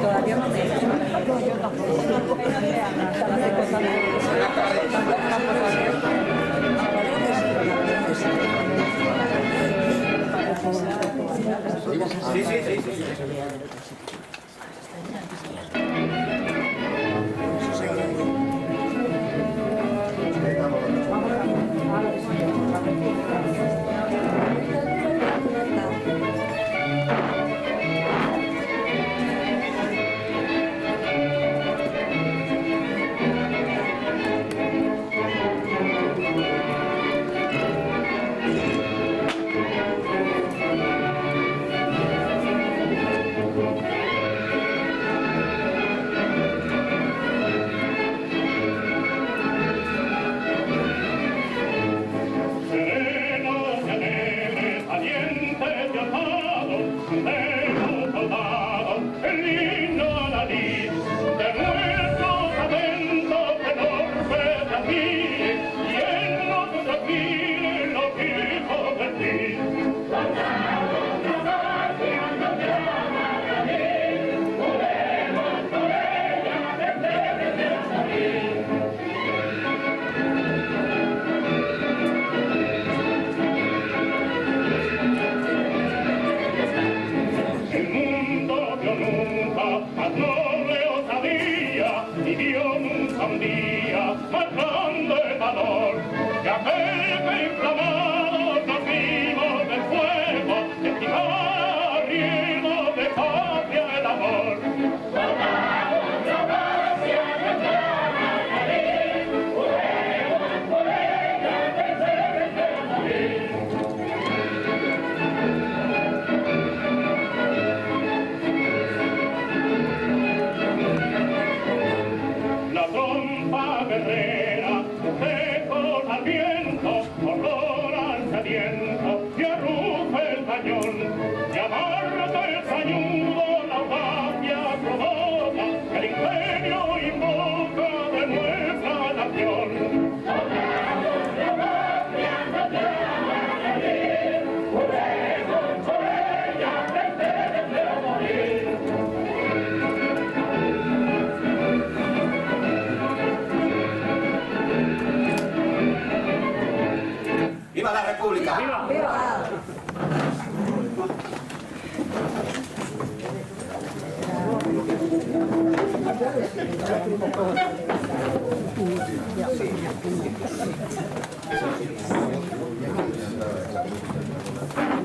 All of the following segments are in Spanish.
Todavía no me he hecho. Yo tampoco. Sí. ¡Viva la República! ¡Viva! ¡Viva!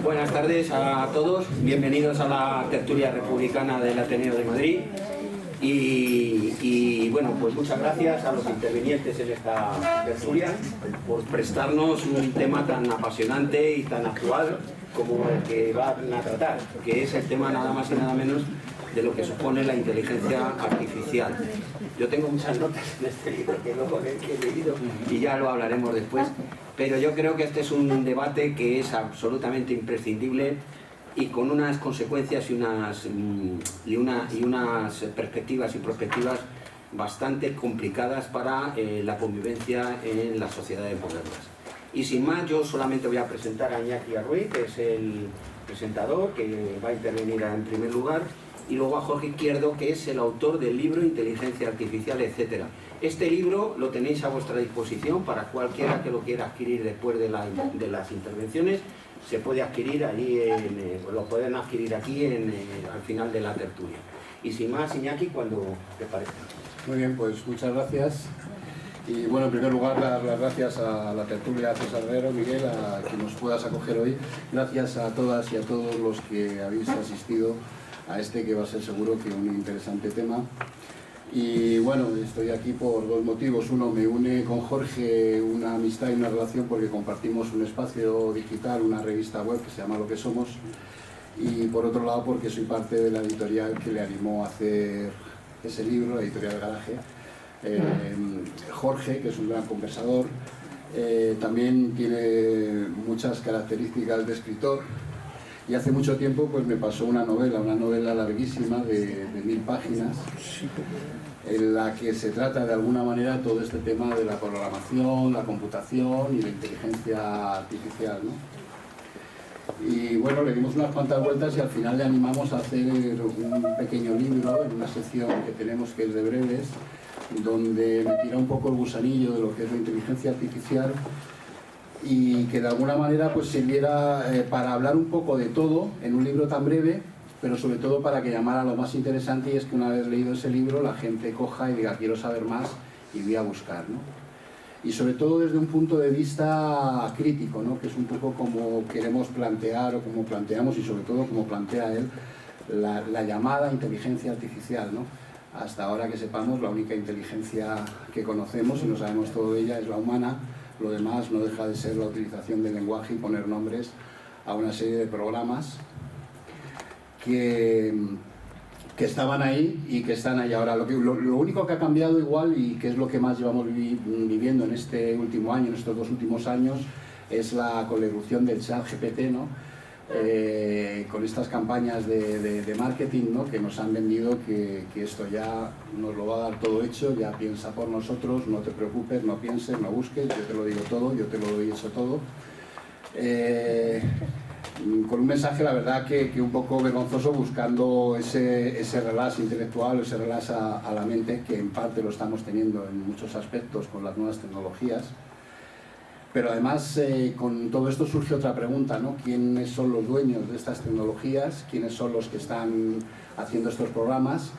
Buenas tardes a todos, bienvenidos a la tertulia republicana del Ateneo de Madrid y bueno, pues muchas gracias a los intervinientes en esta tertulia por prestarnos un tema tan apasionante y tan actual como el que van a tratar, que es el tema nada más y nada menos de lo que supone la inteligencia artificial. Yo tengo muchas notas en este libro que luego he leído y ya lo hablaremos después, pero yo creo que este es un debate que es absolutamente imprescindible y con unas consecuencias y unas perspectivas y prospectivas bastante complicadas para la convivencia en las sociedades modernas. Y sin más, yo solamente voy a presentar a Iñaki Arruy, que es el presentador, que va a intervenir en primer lugar, y luego a Jorge Izquierdo, que es el autor del libro Inteligencia Artificial, etc. Este libro lo tenéis a vuestra disposición para cualquiera que lo quiera adquirir después de las intervenciones. Se puede adquirir allí, lo pueden adquirir aquí al final de la tertulia. Y sin más, Iñaki, cuando te parezca. Muy bien, pues muchas gracias. Y bueno, en primer lugar, dar las gracias a la tertulia, a César Herrero, Miguel, a que nos puedas acoger hoy. Gracias a todas y a todos los que habéis asistido a este que va a ser seguro que un interesante tema. Y bueno, estoy aquí por dos motivos. Uno, me une con Jorge una amistad y una relación porque compartimos un espacio digital, una revista web que se llama Lo que Somos. Y por otro lado, porque soy parte de la editorial que le animó a hacer ese libro, la editorial Garaje. Jorge, que es un gran conversador, También tiene muchas características de escritor. Y hace mucho tiempo pues me pasó una novela larguísima de 1000 páginas, en la que se trata de alguna manera todo este tema de la programación, la computación y la inteligencia artificial, ¿no? Y bueno, le dimos unas cuantas vueltas y al final le animamos a hacer un pequeño libro en una sección que tenemos que es de breves, donde me tira un poco el gusanillo de lo que es la inteligencia artificial y que de alguna manera pues sirviera para hablar un poco de todo en un libro tan breve, pero sobre todo para que llamara lo más interesante, y es que una vez leído ese libro la gente coja y diga quiero saber más y voy a buscar, ¿no? Y sobre todo desde un punto de vista crítico, ¿no? Que es un poco como queremos plantear o como planteamos y sobre todo como plantea él la llamada inteligencia artificial, ¿no? Hasta ahora que sepamos la única inteligencia que conocemos y no sabemos todo de ella es la humana. Lo demás no deja de ser la utilización del lenguaje y poner nombres a una serie de programas que estaban ahí y que están ahí ahora. Lo único que ha cambiado igual, y que es lo que más llevamos viviendo en este último año, en estos 2 últimos años, es con la irrupción del ChatGPT, ¿no? Con estas campañas de marketing, ¿no? Que nos han vendido que esto ya nos lo va a dar todo hecho, ya piensa por nosotros, no te preocupes, no pienses, no busques, yo te lo digo todo, yo te lo doy hecho todo. Con un mensaje, la verdad, que un poco vergonzoso, buscando ese relax intelectual, ese relax a la mente, que en parte lo estamos teniendo en muchos aspectos con las nuevas tecnologías. Pero además, con todo esto surge otra pregunta, ¿no? ¿Quiénes son los dueños de estas tecnologías? ¿Quiénes son los que están haciendo estos programas?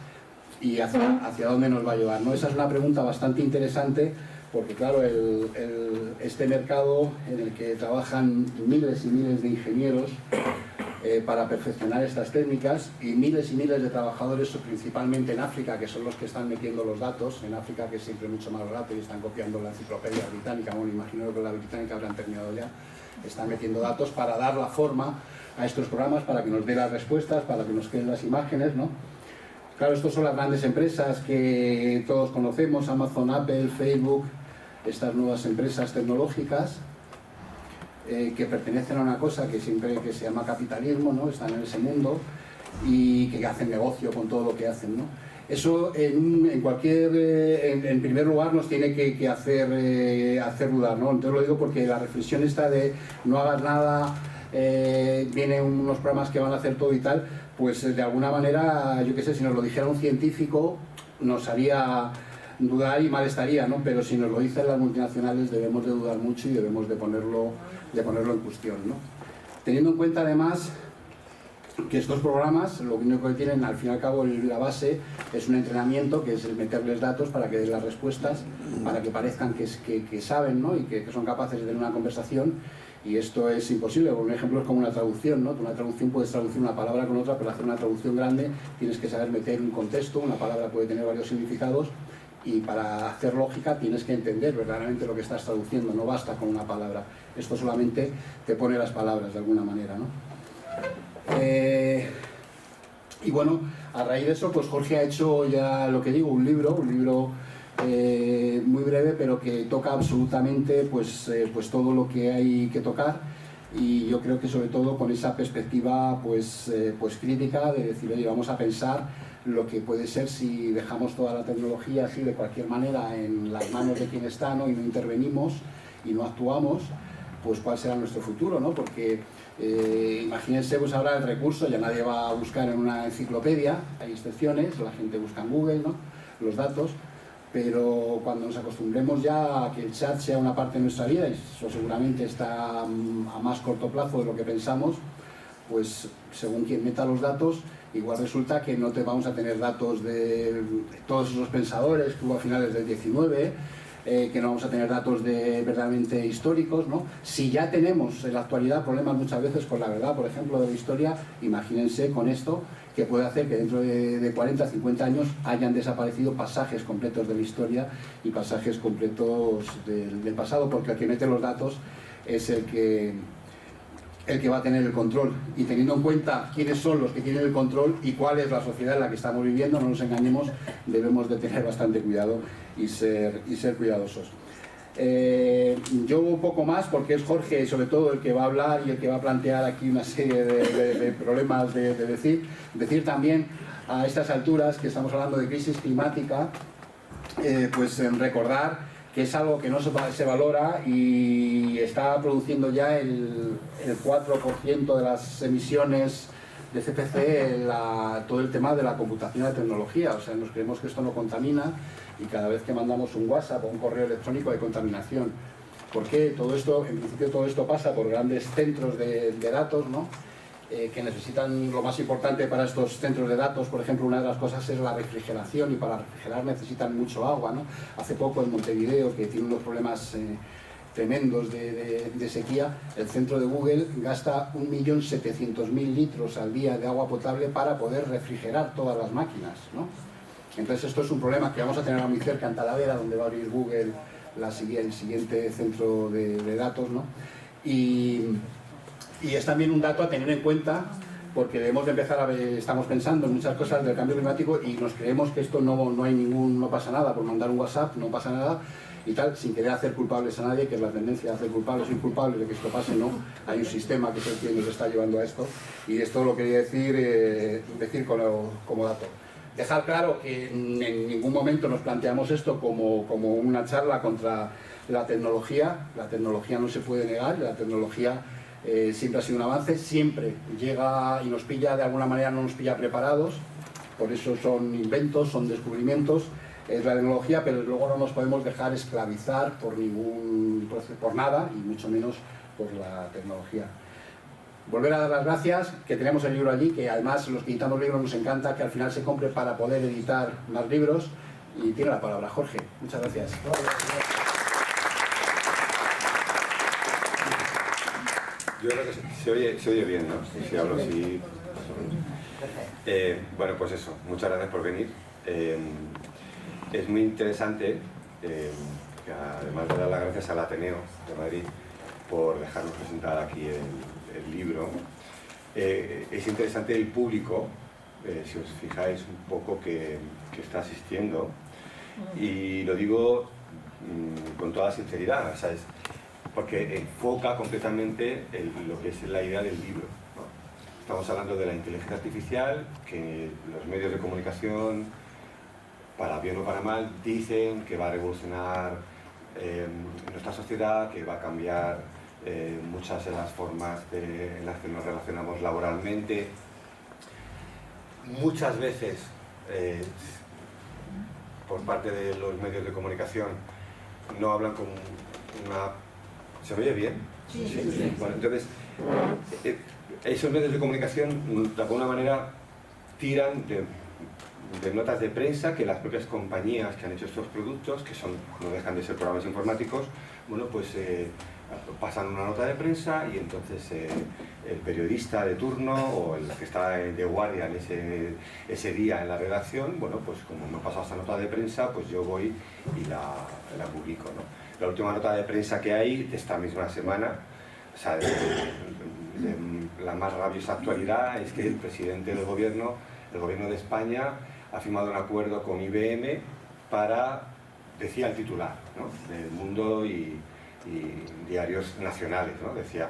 ¿Y hacia dónde nos va a llevar, ¿no? Esa es una pregunta bastante interesante, porque claro, este mercado en el que trabajan miles y miles de ingenieros para perfeccionar estas técnicas, y miles de trabajadores, principalmente en África, que son los que están metiendo los datos, en África, que es siempre mucho más barato, y están copiando la enciclopedia británica, bueno, imagino que la británica habrán terminado ya, están metiendo datos para dar la forma a estos programas, para que nos dé las respuestas, para que nos queden las imágenes, ¿no? Claro, estos son las grandes empresas que todos conocemos, Amazon, Apple, Facebook, estas nuevas empresas tecnológicas, que pertenecen a una cosa que se llama capitalismo, ¿no? Están en ese mundo y que hacen negocio con todo lo que hacen, ¿no? Eso en primer lugar nos tiene que hacer dudar, ¿no? Entonces lo digo porque la reflexión esta de no hagas nada, vienen unos programas que van a hacer todo y tal, pues de alguna manera, yo qué sé, si nos lo dijera un científico nos haría dudar y mal estaría, ¿no? Pero si nos lo dicen las multinacionales debemos de dudar mucho y debemos de ponerlo en cuestión, ¿no? Teniendo en cuenta además que estos programas lo único que tienen al fin y al cabo la base es un entrenamiento, que es el meterles datos para que den las respuestas, para que parezcan que saben, ¿no? Y que son capaces de tener una conversación, y esto es imposible. Un ejemplo es como una traducción, ¿no? Una traducción puedes traducir una palabra con otra, pero hacer una traducción grande tienes que saber meter un contexto, una palabra puede tener varios significados, y para hacer lógica tienes que entender verdaderamente lo que estás traduciendo, no basta con una palabra. Esto solamente te pone las palabras de alguna manera, ¿no? Y bueno, a raíz de eso, pues Jorge ha hecho ya lo que digo, un libro muy breve, pero que toca absolutamente pues todo lo que hay que tocar, y yo creo que sobre todo con esa perspectiva pues crítica de decir, oye, vamos a pensar lo que puede ser si dejamos toda la tecnología así de cualquier manera en las manos de quien está, ¿no? Y no intervenimos y no actuamos, pues cuál será nuestro futuro, ¿no? Porque imagínense, pues ahora el recurso ya nadie va a buscar en una enciclopedia, hay excepciones, la gente busca en Google, ¿no? Los datos, pero cuando nos acostumbremos ya a que el chat sea una parte de nuestra vida, y eso seguramente está a más corto plazo de lo que pensamos, pues según quien meta los datos, igual resulta que no vamos a tener datos de todos esos pensadores que hubo a finales del 19, que no vamos a tener datos verdaderamente históricos, ¿no? Si ya tenemos en la actualidad problemas muchas veces con la verdad, por ejemplo, de la historia, imagínense con esto, que puede hacer que dentro de 40, 50 años hayan desaparecido pasajes completos de la historia y pasajes completos del pasado, porque el que mete los datos es el que va a tener el control. Y teniendo en cuenta quiénes son los que tienen el control y cuál es la sociedad en la que estamos viviendo, no nos engañemos, debemos de tener bastante cuidado y ser cuidadosos. Yo un poco más, porque es Jorge sobre todo el que va a hablar y el que va a plantear aquí una serie de problemas de decir también a estas alturas que estamos hablando de crisis climática, pues recordar que es algo que no se valora y está produciendo ya el 4% de las emisiones de CFC, todo el tema de la computación y la tecnología. O sea, nos creemos que esto no contamina y cada vez que mandamos un WhatsApp o un correo electrónico hay contaminación. ¿Por qué? Todo esto, en principio todo esto pasa por grandes centros de datos, ¿no? Que necesitan, lo más importante para estos centros de datos, por ejemplo, una de las cosas es la refrigeración, y para refrigerar necesitan mucho agua, ¿no? Hace poco en Montevideo, que tiene unos problemas tremendos de sequía, el centro de Google gasta 1.700.000 litros al día de agua potable para poder refrigerar todas las máquinas, ¿no? Entonces esto es un problema que vamos a tener muy cerca en Talavera, donde va a abrir Google el siguiente centro de datos, ¿no? Y es también un dato a tener en cuenta, porque debemos de empezar a ver, estamos pensando en muchas cosas del cambio climático y nos creemos que esto no pasa nada, por mandar un WhatsApp no pasa nada y tal, sin querer hacer culpables a nadie, que es la tendencia de hacer culpables o inculpables de que esto pase, ¿no? Hay un sistema que es el que nos está llevando a esto, y esto lo quería decir como dato. Dejar claro que en ningún momento nos planteamos esto como una charla contra la tecnología no se puede negar, la tecnología siempre ha sido un avance, siempre llega y nos pilla, de alguna manera no nos pilla preparados, por eso son inventos, son descubrimientos, es la tecnología, pero luego no nos podemos dejar esclavizar por nada, y mucho menos por la tecnología. Volver a dar las gracias, que tenemos el libro allí, que además los que editamos libros nos encanta que al final se compre para poder editar más libros, y tiene la palabra Jorge. Muchas gracias. Yo creo que se oye bien, ¿no? Si hablo así... bueno, pues eso, muchas gracias por venir. Es muy interesante, que además de dar las gracias al Ateneo de Madrid por dejarnos presentar aquí el libro, es interesante el público, si os fijáis un poco que está asistiendo, y lo digo con toda sinceridad, ¿sabes? Porque enfoca completamente lo que es la idea del libro, ¿no? Estamos hablando de la inteligencia artificial, que los medios de comunicación, para bien o para mal, dicen que va a revolucionar nuestra sociedad, que va a cambiar muchas de las formas en las que nos relacionamos laboralmente. Muchas veces, por parte de los medios de comunicación, no hablan con una... ¿Se oye bien? Sí. Sí. Bueno, entonces, esos medios de comunicación, de alguna manera, tiran de notas de prensa que las propias compañías que han hecho estos productos, que no dejan de ser programas informáticos, bueno, pues pasan una nota de prensa, y entonces el periodista de turno o el que está de guardia en ese día en la redacción, bueno, pues como me ha pasado esta nota de prensa, pues yo voy y la publico, ¿no? La última nota de prensa que hay de esta misma semana, o sea, de la más rabiosa actualidad, es que el presidente del gobierno, el gobierno de España, ha firmado un acuerdo con IBM para, decía el titular, ¿no?, del Mundo y diarios nacionales, ¿no?, decía,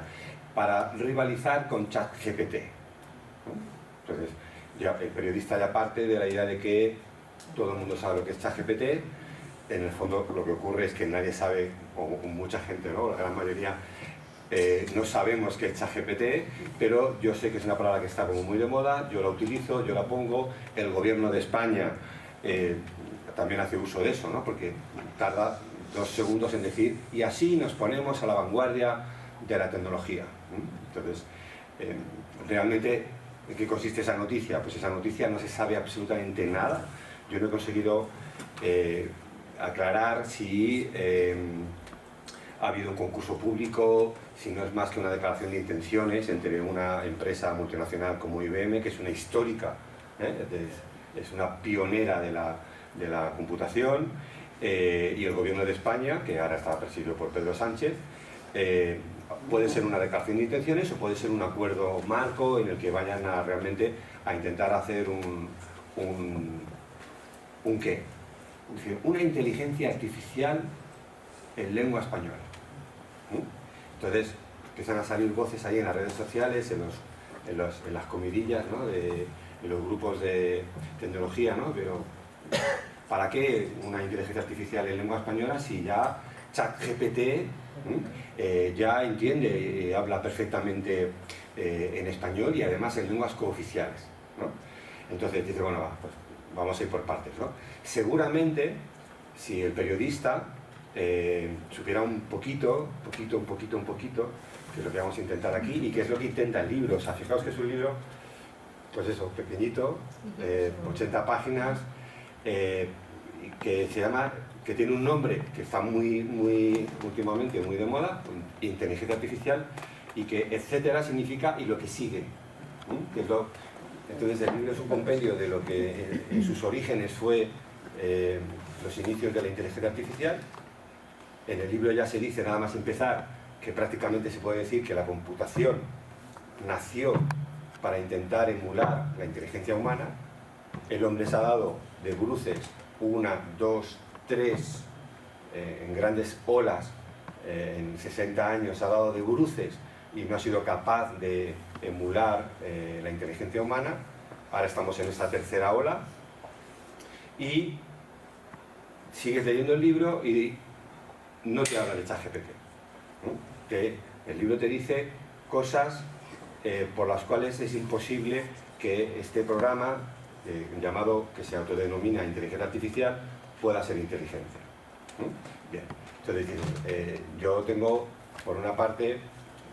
para rivalizar con ChatGPT, ¿no? Entonces, ya el periodista ya parte de la idea de que todo el mundo sabe lo que es ChatGPT. En el fondo lo que ocurre es que nadie sabe, o mucha gente, ¿no?, la gran mayoría, no sabemos qué es ChatGPT, pero yo sé que es una palabra que está como muy de moda, yo la utilizo, yo la pongo, el gobierno de España también hace uso de eso, ¿no?, porque tarda 2 segundos en decir, y así nos ponemos a la vanguardia de la tecnología. Entonces, realmente, ¿en qué consiste esa noticia? Pues esa noticia no se sabe absolutamente nada. Yo no he conseguido aclarar si ha habido un concurso público, si no es más que una declaración de intenciones entre una empresa multinacional como IBM, que es una histórica, es una pionera de la computación, y el gobierno de España, que ahora está presidido por Pedro Sánchez. Puede ser una declaración de intenciones o puede ser un acuerdo marco en el que vayan realmente a intentar hacer ¿un qué? Es decir, una inteligencia artificial en lengua española. Entonces empiezan a salir voces ahí en las redes sociales, en las comidillas, ¿no? En los grupos de tecnología, ¿no? Pero ¿para qué una inteligencia artificial en lengua española si ya ChatGPT ya entiende y habla perfectamente en español y además en lenguas cooficiales, ¿no? Entonces dice, bueno, pues vamos a ir por partes, ¿no? Seguramente, si el periodista supiera un poquito, que es lo que vamos a intentar aquí y que es lo que intenta el libro. O sea, fijaos que es un libro, pues eso, pequeñito, 80 páginas, que se llama, que tiene un nombre que está últimamente muy de moda, inteligencia artificial, y que etcétera significa y lo que sigue, que es entonces el libro es un compendio de lo que en sus orígenes fue los inicios de la inteligencia artificial. En el libro ya se dice, nada más empezar, que prácticamente se puede decir que la computación nació para intentar emular la inteligencia humana. El hombre se ha dado de bruces 1, 2, 3, en grandes olas, en 60 años se ha dado de bruces y no ha sido capaz de emular la inteligencia humana. Ahora estamos en esta tercera ola y sigues leyendo el libro y no te habla de ChatGPT, ¿no? Que el libro te dice cosas por las cuales es imposible que este programa llamado, que se autodenomina inteligencia artificial, pueda ser inteligente, ¿no? Bien, entonces yo tengo por una parte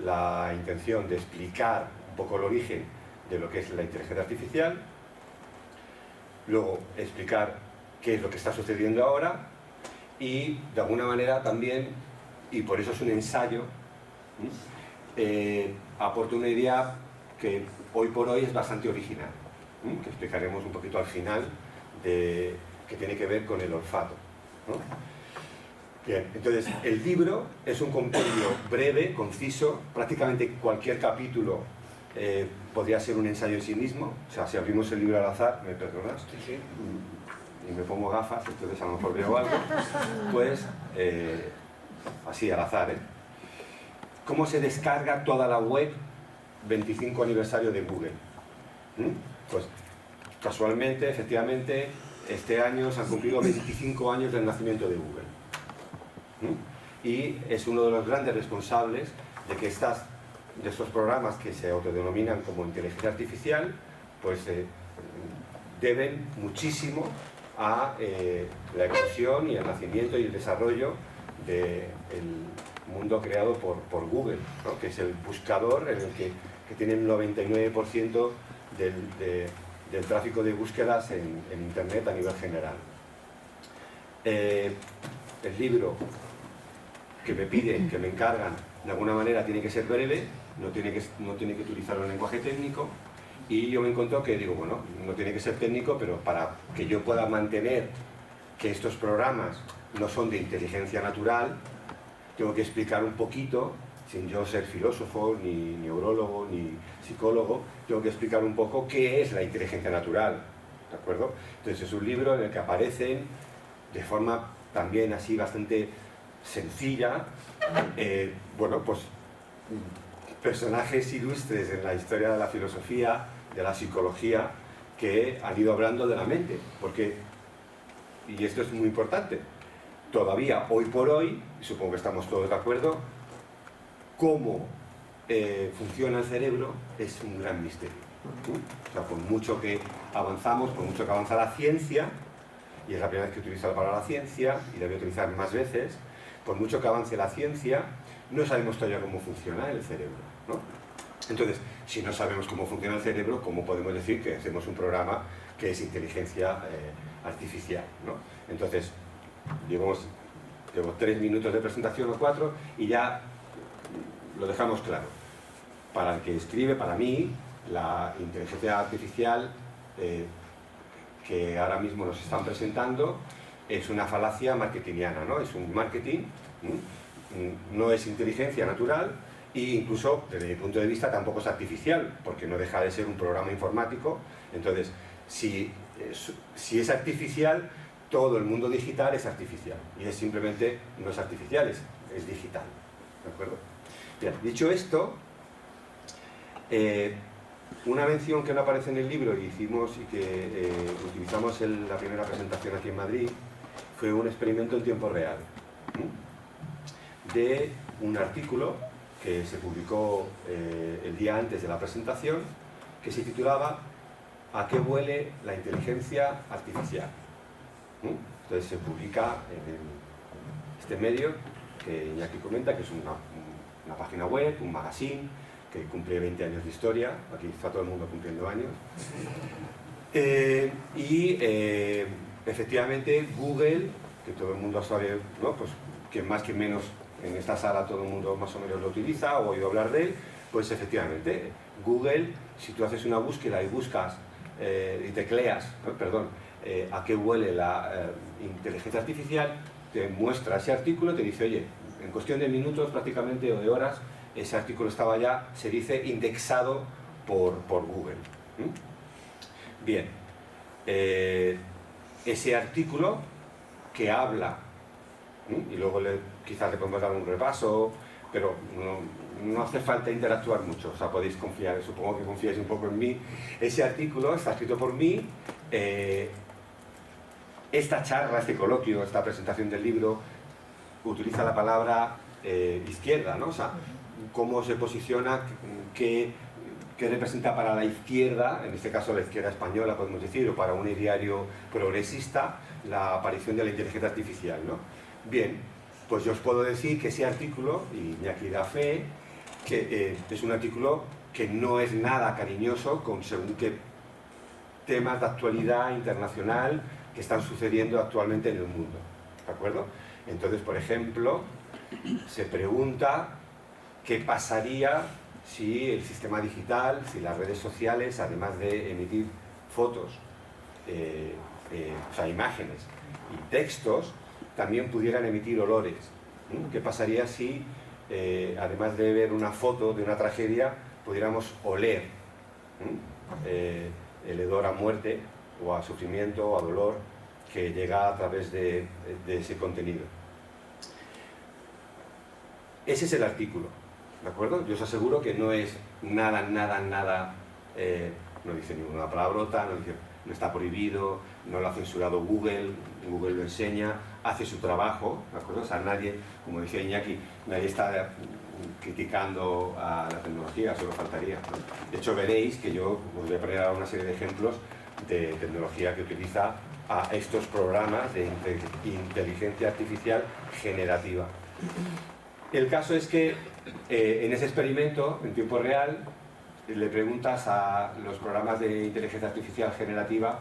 la intención de explicar un poco el origen de lo que es la inteligencia artificial, luego explicar qué es lo que está sucediendo ahora y de alguna manera también, y por eso es un ensayo, aporto una idea que hoy por hoy es bastante original, que explicaremos un poquito al final, que tiene que ver con el olfato, ¿no? Bien, entonces el libro es un compendio breve, conciso, prácticamente cualquier capítulo podría ser un ensayo en sí mismo. O sea, si abrimos el libro al azar, ¿me perdonas? Sí, sí. Y me pongo gafas, entonces a lo mejor veo algo, pues así al azar, ¿eh? ¿Cómo se descarga toda la web 25 aniversario de Google? Pues casualmente, efectivamente, este año se han cumplido 25 años del nacimiento de Google. Y es uno de los grandes responsables de que estos programas que se autodenominan como inteligencia artificial, pues deben muchísimo a la eclosión y el nacimiento y el desarrollo del mundo creado por Google, ¿no? Que es el buscador en el que tiene el 99% del tráfico de búsquedas en Internet a nivel general. El libro que me piden, que me encargan, de alguna manera tiene que ser breve, no tiene que utilizar un lenguaje técnico, y yo me encontré que digo, bueno, no tiene que ser técnico, pero para que yo pueda mantener que estos programas no son de inteligencia natural, tengo que explicar un poquito, sin yo ser filósofo, ni neurólogo, ni psicólogo, tengo que explicar un poco qué es la inteligencia natural, ¿de acuerdo? Entonces es un libro en el que aparecen de forma también así bastante sencilla, bueno, pues personajes ilustres en la historia de la filosofía, de la psicología, que han ido hablando de la mente, porque, y esto es muy importante, todavía hoy por hoy, y supongo que estamos todos de acuerdo, cómo funciona el cerebro es un gran misterio. O sea, por mucho que avanzamos, por mucho que avanza la ciencia, y es la primera vez que utilizo la palabra ciencia, y la voy a utilizar más veces, por mucho que avance la ciencia, no sabemos todavía cómo funciona el cerebro, ¿no? Entonces, si no sabemos cómo funciona el cerebro, ¿cómo podemos decir que hacemos un programa que es inteligencia artificial, ¿no? Entonces, llevo 3 minutos de presentación o 4 y ya lo dejamos claro. Para el que escribe, para mí, la inteligencia artificial que ahora mismo nos están presentando es una falacia marketingiana, ¿no? Es un marketing, no es inteligencia natural e incluso, desde mi punto de vista, tampoco es artificial, porque no deja de ser un programa informático. Entonces, si es artificial, todo el mundo digital es artificial. Y es simplemente, no es artificial, es digital. ¿De acuerdo? Bien, dicho esto, una mención que no aparece en el libro y que utilizamos en la primera presentación aquí en Madrid fue un experimento en tiempo real de un artículo que se publicó el día antes de la presentación, que se titulaba ¿A qué huele la inteligencia artificial? Entonces se publica en este medio que Iñaki comenta, que es una página web, un magazine, que cumple 20 años de historia. Aquí está todo el mundo cumpliendo años. Efectivamente Google, que todo el mundo sabe, ¿no? Pues que más que menos en esta sala todo el mundo más o menos lo utiliza o ha oído hablar de él, pues efectivamente Google, si tú haces una búsqueda y buscas y tecleas, perdón, a qué huele la inteligencia artificial, te muestra ese artículo, te dice, oye, en cuestión de minutos prácticamente o de horas, ese artículo estaba ya, se dice, indexado por Google. Bien, ese artículo que habla, y luego quizás le podemos dar un repaso, pero no hace falta interactuar mucho, o sea, podéis confiar, supongo que confiáis un poco en mí. Ese artículo está escrito por mí, esta charla, este coloquio, esta presentación del libro, utiliza la palabra izquierda, ¿no? O sea, cómo se posiciona, qué representa para la izquierda, en este caso la izquierda española podemos decir, o para un ideario progresista, la aparición de la inteligencia artificial, ¿no? Bien, pues yo os puedo decir que ese artículo, y Iñaki da fe, que es un artículo que no es nada cariñoso con según qué temas de actualidad internacional que están sucediendo actualmente en el mundo, ¿de acuerdo? Entonces, por ejemplo, se pregunta qué pasaría si el sistema digital, si las redes sociales, además de emitir fotos, o sea, imágenes y textos, también pudieran emitir olores. ¿Qué pasaría si, además de ver una foto de una tragedia, pudiéramos oler el hedor a muerte o a sufrimiento o a dolor que llega a través de ese contenido? Ese es el artículo, ¿de acuerdo? Yo os aseguro que no es nada, no dice ninguna palabrota, no está prohibido, no lo ha censurado Google, Google lo enseña, hace su trabajo, ¿de acuerdo? O sea, nadie, como decía Iñaki, nadie está criticando a la tecnología, solo faltaría, ¿no? De hecho, veréis que yo os voy a poner una serie de ejemplos de tecnología que utiliza a estos programas de inteligencia artificial generativa. El caso es que en ese experimento, en tiempo real, le preguntas a los programas de inteligencia artificial generativa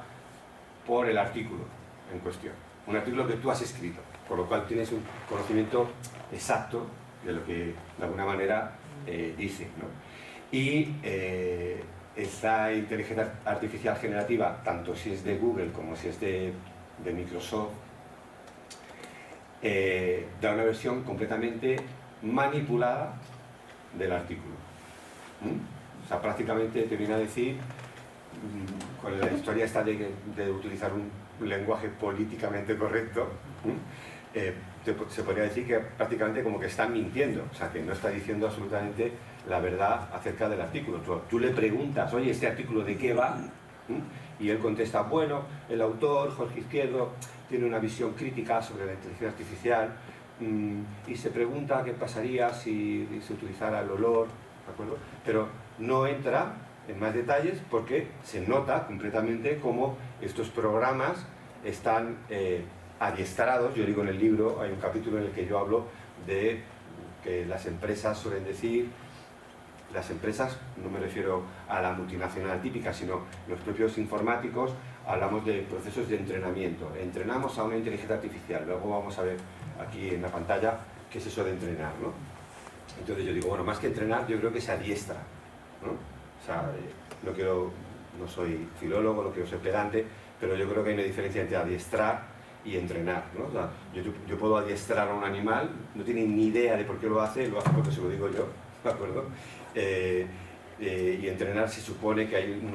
por el artículo en cuestión. Un artículo que tú has escrito, por lo cual tienes un conocimiento exacto de lo que de alguna manera dice, ¿no? Y esta inteligencia artificial generativa, tanto si es de Google como si es de Microsoft, da una versión completamente manipulada del artículo. O sea, prácticamente te viene a decir, con la historia esta de utilizar un lenguaje políticamente correcto, se podría decir que prácticamente como que está mintiendo, o sea, que no está diciendo absolutamente la verdad acerca del artículo. Tú le preguntas, oye, ¿este artículo de qué va? Y él contesta, bueno, el autor, Jorge Izquierdo, tiene una visión crítica sobre la inteligencia artificial y se pregunta qué pasaría si se utilizara el olor, ¿de acuerdo? Pero no entra en más detalles porque se nota completamente cómo estos programas están adiestrados. Yo digo en el libro, hay un capítulo en el que yo hablo de que las empresas suelen decir, las empresas, no me refiero a la multinacional típica, sino los propios informáticos, hablamos de procesos de entrenamiento. Entrenamos a una inteligencia artificial, luego vamos a ver aquí en la pantalla qué es eso de entrenar, ¿no? Entonces yo digo, bueno, más que entrenar, yo creo que se adiestra, ¿no? O sea, no soy filólogo, no quiero ser pedante, pero yo creo que hay una diferencia entre adiestrar y entrenar, ¿no? O sea, yo puedo adiestrar a un animal, no tiene ni idea de por qué lo hace porque se lo digo yo, ¿de acuerdo? y entrenar se supone que hay un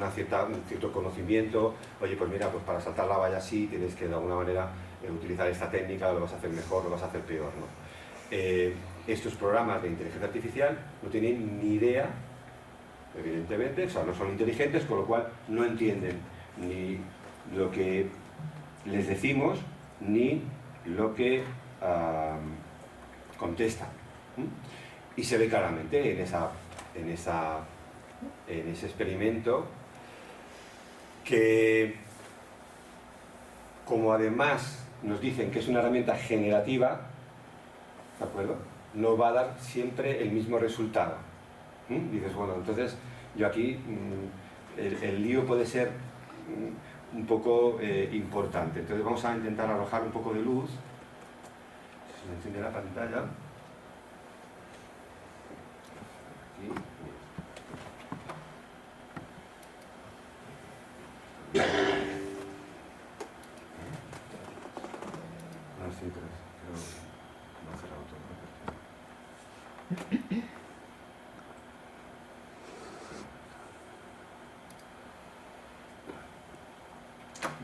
cierto conocimiento. Oye, pues mira, pues para saltar la valla así tienes que de alguna manera utilizar esta técnica, lo vas a hacer mejor, lo vas a hacer peor, ¿no? Estos programas de inteligencia artificial no tienen ni idea, evidentemente, o sea, no son inteligentes, con lo cual no entienden ni lo que les decimos ni lo que contestan. Y se ve claramente en ese experimento que, como además nos dicen que es una herramienta generativa, ¿de acuerdo?, no va a dar siempre el mismo resultado. Dices, bueno, entonces yo aquí el lío puede ser un poco importante. Entonces vamos a intentar arrojar un poco de luz. Se me enciende la pantalla. Aquí.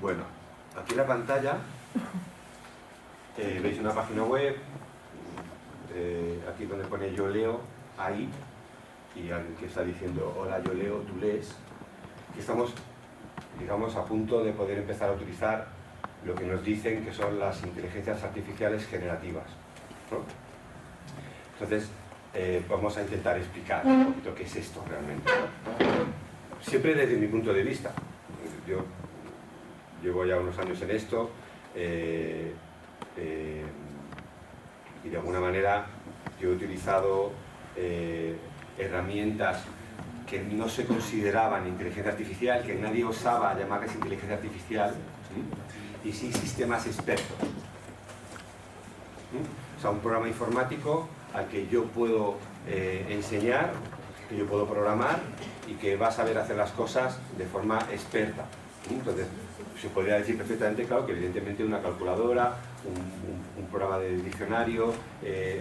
Bueno, aquí en la pantalla veis una página web, aquí donde pone yo leo, ahí, y alguien que está diciendo hola yo leo, tú lees, que estamos, digamos, a punto de poder empezar a utilizar lo que nos dicen que son las inteligencias artificiales generativas, ¿no? Entonces, vamos a intentar explicar un poquito qué es esto realmente, ¿no? Siempre desde mi punto de vista. Yo llevo ya unos años en esto y de alguna manera yo he utilizado herramientas que no se consideraban inteligencia artificial, que nadie osaba llamarles inteligencia artificial, y sí sistemas expertos. O sea, un programa informático al que yo puedo enseñar, que yo puedo programar y que va a saber hacer las cosas de forma experta. Entonces, se podría decir perfectamente, claro, que evidentemente una calculadora, un programa de diccionario,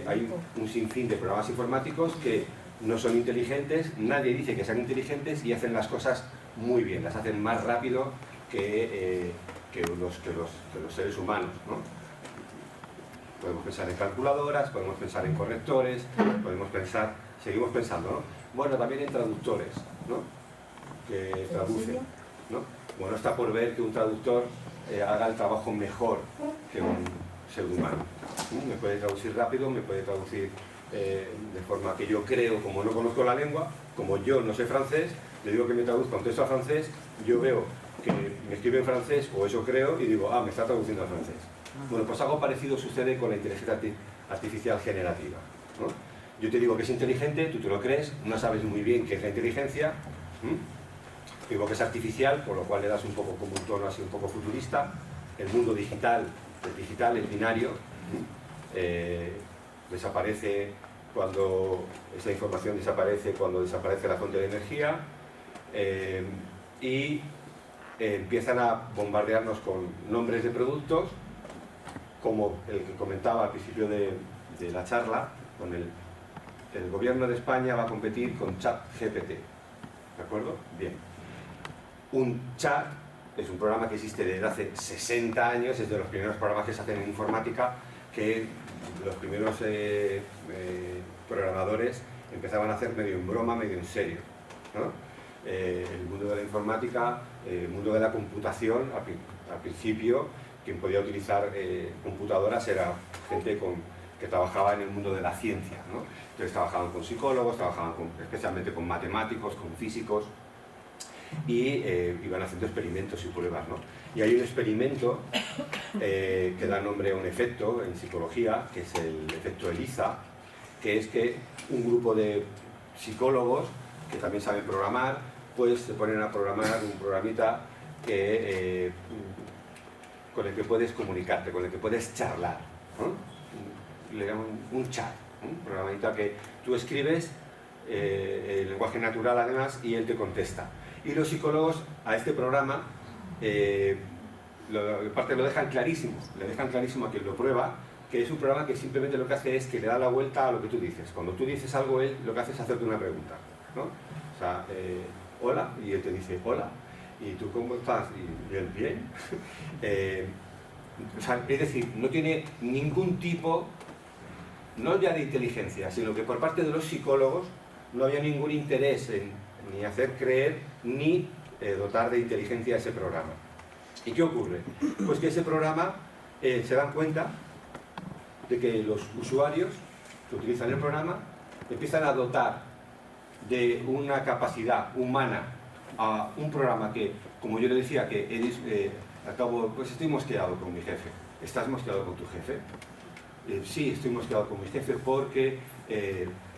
hay un sinfín de programas informáticos que no son inteligentes, nadie dice que sean inteligentes y hacen las cosas muy bien, las hacen más rápido que los seres humanos, ¿no? Podemos pensar en calculadoras, podemos pensar en correctores, podemos pensar, seguimos pensando, ¿no? Bueno, también en traductores, ¿no? Que traducen, ¿no? Bueno, está por ver que un traductor haga el trabajo mejor que un ser humano. Me puede traducir rápido, me puede traducir de forma que yo creo, como no conozco la lengua, como yo no sé francés, le digo que me traduzca un texto a francés, yo veo que me escribe en francés, o eso creo, y digo, ah, me está traduciendo al francés. Bueno, pues algo parecido sucede con la inteligencia artificial generativa, ¿no? Yo te digo que es inteligente, tú te lo crees, no sabes muy bien qué es la inteligencia, digo que es artificial, por lo cual le das un poco como un tono así un poco futurista. El mundo digital, el binario, desaparece cuando esa información desaparece, cuando desaparece la fuente de energía, y empiezan a bombardearnos con nombres de productos, como el que comentaba al principio de la charla, con el gobierno de España va a competir con ChatGPT, ¿de acuerdo? Bien. Un chat es un programa que existe desde hace 60 años, es de los primeros programas que se hacen en informática, que los primeros programadores empezaban a hacer medio en broma, medio en serio, ¿no? El mundo de la informática, el mundo de la computación, al principio, quien podía utilizar computadoras era gente que trabajaba en el mundo de la ciencia, ¿no? Entonces trabajaban con psicólogos, trabajaban especialmente con matemáticos, con físicos, y iban haciendo experimentos y pruebas, ¿no? Y hay un experimento que da nombre a un efecto en psicología, que es el efecto ELIZA, que es que un grupo de psicólogos que también saben programar, pues se ponen a programar un programita con el que puedes comunicarte, con el que puedes charlar, ¿no? Le llaman un chat, un programita que tú escribes el lenguaje natural además y él te contesta. Y los psicólogos a este programa lo dejan clarísimo, le dejan clarísimo a quien lo prueba, que es un programa que simplemente lo que hace es que le da la vuelta a lo que tú dices. Cuando tú dices algo, él lo que hace es hacerte una pregunta, ¿no? O sea, hola, y él te dice hola, y tú cómo estás, y él bien. O sea, es decir, no tiene ningún tipo, no ya de inteligencia, sino que por parte de los psicólogos no había ningún interés en ni hacer creer ni dotar de inteligencia a ese programa. ¿Y qué ocurre? Pues que ese programa se dan cuenta de que los usuarios que utilizan el programa empiezan a dotar de una capacidad humana a un programa que, como yo le decía, que acabo, pues estoy mosqueado con mi jefe. ¿Estás mosqueado con tu jefe? Sí, estoy mosqueado con mi jefe porque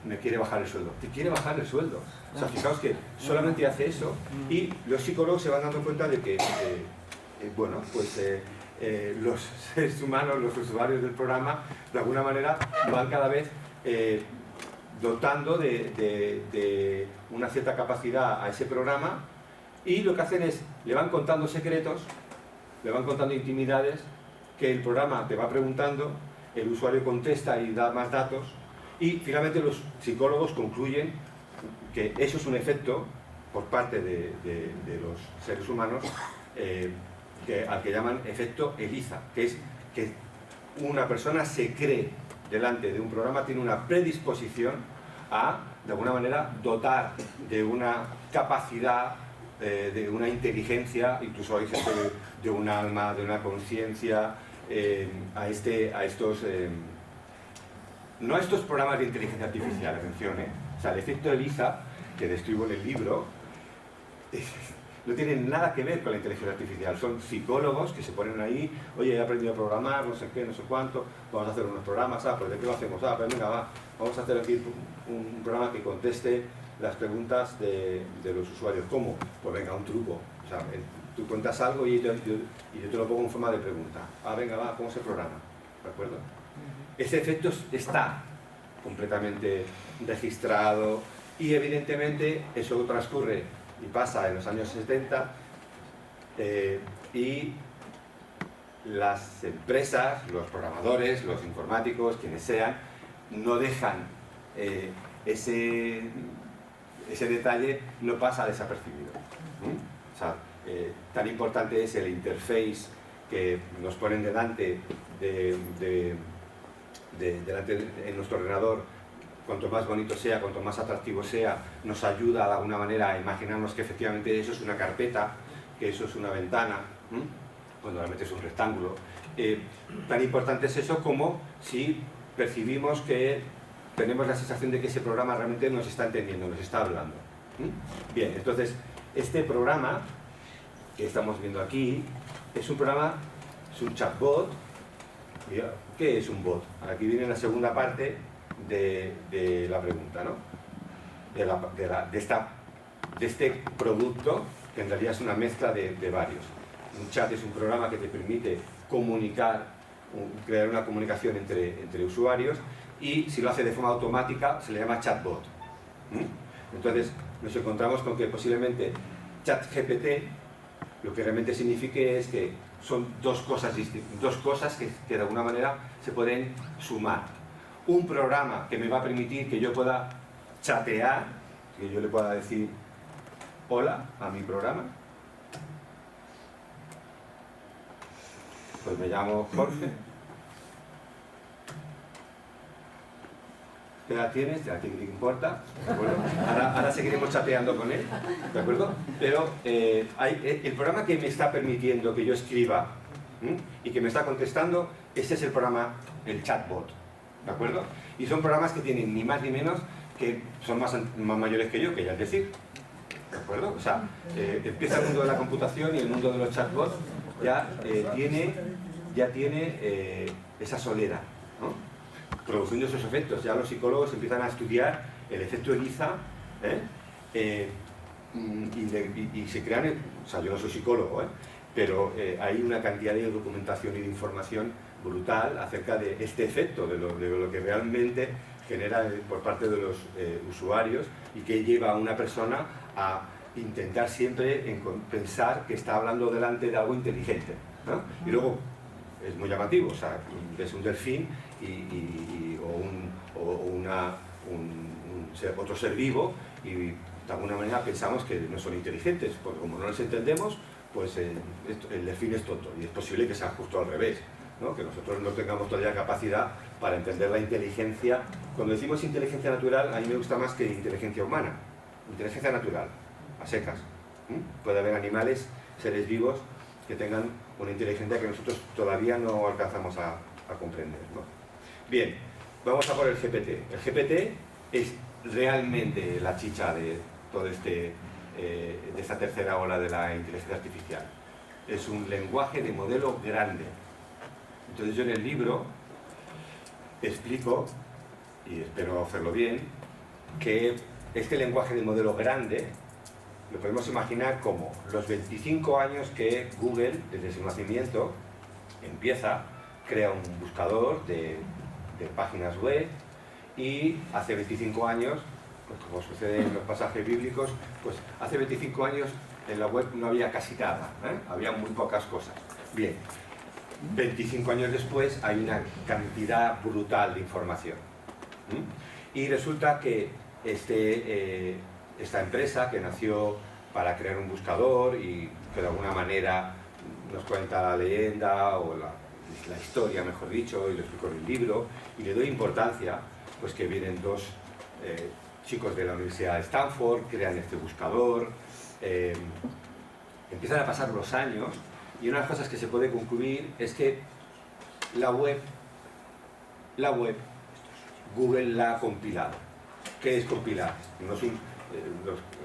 me quiere bajar el sueldo. ¿Te quiere bajar el sueldo? O sea, fijaos que solamente hace eso y los psicólogos se van dando cuenta de que, bueno, pues los seres humanos, los usuarios del programa, de alguna manera van cada vez dotando de una cierta capacidad a ese programa y lo que hacen es, le van contando secretos, le van contando intimidades que el programa te va preguntando, el usuario contesta y da más datos y finalmente los psicólogos concluyen que eso es un efecto por parte de los seres humanos al que llaman efecto Eliza, que es que una persona se cree delante de un programa, tiene una predisposición a, de alguna manera, dotar de una capacidad, de una inteligencia, incluso hay gente de un alma, de una conciencia, a estos, no a estos programas de inteligencia artificial, atención, o sea, el efecto Eliza, que describo en el libro, no tienen nada que ver con la inteligencia artificial, son psicólogos que se ponen ahí, oye, he aprendido a programar, no sé qué, no sé cuánto, vamos a hacer unos programas, pues ¿de qué lo hacemos? Pues venga, va, vamos a hacer aquí un programa que conteste las preguntas de los usuarios. ¿Cómo? Pues venga, un truco, o sea, tú cuentas algo y yo te lo pongo en forma de pregunta. Venga, va, ¿cómo se programa? ¿De acuerdo? Ese efecto está completamente registrado y evidentemente eso transcurre y pasa en los años 70 y las empresas, los programadores, los informáticos, quienes sean, no dejan ese detalle, no pasa desapercibido. O sea, tan importante es el interface que nos ponen delante en nuestro ordenador. Cuanto más bonito sea, cuanto más atractivo sea, nos ayuda de alguna manera a imaginarnos que efectivamente eso es una carpeta, que eso es una ventana, cuando realmente es un rectángulo. Tan importante es eso como si percibimos que tenemos la sensación de que ese programa realmente nos está entendiendo, nos está hablando. Bien, entonces, este programa que estamos viendo aquí es un programa, es un chatbot. ¿Qué es un bot? Aquí viene la segunda parte de la pregunta, ¿no? De este producto, que en realidad es una mezcla de varios. Un chat es un programa que te permite comunicar, crear una comunicación entre usuarios, y si lo hace de forma automática se le llama chatbot. Entonces nos encontramos con que posiblemente ChatGPT lo que realmente signifique es que son dos cosas distintas, dos cosas que de alguna manera se pueden sumar. Un programa que me va a permitir que yo pueda chatear, que yo le pueda decir hola a mi programa. Pues me llamo Jorge. ¿Qué edad tienes? ¿A ti qué te importa? ¿De acuerdo? Ahora seguiremos chateando con él, ¿de acuerdo? Pero el programa que me está permitiendo que yo escriba y que me está contestando, ese es el programa, el chatbot, ¿de acuerdo? Y son programas que tienen ni más ni menos que son más mayores que yo, que ya es decir, ¿de acuerdo? O sea, empieza el mundo de la computación y el mundo de los chatbots ya tiene esa solera, ¿no? Produciendo esos efectos. Ya los psicólogos empiezan a estudiar el efecto Eliza y se crean, o sea, yo no soy psicólogo, pero hay una cantidad de documentación y de información brutal acerca de este efecto, de lo que realmente genera por parte de los usuarios y que lleva a una persona a intentar siempre pensar que está hablando delante de algo inteligente, ¿no? Y luego es muy llamativo, o sea, ves un delfín o otro ser vivo y de alguna manera pensamos que no son inteligentes, porque como no los entendemos, pues el delfín es tonto, y es posible que sea justo al revés, ¿no? Que nosotros no tengamos todavía capacidad para entender la inteligencia. Cuando decimos inteligencia natural, a mí me gusta más que inteligencia humana, inteligencia natural, a secas. Puede haber animales, seres vivos, que tengan una inteligencia que nosotros todavía no alcanzamos a comprender, ¿no? Bien, vamos a por el GPT. El GPT es realmente la chicha de todo de esta tercera ola de la inteligencia artificial. Es un lenguaje de modelo grande. Entonces yo en el libro explico, y espero hacerlo bien, que este lenguaje de modelo grande lo podemos imaginar como los 25 años que Google, desde su nacimiento, crea un buscador de páginas web, y hace 25 años, pues como sucede en los pasajes bíblicos, pues hace 25 años en la web no había casi nada, había muy pocas cosas. Bien, 25 años después hay una cantidad brutal de información. Y resulta que esta empresa que nació para crear un buscador y que de alguna manera nos cuenta la leyenda o la historia, mejor dicho, y lo explico en el libro, y le doy importancia, pues que vienen dos chicos de la Universidad de Stanford, crean este buscador, empiezan a pasar los años, y una de las cosas que se puede concluir es que la web, Google la ha compilado. ¿Qué es compilar? No es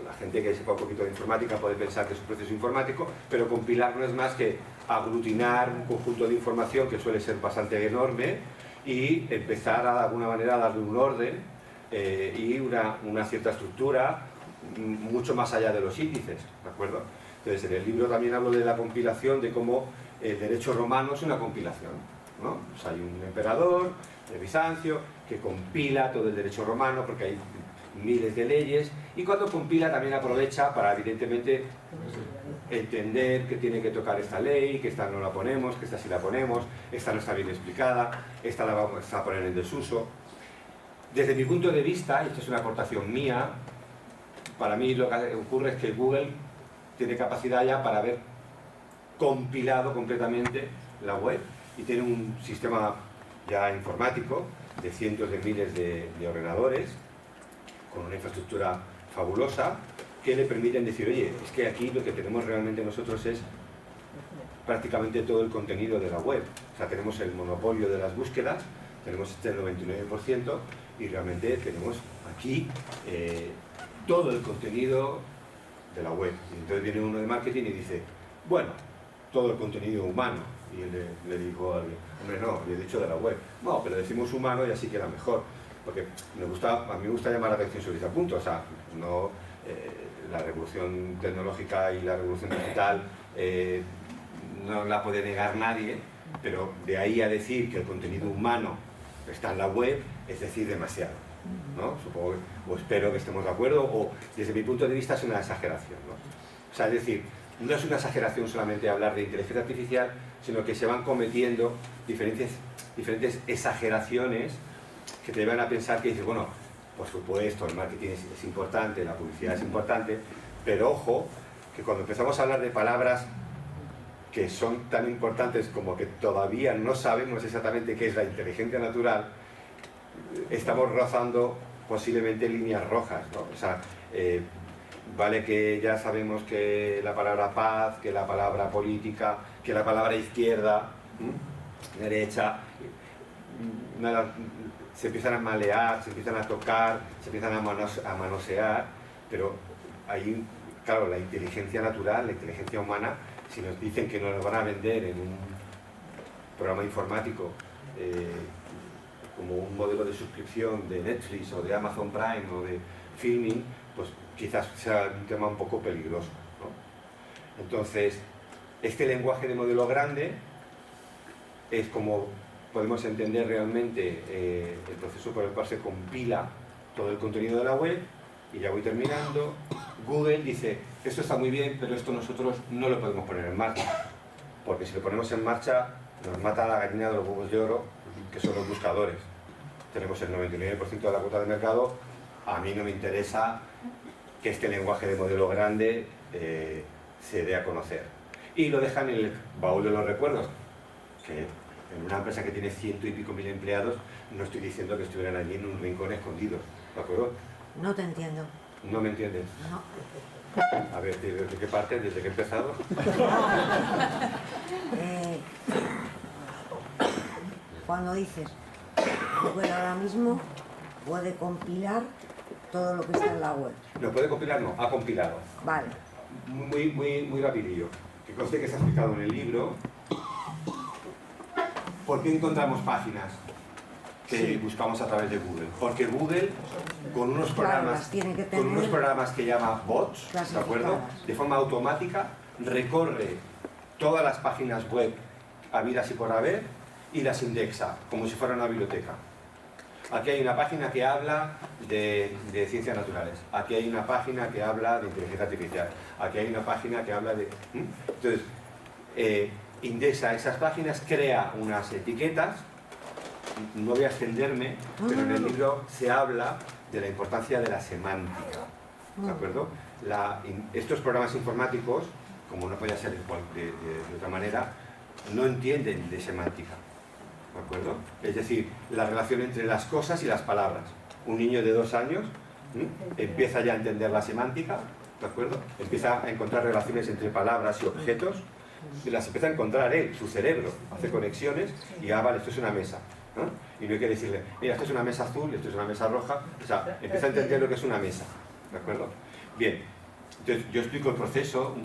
la gente que sepa un poquito de informática puede pensar que es un proceso informático, pero compilar no es más que aglutinar un conjunto de información que suele ser bastante enorme y empezar de alguna manera a darle un orden y una cierta estructura mucho más allá de los índices, ¿de acuerdo? Entonces en el libro también hablo de la compilación, de cómo el derecho romano es una compilación, ¿no? Pues hay un emperador de Bizancio que compila todo el derecho romano porque hay miles de leyes, y cuando compila también aprovecha para evidentemente entender que tiene que tocar esta ley, que esta no la ponemos, que esta sí la ponemos, esta no está bien explicada, esta la vamos a poner en desuso. Desde mi punto de vista, y esto es una aportación mía, para mí lo que ocurre es que Google tiene capacidad ya para haber compilado completamente la web y tiene un sistema ya informático de cientos de miles de ordenadores con una infraestructura fabulosa que le permiten decir, oye, es que aquí lo que tenemos realmente nosotros es prácticamente todo el contenido de la web. O sea, tenemos el monopolio de las búsquedas, tenemos este 99% y realmente tenemos aquí todo el contenido de la web. Y entonces viene uno de marketing y dice, bueno, todo el contenido humano. Y le digo a alguien, hombre, no, le he dicho de la web. No, pero decimos humano y así queda mejor. Porque a mí me gusta llamar la atención sobre ese punto. O sea, no, la revolución tecnológica y la revolución digital no la puede negar nadie, pero de ahí a decir que el contenido humano está en la web es decir demasiado, ¿no? Supongo o espero que estemos de acuerdo, o desde mi punto de vista es una exageración, ¿no? O sea, es decir, no es una exageración solamente hablar de inteligencia artificial, sino que se van cometiendo diferentes exageraciones que te llevan a pensar que dices, bueno, por supuesto, el marketing es importante, la publicidad es importante, pero ojo, que cuando empezamos a hablar de palabras que son tan importantes como que todavía no sabemos exactamente qué es la inteligencia natural, estamos rozando posiblemente líneas rojas, ¿no? O sea, vale que ya sabemos que la palabra paz, que la palabra política, que la palabra izquierda, derecha, nada, se empiezan a malear, se empiezan a tocar, se empiezan a manosear, pero ahí, claro, la inteligencia natural, la inteligencia humana, si nos dicen que nos lo van a vender en un programa informático como un modelo de suscripción de Netflix o de Amazon Prime o de Filming, pues quizás sea un tema un poco peligroso, ¿no? Entonces, este lenguaje de modelo grande es como podemos entender realmente el proceso por el cual se compila todo el contenido de la web. Y ya voy terminando. Google dice, esto está muy bien, pero esto nosotros no lo podemos poner en marcha, porque si lo ponemos en marcha nos mata la gallina de los huevos de oro, que son los buscadores. Tenemos el 99% de la cuota de mercado, a mí no me interesa que este lenguaje de modelo grande se dé a conocer. Y lo dejan en el baúl de los recuerdos, que en una empresa que tiene 100 y pico mil empleados, no estoy diciendo que estuvieran allí en un rincón escondidos, ¿de acuerdo? No te entiendo. ¿No me entiendes? No. A ver, ¿desde qué parte? ¿Desde que he empezado? Cuando dices, Google ahora mismo puede compilar todo lo que está en la web. ¿No puede compilar? No, ha compilado. Vale. Muy rapidillo. Que conste que está explicado en el libro. ¿Por qué encontramos páginas que buscamos a través de Google? Porque Google, con unos programas, con unos programas que llama bots, ¿de acuerdo? De forma automática, recorre todas las páginas web habidas y por haber y las indexa, como si fuera una biblioteca. Aquí hay una página que habla de ciencias naturales. Aquí hay una página que habla de inteligencia artificial. Aquí hay una página que habla de... Entonces, indexa esas páginas, crea unas etiquetas. No voy a extenderme, pero en el libro se habla de la importancia de la semántica. ¿De acuerdo? Estos programas informáticos, como no podía ser de otra manera, no entienden de semántica. ¿De acuerdo? Es decir, la relación entre las cosas y las palabras. Un niño de 2 años empieza ya a entender la semántica, ¿de acuerdo? Empieza a encontrar relaciones entre palabras y objetos, y las empieza a encontrar él, su cerebro, hace conexiones y vale, esto es una mesa. ¿No? Y no hay que decirle, mira, esto es una mesa azul, esto es una mesa roja, o sea, empieza a entender lo que es una mesa, ¿de acuerdo? Bien, entonces yo explico el proceso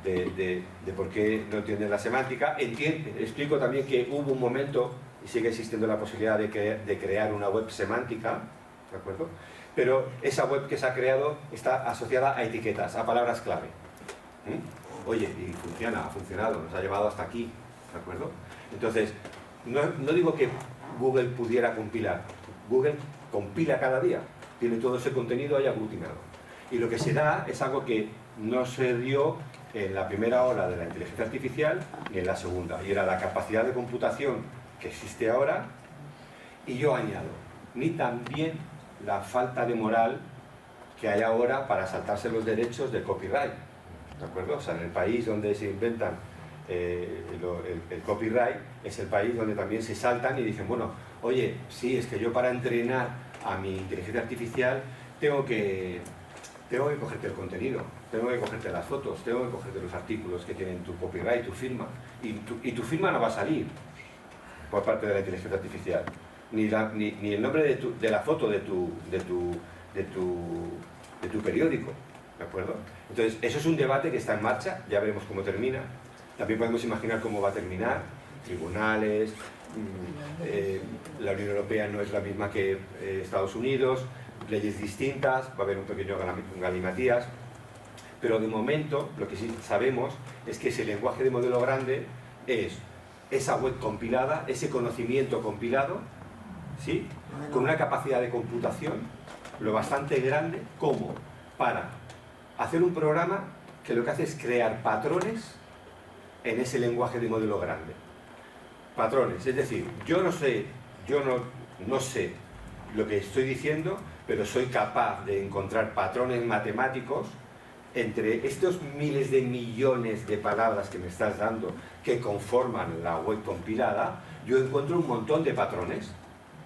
de por qué no entienden la semántica, explico también que hubo un momento, y sigue existiendo la posibilidad de crear una web semántica, ¿de acuerdo? Pero esa web que se ha creado está asociada a etiquetas, a palabras clave. Oye, y funciona, ha funcionado, nos ha llevado hasta aquí, ¿de acuerdo? Entonces, no digo que Google pudiera compilar. Google compila cada día. Tiene todo ese contenido ahí aglutinado. Y lo que se da es algo que no se dio en la primera ola de la inteligencia artificial ni en la segunda. Y era la capacidad de computación que existe ahora. Y yo añado, ni también la falta de moral que hay ahora para saltarse los derechos del copyright. ¿De acuerdo? O sea, en el país donde se inventan el copyright es el país donde también se saltan y dicen, bueno, oye, sí, es que yo para entrenar a mi inteligencia artificial tengo que cogerte el contenido, tengo que cogerte las fotos, tengo que cogerte los artículos que tienen tu copyright, tu firma, y tu firma no va a salir por parte de la inteligencia artificial, ni el nombre de la foto de tu periódico, ¿de acuerdo? Entonces, eso es un debate que está en marcha, ya veremos cómo termina. También podemos imaginar cómo va a terminar, tribunales, la Unión Europea no es la misma que Estados Unidos, leyes distintas, va a haber un pequeño galimatías, pero de momento lo que sí sabemos es que ese lenguaje de modelo grande es esa web compilada, ese conocimiento compilado, ¿sí? Con una capacidad de computación lo bastante grande como para hacer un programa que lo que hace es crear patrones en ese lenguaje de modelo grande. Patrones, es decir, yo no sé lo que estoy diciendo, pero soy capaz de encontrar patrones matemáticos entre estos miles de millones de palabras que me estás dando que conforman la web compilada. Yo encuentro un montón de patrones,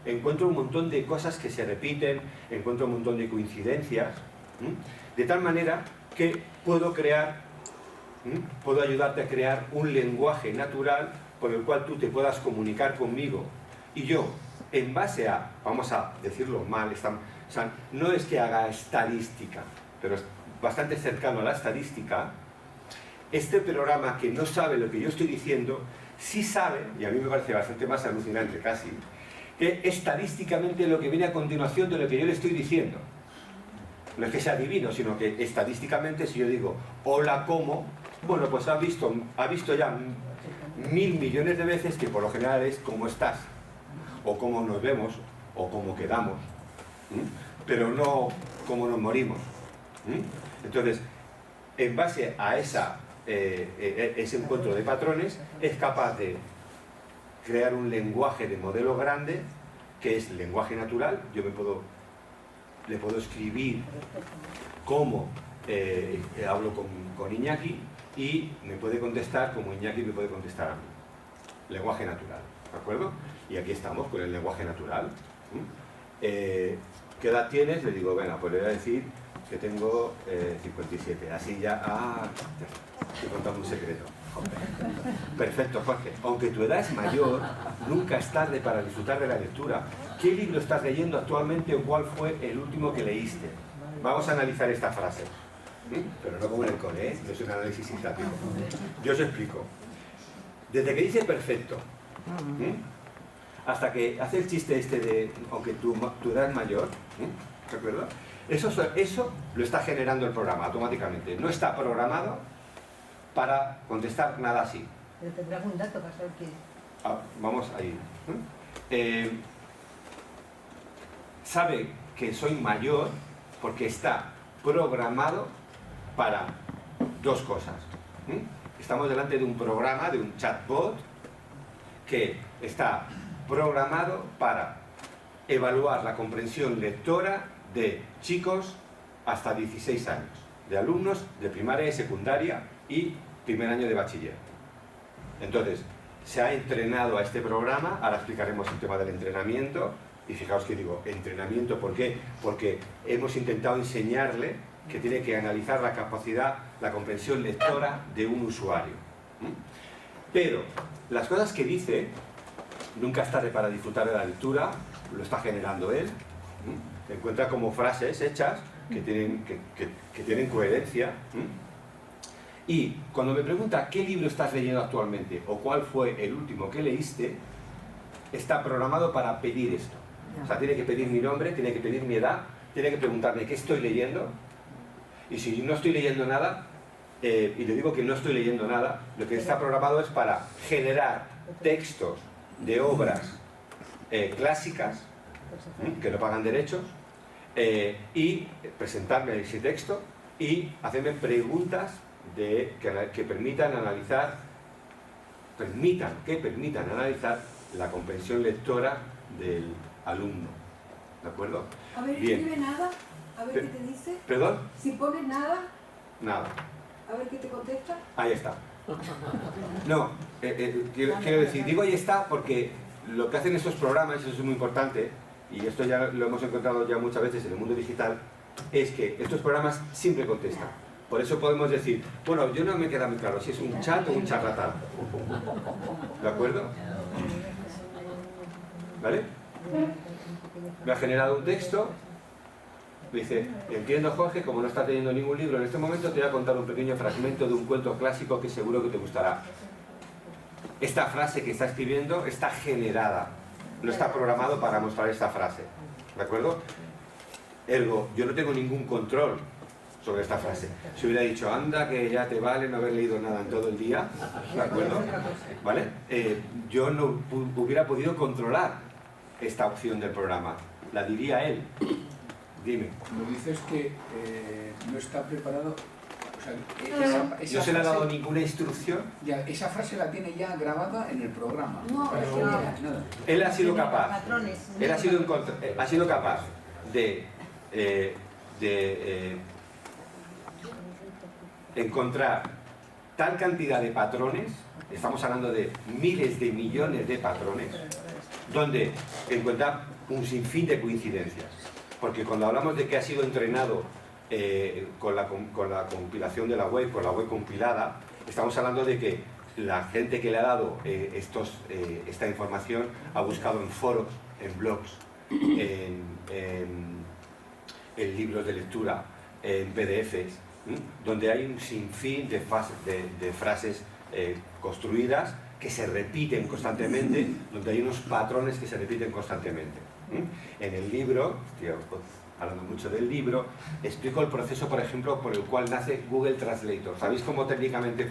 encuentro un montón de cosas que se repiten, encuentro un montón de coincidencias, de tal manera que puedo ayudarte a crear un lenguaje natural por el cual tú te puedas comunicar conmigo. Y yo, en base a, vamos a decirlo mal, o sea, no es que haga estadística, pero es bastante cercano a la estadística, este programa que no sabe lo que yo estoy diciendo, sí sabe, y a mí me parece bastante más alucinante casi, que estadísticamente lo que viene a continuación de lo que yo le estoy diciendo. No es que sea divino, sino que estadísticamente si yo digo, hola, ¿cómo? Bueno, pues ha visto ya 1000 millones de veces que por lo general es cómo estás, o cómo nos vemos, o cómo quedamos, pero no cómo nos morimos. Entonces, en base a ese encuentro de patrones, es capaz de crear un lenguaje de modelo grande, que es lenguaje natural. Yo me puedo le puedo escribir cómo hablo con Iñaki y me puede contestar como Iñaki me puede contestar a mí. Lenguaje natural, ¿de acuerdo? Y aquí estamos con el lenguaje natural. ¿Qué edad tienes? Le digo, venga, pues le voy a decir que tengo 57. Así ya, ya está. Estoy contando un secreto. Perfecto, Jorge. Aunque tu edad es mayor, nunca es tarde para disfrutar de la lectura. ¿Qué libro estás leyendo actualmente o cuál fue el último que leíste? Vamos a analizar esta frase. Pero no como en el cole, ¿eh? No es un análisis sintáctico. Yo os explico. Desde que dice perfecto, hasta que hace el chiste este de, aunque tu edad es mayor, ¿de acuerdo? Eso lo está generando el programa automáticamente. No está programado para contestar nada así. Pero tendrás un dato para saber qué. Vamos ahí. Sabe que soy mayor porque está programado para dos cosas. Estamos delante de un programa, de un chatbot, que está programado para evaluar la comprensión lectora de chicos hasta 16 años, de alumnos de primaria y secundaria y primer año de bachiller. Entonces, se ha entrenado a este programa, ahora explicaremos el tema del entrenamiento, y fijaos que digo, entrenamiento, ¿por qué? Porque hemos intentado enseñarle que tiene que analizar la capacidad, la comprensión lectora de un usuario. Pero las cosas que dice, nunca es tarde para disfrutar de la lectura, lo está generando él, encuentra como frases hechas que tienen coherencia. Y cuando me pregunta qué libro estás leyendo actualmente o cuál fue el último que leíste, está programado para pedir esto. O sea, tiene que pedir mi nombre, tiene que pedir mi edad, tiene que preguntarme qué estoy leyendo. Y si no estoy leyendo nada, y le digo que no estoy leyendo nada, lo que está programado es para generar textos de obras clásicas, que no pagan derechos, y presentarme ese texto y hacerme preguntas que permitan analizar la comprensión lectora del alumno. ¿De acuerdo? A ver, escribe nada, a ver qué te dice. ¿Perdón? Si pones nada, Nada. a ver qué te contesta. Ahí está. No, quiero decir, digo ahí está porque lo que hacen estos programas, y eso es muy importante, y esto ya lo hemos encontrado ya muchas veces en el mundo digital, es que estos programas siempre contestan. Por eso podemos decir, bueno, yo no me queda muy claro si es un chat o un charlatán. ¿De acuerdo? ¿Vale? Me ha generado un texto. Dice, entiendo Jorge, como no estás leyendo ningún libro en este momento, te voy a contar un pequeño fragmento de un cuento clásico que seguro que te gustará. Esta frase que está escribiendo está generada, no está programado para mostrar esta frase. ¿De acuerdo? Ergo, yo no tengo ningún control sobre esta frase. Si hubiera dicho, anda, que ya te vale no haber leído nada en todo el día, ¿de acuerdo? ¿Vale? Yo no hubiera podido controlar esta opción del programa. La diría él. Dime. Lo dices que no está preparado. O sea, ¿No se le ha dado ninguna instrucción? Ya, esa frase la tiene ya grabada en el programa. No, Pero no. nada. Él ha sido capaz. Patrones. Él ha sido capaz de encontrar tal cantidad de patrones, estamos hablando de miles de millones de patrones, donde encuentra un sinfín de coincidencias. Porque cuando hablamos de que ha sido entrenado con la compilación de la web, con la web compilada, estamos hablando de que la gente que le ha dado esta información ha buscado en foros, en blogs, en libros de lectura, en PDFs, donde hay un sinfín de frases construidas que se repiten constantemente, donde hay unos patrones que se repiten constantemente. En el libro, estoy hablando mucho del libro, explico el proceso, por ejemplo, por el cual nace Google Translator. ¿Sabéis cómo técnicamente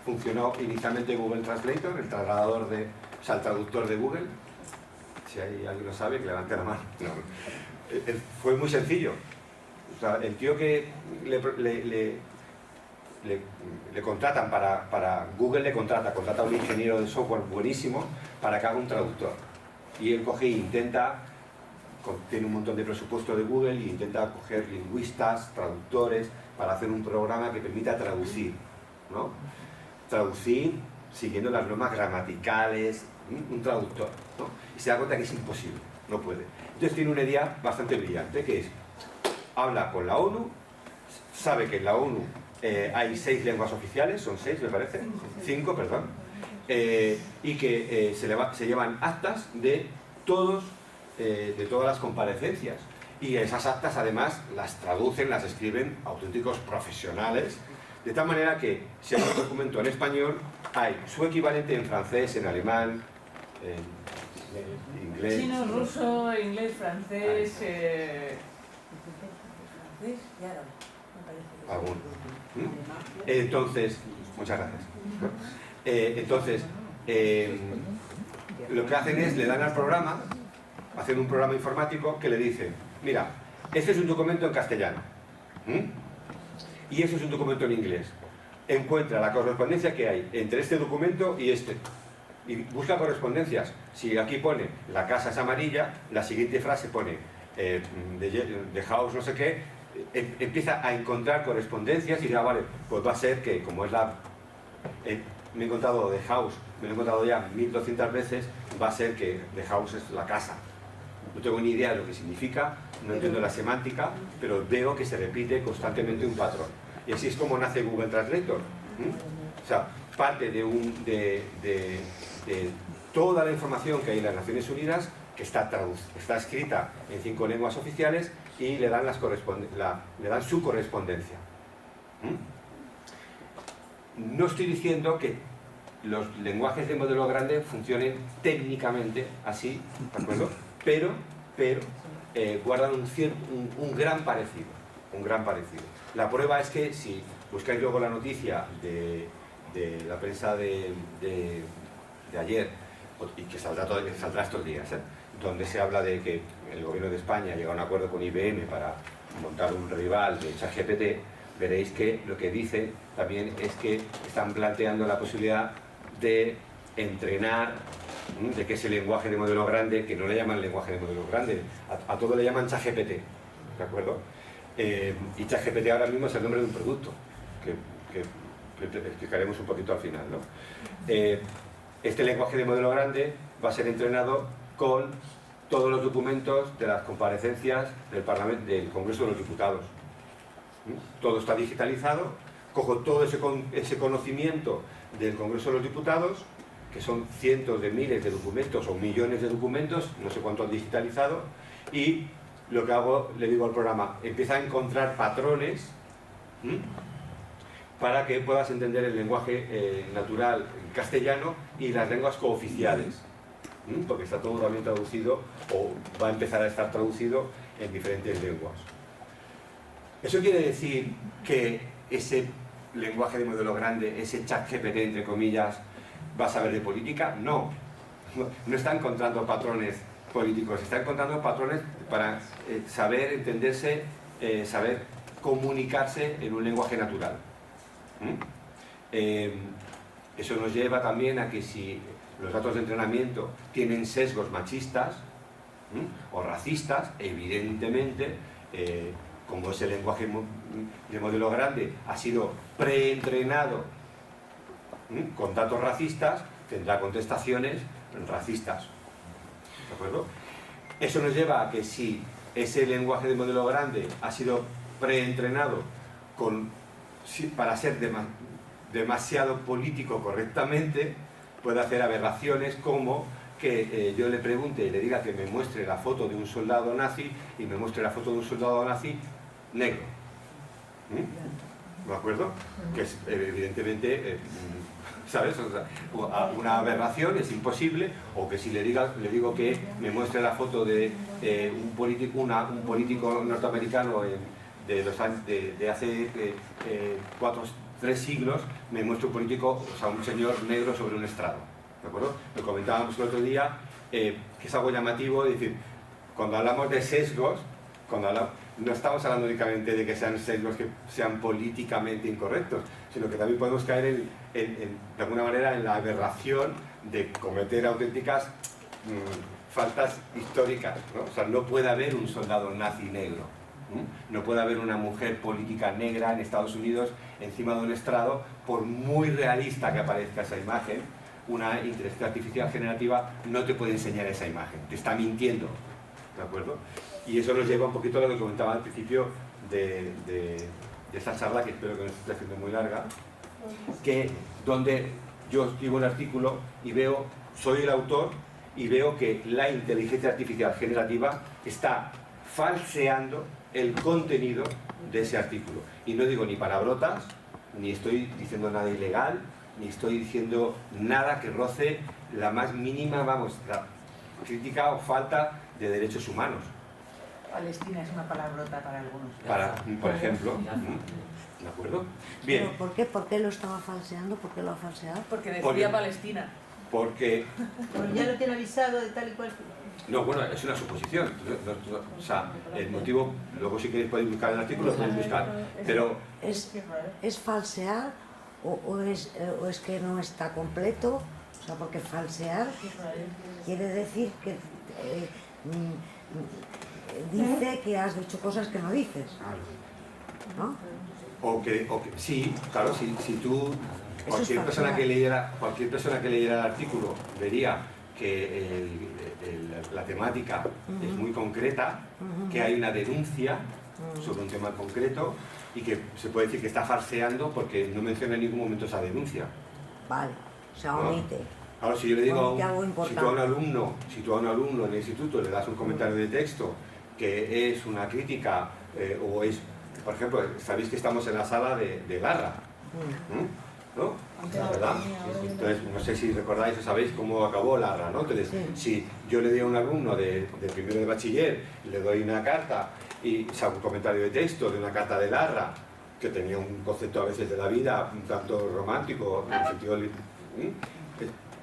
funcionó inicialmente Google Translator, el traductor de Google? Si hay alguien lo sabe, que levante la mano. No. Fue muy sencillo. O sea, el tío que le contratan para Google le contrata a un ingeniero de software buenísimo para que haga un traductor. Y él coge e intenta tiene un montón de presupuesto de Google e intenta coger lingüistas, traductores, para hacer un programa que permita traducir, ¿no? Traducir siguiendo las normas gramaticales, un traductor, ¿no? Y se da cuenta que es imposible, no puede. Entonces tiene una idea bastante brillante, que es, habla con la ONU, sabe que en la ONU hay 6 lenguas oficiales, son 6 me parece, 5, perdón, y que se llevan actas de todas las comparecencias. Y esas actas además las traducen, las escriben auténticos profesionales, de tal manera que si hay un documento en español, hay su equivalente en francés, en alemán, en inglés. Chino, ruso, inglés, francés. ¿Francés? Ya no, me parece que Algún. Entonces, muchas gracias. Entonces, lo que hacen es, le dan al programa, hacen un programa informático que le dice, mira, este es un documento en castellano, y este es un documento en inglés. Encuentra la correspondencia que hay entre este documento y este. Y busca correspondencias. Si aquí pone, la casa es amarilla, la siguiente frase pone, de House no sé qué, empieza a encontrar correspondencias y dirá, vale, pues va a ser que, como es la... me he encontrado de House, me lo he encontrado ya 1200 veces, va a ser que de House es la casa. No tengo ni idea de lo que significa, no entiendo la semántica, pero veo que se repite constantemente un patrón. Y así es como nace Google Translator. O sea, parte de toda la información que hay en las Naciones Unidas, que está escrita en 5 lenguas oficiales, y le dan, le dan su correspondencia. No estoy diciendo que los lenguajes de modelo grande funcionen técnicamente así, ¿de acuerdo? Pero guardan un gran parecido, La prueba es que si buscáis luego la noticia de la prensa de ayer, y que saldrá estos días, donde se habla de que el gobierno de España llega a un acuerdo con IBM para montar un rival de ChatGPT, veréis que lo que dice también es que están planteando la posibilidad de entrenar, de que ese lenguaje de modelo grande, que no le llaman lenguaje de modelo grande, a todo le llaman ChatGPT, ¿de acuerdo? Y ChatGPT ahora mismo es el nombre de un producto, que explicaremos un poquito al final, ¿no? Este lenguaje de modelo grande va a ser entrenado con todos los documentos de las comparecencias del Parlamento, del Congreso de los Diputados. Todo está digitalizado, cojo todo ese conocimiento del Congreso de los Diputados, que son cientos de miles de documentos o millones de documentos, no sé cuánto han digitalizado, y lo que hago, le digo al programa, empieza a encontrar patrones para que puedas entender el lenguaje natural castellano y las lenguas cooficiales, porque está todo también traducido, o va a empezar a estar traducido en diferentes lenguas. ¿Eso quiere decir que ese lenguaje de modelo grande, ese ChatGPT entre comillas, va a saber de política? No está encontrando patrones políticos, está encontrando patrones para saber entenderse, saber comunicarse en un lenguaje natural. Eso nos lleva también a que si los datos de entrenamiento tienen sesgos machistas o racistas, evidentemente, como ese lenguaje de modelo grande ha sido preentrenado con datos racistas, tendrá contestaciones racistas. ¿De acuerdo? Eso nos lleva a que si ese lenguaje de modelo grande ha sido preentrenado para ser demasiado político correctamente, puede hacer aberraciones como que yo le pregunte y le diga que me muestre la foto de un soldado nazi y me muestre la foto de un soldado nazi negro. ¿De acuerdo? Que es evidentemente, ¿sabes? O sea, una aberración, es imposible, o que si le digo que me muestre la foto de un político norteamericano de hace 3 siglos, me muestra un político, o sea, un señor negro sobre un estrado. ¿De acuerdo? Lo comentábamos el otro día, que es algo llamativo, es decir, cuando hablamos de sesgos, no estamos hablando únicamente de que sean sesgos que sean políticamente incorrectos, sino que también podemos caer de alguna manera en la aberración de cometer auténticas faltas históricas, ¿no? O sea, no puede haber un soldado nazi negro, no puede haber una mujer política negra en Estados Unidos encima de un estrado, por muy realista que aparezca esa imagen. Una inteligencia artificial generativa no te puede enseñar esa imagen, te está mintiendo, ¿de acuerdo? Y eso nos lleva un poquito a lo que comentaba al principio de esta charla, que espero que no se esté haciendo muy larga, que donde yo escribo un artículo y veo, soy el autor, y veo que la inteligencia artificial generativa está falseando el contenido de ese artículo. Y no digo ni palabrotas, ni estoy diciendo nada ilegal, ni estoy diciendo nada que roce la más mínima, vamos, la crítica o falta de derechos humanos. Palestina es una palabrota para algunos. Por ejemplo. ¿De acuerdo? Bien. ¿Pero por qué? ¿Por qué lo estaba falseando? ¿Por qué lo ha falseado? Porque decía Porque- Palestina. Porque... Bueno, ya lo tiene avisado de tal y cual. No, bueno, es una suposición. O sea, el motivo, luego si queréis podéis buscar el artículo, podéis buscar. Pero ¿Es falsear o es que no está completo? O sea, porque falsear quiere decir que dice que has dicho cosas que no dices, ¿no? O que sí, claro, si tú, cualquier persona que leyera el artículo vería que la temática es muy concreta, que hay una denuncia sobre un tema concreto y que se puede decir que está falseando porque no menciona en ningún momento esa denuncia. Vale, o sea, omite. Ahora, si yo le digo Omite algo si importante. tú a un alumno en el instituto le das un comentario de texto que es una crítica o es, por ejemplo, sabéis que estamos en la sala de Larra, ¿no? ¿Verdad? Entonces, no sé si recordáis o sabéis cómo acabó Larra, ¿no? Entonces, si yo le doy a un alumno de primero de bachiller, le doy una carta y saco un comentario de texto de una carta de Larra, que tenía un concepto a veces de la vida un tanto romántico, en el sentido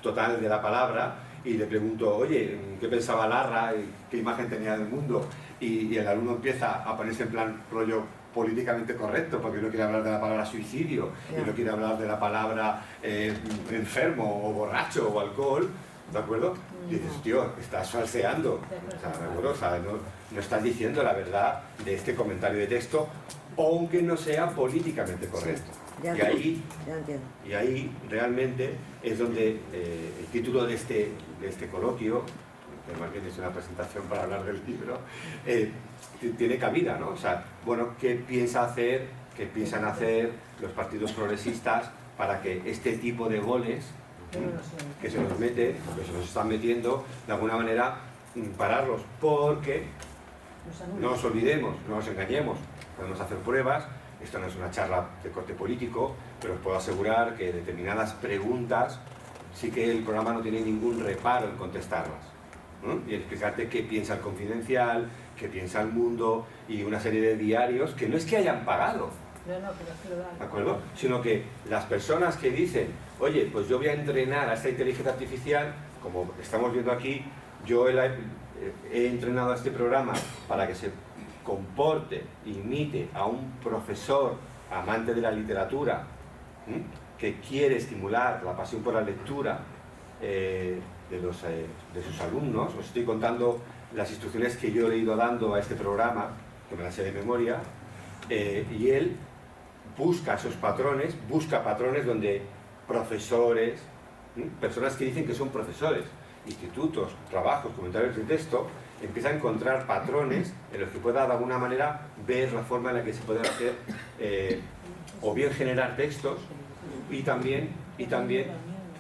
total de la palabra, y le pregunto, oye, ¿qué pensaba Larra? ¿Qué imagen tenía del mundo? Y el alumno empieza a ponerse en plan rollo políticamente correcto, porque no quiere hablar de la palabra suicidio, y no quiere hablar de la palabra enfermo, o borracho, o alcohol, ¿de acuerdo? Y dices, tío, estás falseando, o sea, ¿de acuerdo? O sea, no estás diciendo la verdad de este comentario de texto, aunque no sea políticamente correcto. Y ahí realmente es donde el título de este coloquio, que más bien es una presentación para hablar del libro, tiene cabida, ¿no? O sea, bueno, ¿qué piensan hacer los partidos progresistas para que este tipo de goles que se nos mete, que se nos están metiendo, de alguna manera pararlos? Porque no nos olvidemos, no nos engañemos, podemos hacer pruebas. Esto no es una charla de corte político, pero os puedo asegurar que determinadas preguntas sí que el programa no tiene ningún reparo en contestarlas, ¿no? Y explicarte qué piensa el Confidencial, qué piensa el Mundo y una serie de diarios que no es que hayan pagado, Pero es que lo dan. ¿de acuerdo? Sino que las personas que dicen, oye, pues yo voy a entrenar a esta inteligencia artificial, como estamos viendo aquí, yo he entrenado a este programa para que se comporte, imite a un profesor amante de la literatura, que quiere estimular la pasión por la lectura de sus alumnos. Os estoy contando las instrucciones que yo he ido dando a este programa, que me las sé de memoria, y él busca esos patrones, busca patrones donde profesores, personas que dicen que son profesores, institutos, trabajos, comentarios de texto, empieza a encontrar patrones en los que pueda de alguna manera ver la forma en la que se puede hacer o bien generar textos y también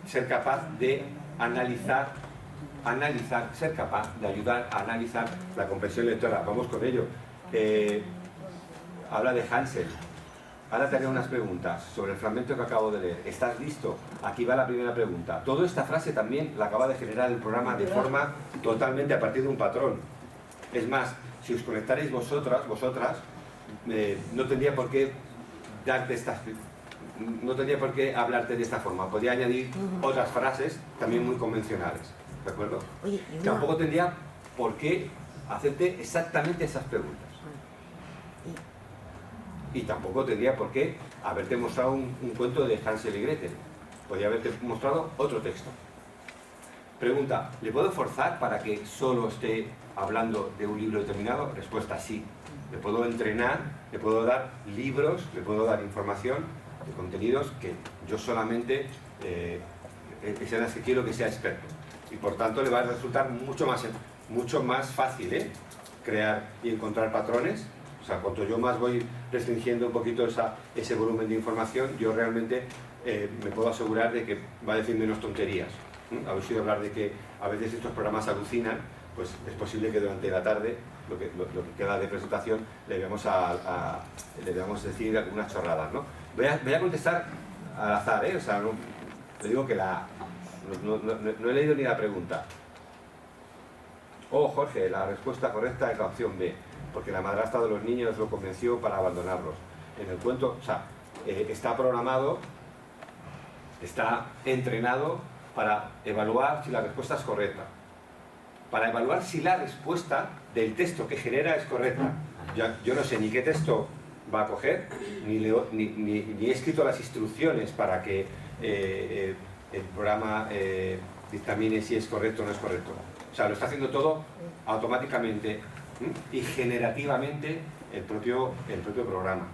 ser capaz de analizar, ser capaz de ayudar a analizar la comprensión lectora. Vamos con ello. Habla de Hansel. Ahora te haré unas preguntas sobre el fragmento que acabo de leer. ¿Estás listo? Aquí va la primera pregunta. Toda esta frase también la acaba de generar el programa de forma totalmente a partir de un patrón. Es más, si os conectarais vosotras, no tendría por qué hablarte de esta forma. Podría añadir otras frases también muy convencionales, ¿de acuerdo? Oye, Tampoco tendría por qué hacerte exactamente esas preguntas. Y tampoco tendría por qué haberte mostrado un cuento de Hansel y Gretel. Podría haberte mostrado otro texto. Pregunta, ¿le puedo forzar para que solo esté hablando de un libro determinado? Respuesta, sí. Le puedo entrenar, le puedo dar libros, le puedo dar información de contenidos que yo solamente sean las que quiero que sea experto. Y por tanto le va a resultar mucho más fácil crear y encontrar patrones. O sea, cuanto yo más voy restringiendo un poquito ese volumen de información, yo realmente me puedo asegurar de que va a decir menos tonterías. Habéis oído hablar de que a veces estos programas alucinan, pues es posible que durante la tarde, lo que queda de presentación, le debemos decir algunas chorradas, ¿no? Voy a contestar al azar, o sea, te digo que no he leído ni la pregunta. Oh, Jorge, la respuesta correcta es la opción B, porque la madrastra de los niños lo convenció para abandonarlos. En el cuento, o sea, está programado, está entrenado para evaluar si la respuesta es correcta, para evaluar si la respuesta del texto que genera es correcta. Yo no sé ni qué texto va a coger, ni he escrito las instrucciones para que el programa dictamine si es correcto o no es correcto. O sea, lo está haciendo todo automáticamente y generativamente el propio programa.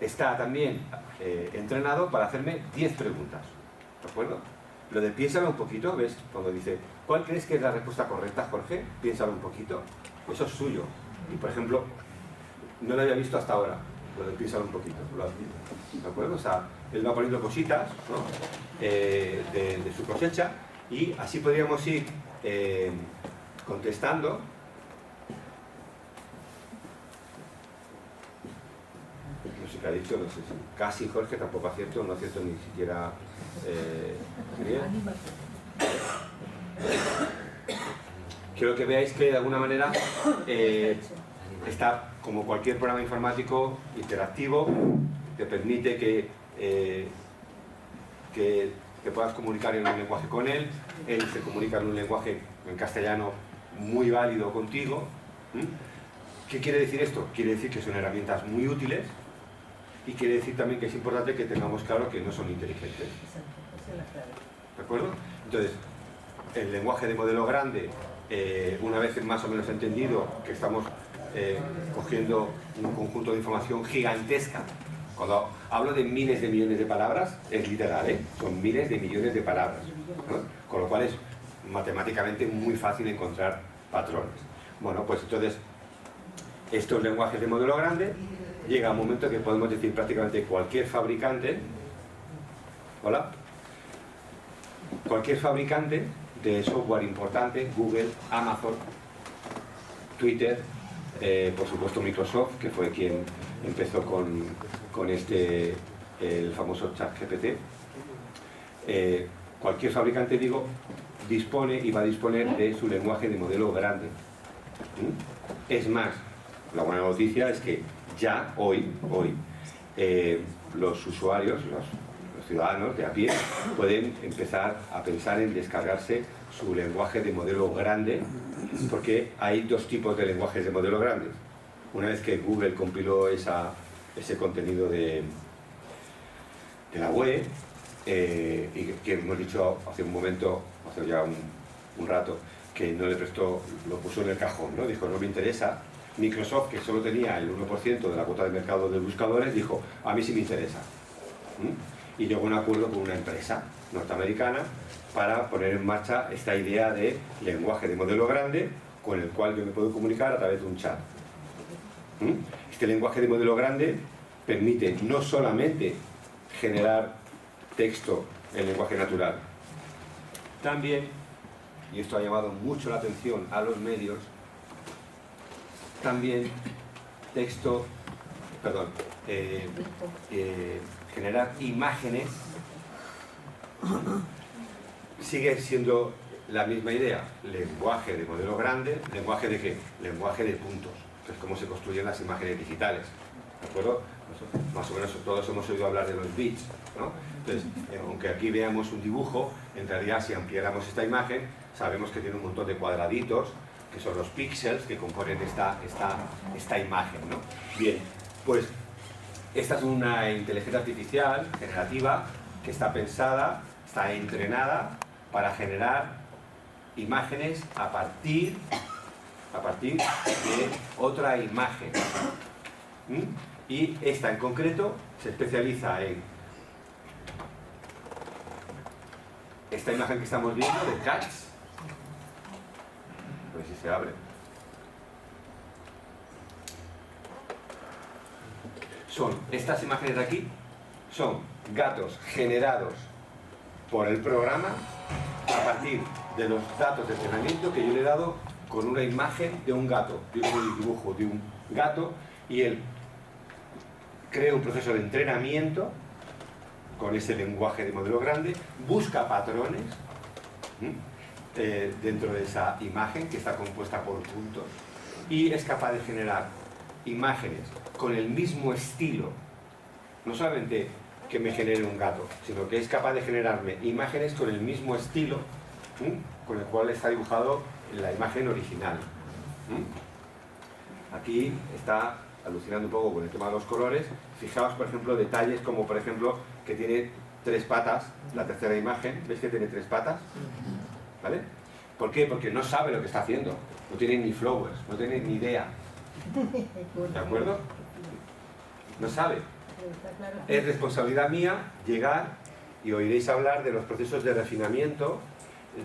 Está también entrenado para hacerme 10 preguntas, ¿de acuerdo? Lo de piénsalo un poquito, ¿ves? Cuando dice, ¿cuál crees que es la respuesta correcta, Jorge? Piénsalo un poquito. Eso es suyo. Y, por ejemplo, no lo había visto hasta ahora, lo de piénsalo un poquito. ¿De acuerdo? O sea, él va poniendo cositas, ¿no? de su cosecha, y así podríamos ir contestando. No sé qué ha dicho, no sé si casi Jorge, tampoco acierto, no acierto ni siquiera bien. Quiero que veáis que de alguna manera está como cualquier programa informático interactivo, te permite que te puedas comunicar en un lenguaje con él se comunica en un lenguaje en castellano muy válido contigo. ¿Qué quiere decir esto? Quiere decir que son herramientas muy útiles y quiere decir también que es importante que tengamos claro que no son inteligentes. ¿De acuerdo? Entonces, el lenguaje de modelo grande, una vez más o menos entendido que estamos cogiendo un conjunto de información gigantesca. Cuando hablo de miles de millones de palabras, es literal, son miles de millones de palabras, ¿no? Con lo cual es matemáticamente muy fácil encontrar patrones. Bueno, pues entonces, estos lenguajes de modelo grande, llega un momento que podemos decir prácticamente cualquier fabricante, ¿hola? Cualquier fabricante de software importante, Google, Amazon, Twitter, por supuesto Microsoft, que fue quien empezó con el famoso ChatGPT. Cualquier fabricante, digo, dispone y va a disponer de su lenguaje de modelo grande. Es más, la buena noticia es que ya hoy los usuarios, los ciudadanos de a pie, pueden empezar a pensar en descargarse su lenguaje de modelo grande, porque hay dos tipos de lenguajes de modelo grandes. Una vez que Google compiló ese contenido de la web, y que hemos dicho hace un momento, hace ya un rato, que no le prestó, lo puso en el cajón, ¿no? Dijo, no me interesa. Microsoft, que solo tenía el 1% de la cuota de mercado de buscadores, dijo, a mí sí me interesa. Y llegó a un acuerdo con una empresa norteamericana para poner en marcha esta idea de lenguaje de modelo grande con el cual yo me puedo comunicar a través de un chat. Este lenguaje de modelo grande permite no solamente generar texto en lenguaje natural, también, y esto ha llamado mucho la atención a los medios, también generar imágenes. Sigue siendo la misma idea, lenguaje de modelo grande. ¿Lenguaje de qué? Lenguaje de puntos, que es como se construyen las imágenes digitales, ¿de acuerdo? Más o menos todos hemos oído hablar de los bits, ¿no? Entonces, aunque aquí veamos un dibujo, en realidad si ampliáramos esta imagen, sabemos que tiene un montón de cuadraditos, que son los píxeles que componen esta imagen, ¿no? Bien, pues esta es una inteligencia artificial generativa que está pensada está entrenada para generar imágenes a partir de otra imagen. Y esta en concreto se especializa en esta imagen que estamos viendo de Cats. A ver si se abre. Son estas imágenes de aquí, son gatos generados por el programa a partir de los datos de entrenamiento que yo le he dado con una imagen de un gato, de un dibujo de un gato, y él crea un proceso de entrenamiento con ese lenguaje de modelo grande, busca patrones dentro de esa imagen que está compuesta por puntos y es capaz de generar imágenes con el mismo estilo, no solamente que me genere un gato, sino que es capaz de generarme imágenes con el mismo estilo con el cual está dibujado la imagen original. Aquí está alucinando un poco con el tema de los colores. Fijaos, por ejemplo, detalles como, por ejemplo, que tiene 3 patas, la tercera imagen, ¿veis que tiene 3 patas? ¿Vale? ¿Por qué? Porque no sabe lo que está haciendo, no tiene ni flowers, no tiene ni idea. ¿De acuerdo? No sabe. Es responsabilidad mía llegar, y oiréis hablar de los procesos de refinamiento,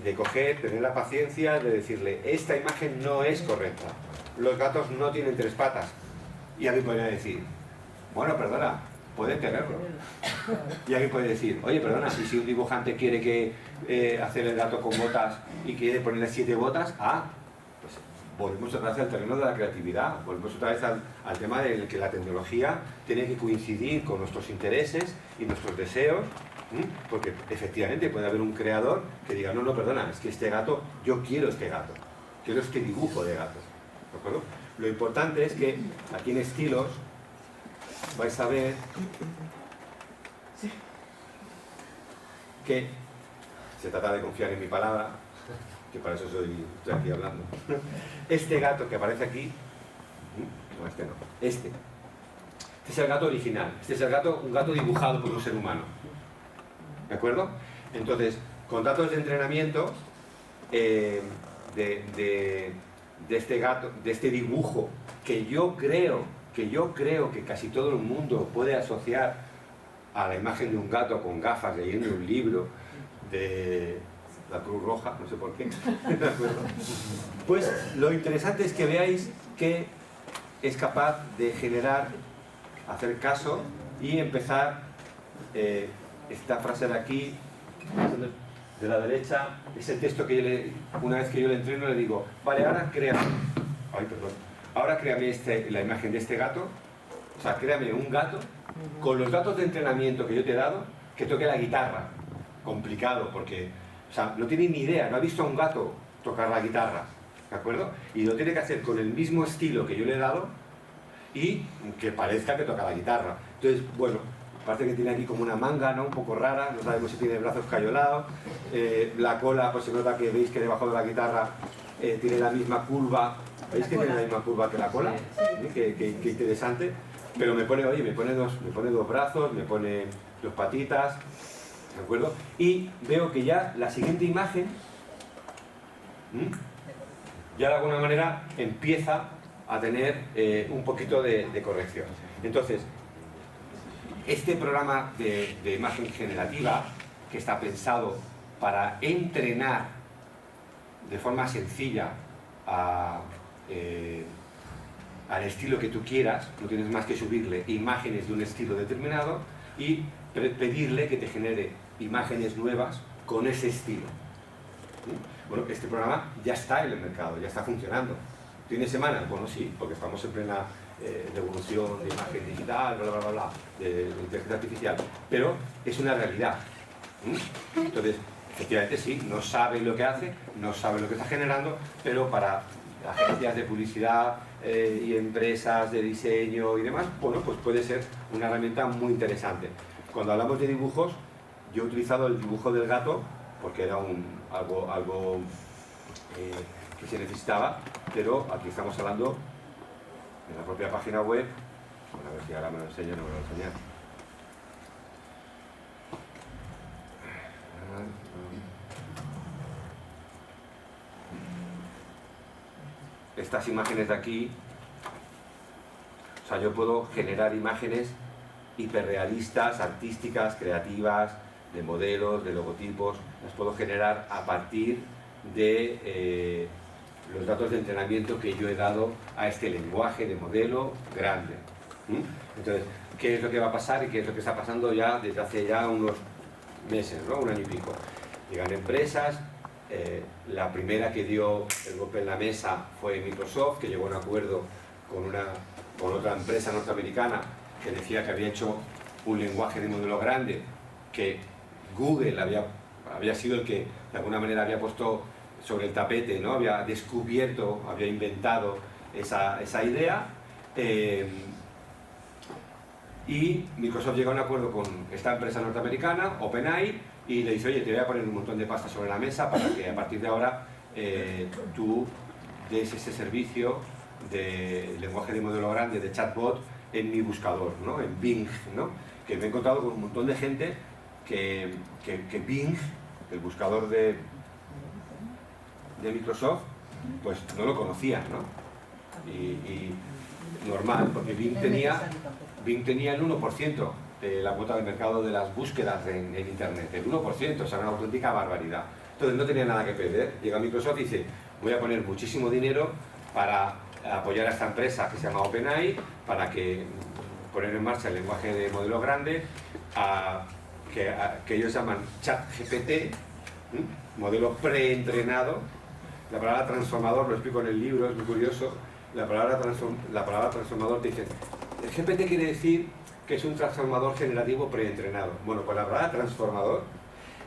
de coger, tener la paciencia de decirle, esta imagen no es correcta, los gatos no tienen 3 patas. Y alguien podría decir, bueno, perdona, puede tenerlo. Y alguien puede decir, oye, perdona, si un dibujante quiere que hacer el gato con botas y quiere ponerle 7 botas, pues volvemos otra vez al terreno de la creatividad, volvemos otra vez al tema del que la tecnología tiene que coincidir con nuestros intereses y nuestros deseos, porque efectivamente puede haber un creador que diga, no, perdona, es que este gato, yo quiero este gato, quiero este dibujo de gato, ¿de acuerdo? Lo importante es que aquí en estilos vais a ver que se trata de confiar en mi palabra, que para eso estoy aquí hablando. Este gato que aparece aquí, no, este no, este es el gato original, este es un gato dibujado por un ser humano, ¿de acuerdo? Entonces, con datos de entrenamiento de este gato, de este dibujo que yo creo que casi todo el mundo puede asociar a la imagen de un gato con gafas leyendo un libro de la Cruz Roja, no sé por qué, ¿de acuerdo? Pues lo interesante es que veáis que es capaz de generar, hacer caso y empezar esta frase de aquí, de la derecha, es el texto que una vez que yo le entreno le digo, vale, ahora créame, la imagen de este gato, o sea, créame un gato con los datos de entrenamiento que yo te he dado, que toque la guitarra. Complicado, porque, o sea, no tiene ni idea, no ha visto a un gato tocar la guitarra, ¿de acuerdo? Y lo tiene que hacer con el mismo estilo que yo le he dado y que parezca que toca la guitarra. Entonces, bueno, parece que tiene aquí como una manga, ¿no? Un poco rara, no sabemos si tiene brazos cayolados, la cola, pues se nota que veis que debajo de la guitarra tiene la misma curva, ¿veis que tiene la misma curva que la cola? Qué interesante, pero me pone dos brazos, me pone 2 patitas, ¿de acuerdo? Y veo que ya la siguiente imagen, ya de alguna manera empieza a tener un poquito de corrección. Entonces, este programa de imagen generativa, que está pensado para entrenar de forma sencilla al estilo que tú quieras, no tienes más que subirle imágenes de un estilo determinado y pedirle que te genere imágenes nuevas con ese estilo. Bueno, este programa ya está en el mercado, ya está funcionando. ¿Tiene semanas? Bueno, sí, porque estamos en plena revolución de imagen digital, de inteligencia artificial, pero es una realidad. Entonces, efectivamente sí, no sabe lo que hace, no sabe lo que está generando, pero para agencias de publicidad y empresas de diseño y demás, bueno, pues puede ser una herramienta muy interesante. Cuando hablamos de dibujos, yo he utilizado el dibujo del gato porque era algo que se necesitaba, pero aquí estamos hablando en la propia página web. Bueno, a ver si ahora me lo enseño, no me lo voy a enseñar. estas imágenes de aquí, o sea, yo puedo generar imágenes hiperrealistas, artísticas, creativas, de modelos, de logotipos, las puedo generar a partir de los datos de entrenamiento que yo he dado a este lenguaje de modelo grande. Entonces, ¿qué es lo que va a pasar y qué es lo que está pasando ya desde hace ya unos meses, ¿no? Un año y pico? Llegan empresas, la primera que dio el golpe en la mesa fue Microsoft, que llegó a un acuerdo con otra empresa norteamericana que decía que había hecho un lenguaje de modelo grande, que Google había sido el que de alguna manera había puesto sobre el tapete, ¿no? Había descubierto, había inventado esa idea, y Microsoft llega a un acuerdo con esta empresa norteamericana, OpenAI, y le dice, oye, te voy a poner un montón de pasta sobre la mesa para que a partir de ahora tú des ese servicio de lenguaje de modelo grande, de chatbot, en mi buscador, ¿no? En Bing, ¿no? Que me he encontrado con un montón de gente que Bing, el buscador de Microsoft, pues no lo conocían, ¿no? Y normal, porque Bing tenía el 1% de la cuota de mercado de las búsquedas en Internet, el 1%, o sea, una auténtica barbaridad. Entonces no tenía nada que perder. Llega Microsoft y dice, voy a poner muchísimo dinero para apoyar a esta empresa que se llama OpenAI, para poner en marcha el lenguaje de modelo grande, que ellos llaman ChatGPT, modelo preentrenado. La palabra transformador, lo explico en el libro, es muy curioso. La palabra transformador te dice, el GPT quiere decir que es un transformador generativo preentrenado. Bueno, pues la palabra transformador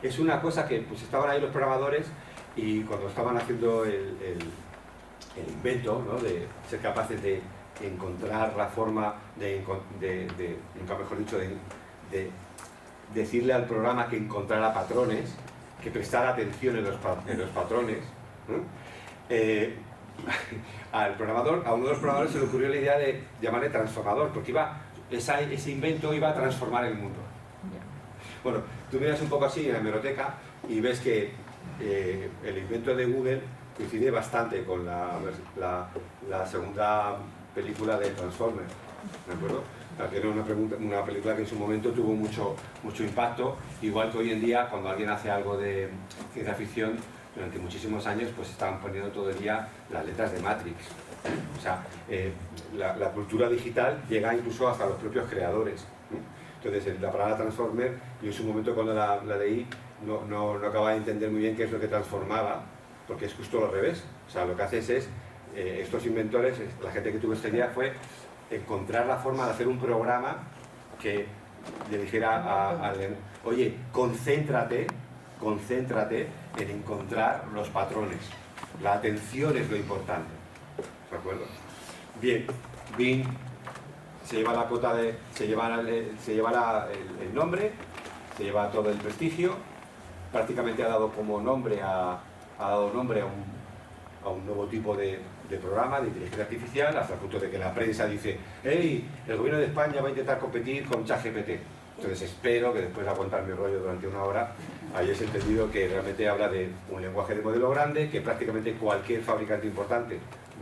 es una cosa que pues estaban ahí los programadores, y cuando estaban haciendo el invento, ¿no? De ser capaces de encontrar la forma nunca mejor dicho, de decirle al programa que encontrara patrones, que prestara atención en los patrones, ¿no? Al programador, a uno de los programadores se le ocurrió la idea de llamarle transformador, porque ese invento iba a transformar el mundo. Bueno, tú miras un poco así en la hemeroteca y ves que el invento de Google coincide bastante con la segunda película de Transformers, ¿de acuerdo? Que era una película que en su momento tuvo mucho impacto, igual que hoy en día cuando alguien hace algo de ciencia ficción, durante muchísimos años pues estaban poniendo todo el día las letras de Matrix. O sea, la cultura digital llega incluso hasta los propios creadores. Entonces la palabra transformer, yo en su momento cuando la leí no acababa de entender muy bien qué es lo que transformaba, porque es justo al revés. O sea, lo que haces es, estos inventores, la gente que tuvo esta idea fue encontrar la forma de hacer un programa que le dijera oye, concéntrate en encontrar los patrones. La atención es lo importante. ¿De acuerdo? Bien, Bing se lleva la cuota se lleva el nombre, se lleva todo el prestigio, prácticamente ha dado nombre a un nuevo tipo de programa de inteligencia artificial, hasta el punto de que la prensa dice, hey, el gobierno de España va a intentar competir con ChatGPT. Entonces espero que después de aguantar mi rollo durante una hora hayáis entendido que realmente habla de un lenguaje de modelo grande, que prácticamente cualquier fabricante importante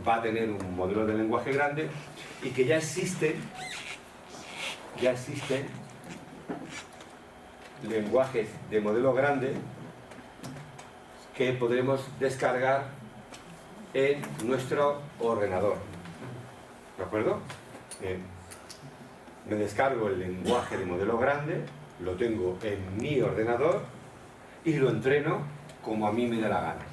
va a tener un modelo de lenguaje grande, y que ya existen lenguajes de modelo grande que podremos descargar en nuestro ordenador. ¿De acuerdo? Me descargo el lenguaje de modelo grande, lo tengo en mi ordenador y lo entreno como a mí me da la gana.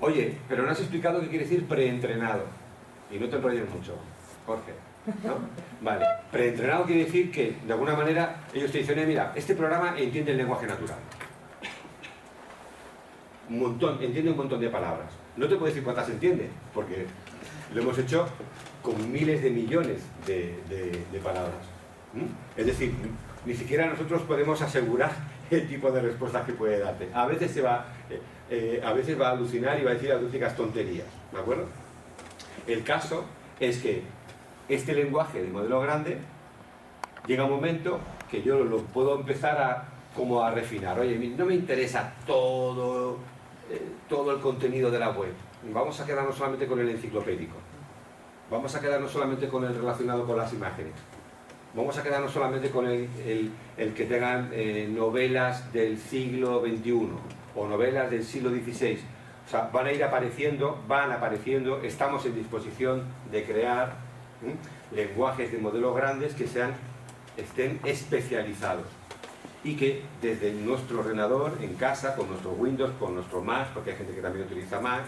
Oye, pero no has explicado qué quiere decir preentrenado. Y no te enrolles mucho, Jorge, ¿no? Vale, preentrenado quiere decir que, de alguna manera, ellos te dicen, mira, este programa entiende el lenguaje natural. Entiende un montón de palabras. No te puedo decir cuántas entiende, porque lo hemos hecho con miles de millones de palabras. Es decir, ni siquiera nosotros podemos asegurar el tipo de respuestas que puede darte. A veces va a alucinar y va a decir auténticas tonterías, ¿de acuerdo? El caso es que este lenguaje de modelo grande llega un momento que yo lo puedo empezar a refinar. Oye, no me interesa todo el contenido de la web. vamos a quedarnos solamente con el enciclopédico, vamos a quedarnos solamente con el relacionado con las imágenes, vamos a quedarnos solamente con el que tengan novelas del siglo XXI o novelas del siglo XVI. O sea, van apareciendo, estamos en disposición de crear lenguajes de modelos grandes que estén especializados y que desde nuestro ordenador, en casa, con nuestro Windows, con nuestro Mac, porque hay gente que también utiliza Mac,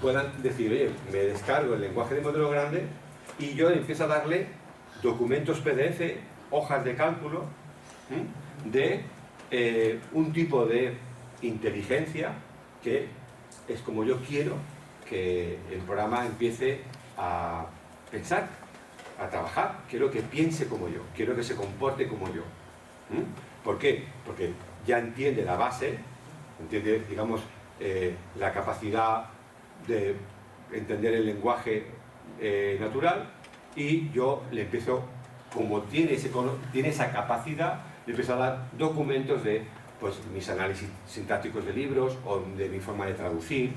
puedan decir, oye, me descargo el lenguaje de modelo grande y yo empiezo a darle documentos PDF, hojas de cálculo, de un tipo de inteligencia que es como yo quiero que el programa empiece a pensar, a trabajar. Quiero que piense como yo, quiero que se comporte como yo. ¿Por qué? Porque ya entiende la base, entiende, digamos, la capacidad de entender el lenguaje natural, y yo le empiezo, como tiene esa capacidad, le empiezo a dar documentos de pues, mis análisis sintácticos de libros, o de mi forma de traducir,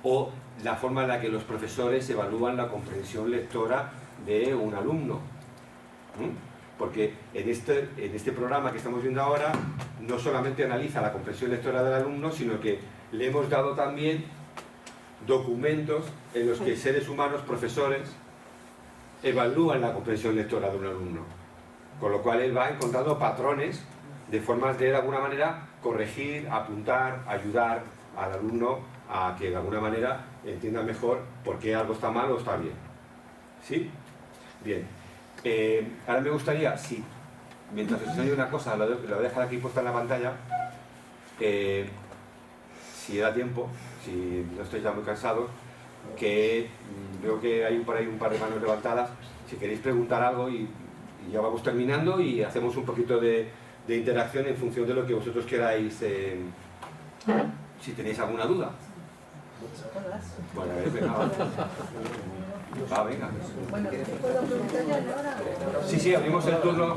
o la forma en la que los profesores evalúan la comprensión lectora de un alumno. Porque en este programa que estamos viendo ahora, no solamente analiza la comprensión lectora del alumno, sino que le hemos dado también documentos en los que seres humanos, profesores, evalúan la comprensión lectora de un alumno. Con lo cual él va encontrando patrones de formas de alguna manera, corregir, apuntar, ayudar al alumno a que de alguna manera entienda mejor por qué algo está mal o está bien. ¿Sí? Bien. Ahora me gustaría, mientras os enseño una cosa, lo voy a dejar aquí puesta en la pantalla, si da tiempo, si no estáis ya muy cansados, que veo que hay por ahí un par de manos levantadas, si queréis preguntar algo y ya vamos terminando y hacemos un poquito de interacción en función de lo que vosotros queráis, si tenéis alguna duda. Bueno, venga, va, venga. Bueno, ¿puedo preguntarle ahora? Sí, abrimos el turno.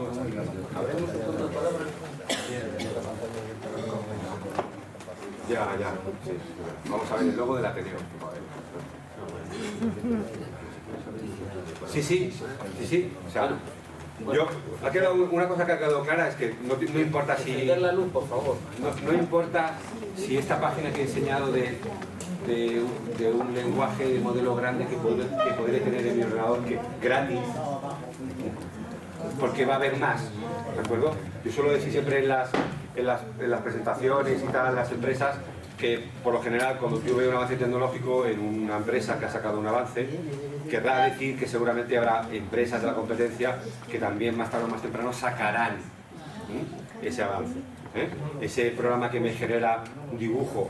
Ya, sí. Vamos a ver el logo del Ateneo. Sí. O sea, ha quedado una cosa que ha quedado clara, es que no importa si... Encender la luz, por favor. No importa si esta página que he enseñado de un lenguaje de modelo grande que podré tener en mi ordenador, que gratis, porque va a haber más, ¿de acuerdo? Yo suelo decir siempre en las presentaciones y tal, las empresas, que por lo general cuando yo veo un avance tecnológico en una empresa que ha sacado un avance, querrá decir que seguramente habrá empresas de la competencia que también más tarde o más temprano sacarán ese avance. Ese programa que me genera un dibujo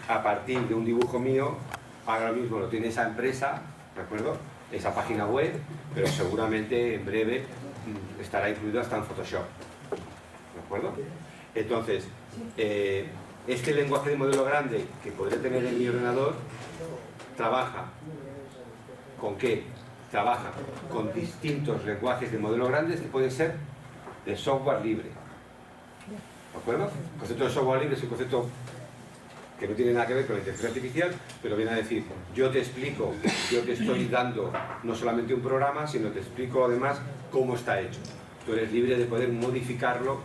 a partir de un dibujo mío, ahora mismo lo tiene esa empresa, ¿de acuerdo? Esa página web, pero seguramente en breve estará incluido hasta en Photoshop, ¿de acuerdo? Entonces, este lenguaje de modelo grande que podré tener en mi ordenador trabaja ¿con qué? Trabaja con distintos lenguajes de modelo grandes que pueden ser de software libre. ¿De acuerdo? El concepto de software libre es un concepto que no tiene nada que ver con la inteligencia artificial, pero viene a decir, yo te explico, yo te estoy dando no solamente un programa, sino te explico además cómo está hecho. Tú eres libre de poder modificarlo,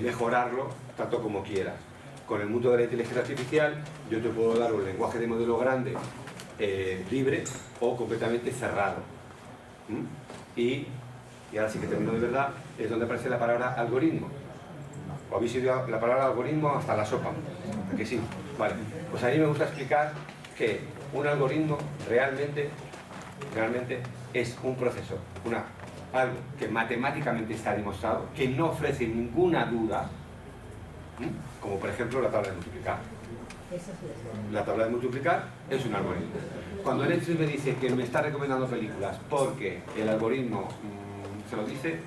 mejorarlo, tanto como quieras. Con el mundo de la inteligencia artificial, yo te puedo dar un lenguaje de modelo grande libre o completamente cerrado. Y ahora sí que termino de verdad, es donde aparece la palabra algoritmo. ¿O habéis oído la palabra algoritmo hasta la sopa? ¿A que sí? Vale. Pues a mí me gusta explicar que un algoritmo realmente es un proceso, algo que matemáticamente está demostrado, que no ofrece ninguna duda, como por ejemplo la tabla de multiplicar. La tabla de multiplicar es un algoritmo. Cuando Netflix me dice que me está recomendando películas porque el algoritmo se lo dice,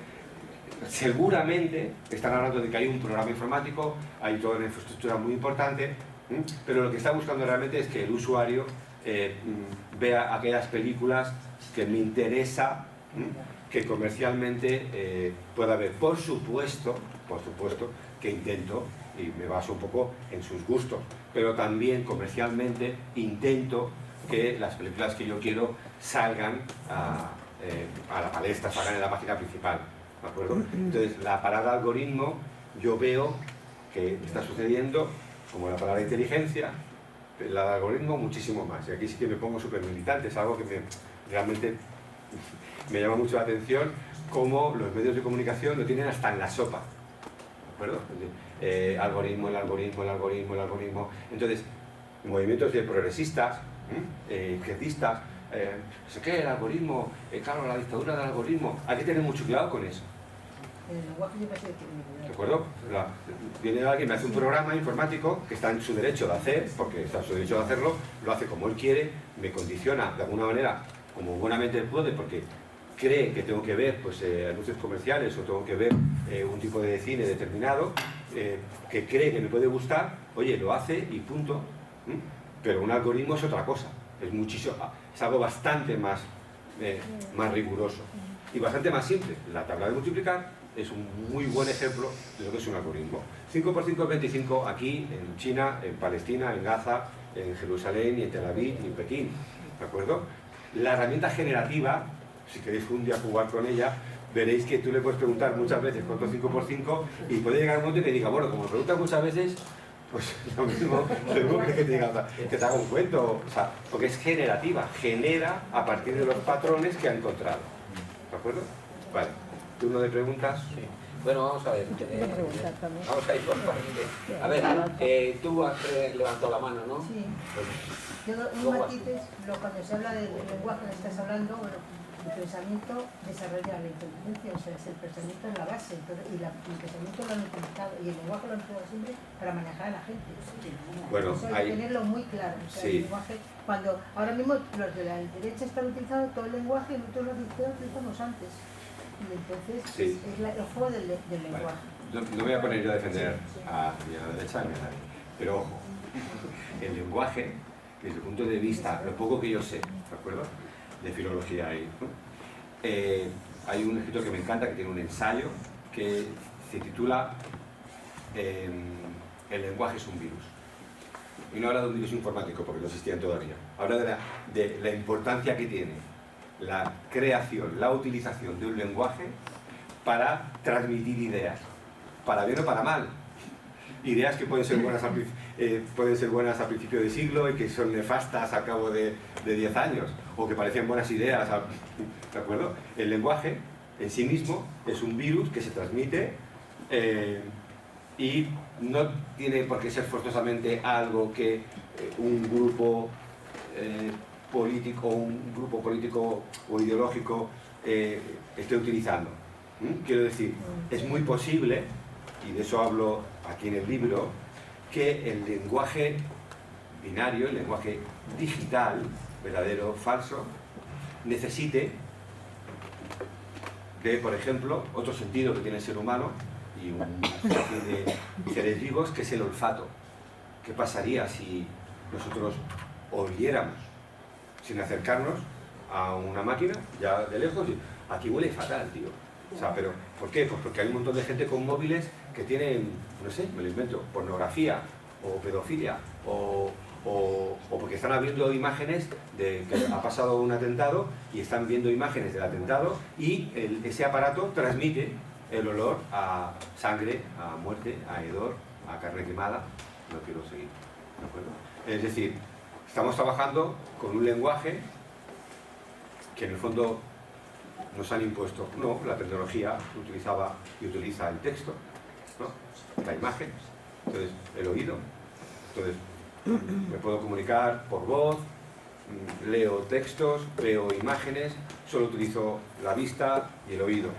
seguramente están hablando de que hay un programa informático, hay toda una infraestructura muy importante, pero lo que está buscando realmente es que el usuario vea aquellas películas que me interesa que comercialmente pueda ver. Por supuesto que intento y me baso un poco en sus gustos, pero también comercialmente intento que las películas que yo quiero salgan a la palestra, salgan en la página principal, ¿de acuerdo? Entonces, la palabra algoritmo yo veo que está sucediendo como la palabra inteligencia, la de algoritmo muchísimo más, y aquí sí que me pongo súper militante, es algo que realmente me llama mucho la atención, cómo los medios de comunicación lo tienen hasta en la sopa, ¿de acuerdo? Algoritmo, el algoritmo, el algoritmo, el algoritmo. Entonces, movimientos de progresistas, izquierdistas, no sé qué, el algoritmo, claro, la dictadura del algoritmo, hay que tener mucho cuidado con eso. El lenguaje yo pensé que tiene que ¿De ver. acuerdo? Viene alguien, me hace un programa informático que está en su derecho de hacer, porque está en su derecho de hacerlo, lo hace como él quiere, me condiciona de alguna manera, como buenamente puede, porque cree que tengo que ver pues, anuncios comerciales o tengo que ver un tipo de cine determinado, que cree que me puede gustar, oye, lo hace y punto. Pero un algoritmo es otra cosa, es algo bastante más riguroso y bastante más simple. La tabla de multiplicar es un muy buen ejemplo de lo que es un algoritmo. 5 por 5 es 25 aquí, en China, en Palestina, en Gaza, en Jerusalén, y en Tel Aviv, y en Pekín. ¿De acuerdo? La herramienta generativa, si queréis un día jugar con ella, veréis que tú le puedes preguntar muchas veces cuánto es 5 por 5 y puede llegar un momento que diga, bueno, como me preguntas muchas veces, pues lo mismo que te diga, que te haga un cuento, o sea, porque es generativa, genera a partir de los patrones que ha encontrado. ¿De acuerdo? Vale. ¿Turno de preguntas? Sí. Bueno, vamos a ver. Vamos a ir por partes. A ver, tú has levantado la mano, ¿no? Sí. Pues, Yo, un matiz es, cuando se habla del lenguaje que estás hablando, bueno, el pensamiento desarrolla la inteligencia, o sea, es el pensamiento en la base, entonces, y el pensamiento lo han utilizado, y el lenguaje lo han utilizado siempre para manejar a la gente. Bueno, eso hay que tenerlo muy claro, o sea, sí. el lenguaje, cuando ahora mismo los de la derecha están utilizando todo el lenguaje y nosotros los de izquierda utilizamos antes. Y entonces Sí. es el juego del lenguaje. Vale. No voy a poner yo a defender ni a la derecha ni a nadie, pero ojo, el lenguaje, desde el punto de vista, lo poco que yo sé, ¿de acuerdo? De filología ahí, ¿no? Hay un escritor que me encanta, que tiene un ensayo que se titula El lenguaje es un virus. Y no habla de un virus informático, porque no existían todavía. Habla de la importancia que tiene la creación, la utilización de un lenguaje para transmitir ideas, para bien o para mal. Ideas que pueden ser buenas a principio de siglo y que son nefastas a cabo de 10 años, o que parecían buenas ideas, ¿de acuerdo? El lenguaje en sí mismo es un virus que se transmite y no tiene por qué ser forzosamente algo que un grupo político o ideológico esté utilizando. Quiero decir, es muy posible, y de eso hablo aquí en el libro, que el lenguaje binario, el lenguaje digital, verdadero o falso, necesite de, por ejemplo, otro sentido que tiene el ser humano y una especie de seres vivos, que es el olfato. ¿Qué pasaría si nosotros oliéramos sin acercarnos a una máquina, ya de lejos, y aquí huele fatal, tío? O sea, pero ¿por qué? Pues porque hay un montón de gente con móviles que tienen, no sé, me lo invento, pornografía o pedofilia o porque están viendo imágenes de que ha pasado un atentado y están viendo imágenes del atentado y ese aparato transmite el olor a sangre, a muerte, a hedor, a carne quemada. No quiero seguir, ¿de acuerdo? Es decir, estamos trabajando con un lenguaje que en el fondo nos han impuesto. No, la tecnología utilizaba y utiliza el texto, ¿no? La imagen, entonces el oído. Entonces me puedo comunicar por voz, leo textos, veo imágenes, solo utilizo la vista y el oído.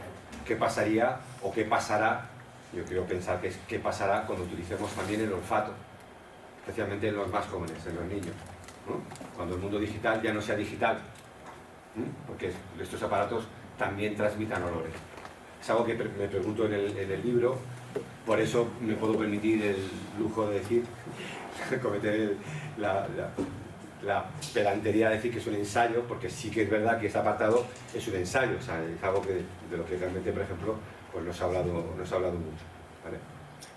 ¿Qué pasaría o qué pasará? Yo quiero pensar que es qué pasará cuando utilicemos también el olfato, especialmente en los más jóvenes, en los niños, ¿no? Cuando el mundo digital ya no sea digital, porque estos aparatos también transmitan olores. Es algo que me pregunto en el libro, por eso me puedo permitir el lujo de decir, cometer la pedantería de decir que es un ensayo, porque sí que es verdad que este apartado es un ensayo, o sea, es algo de lo que realmente, por ejemplo, pues no se ha hablado mucho, ¿vale?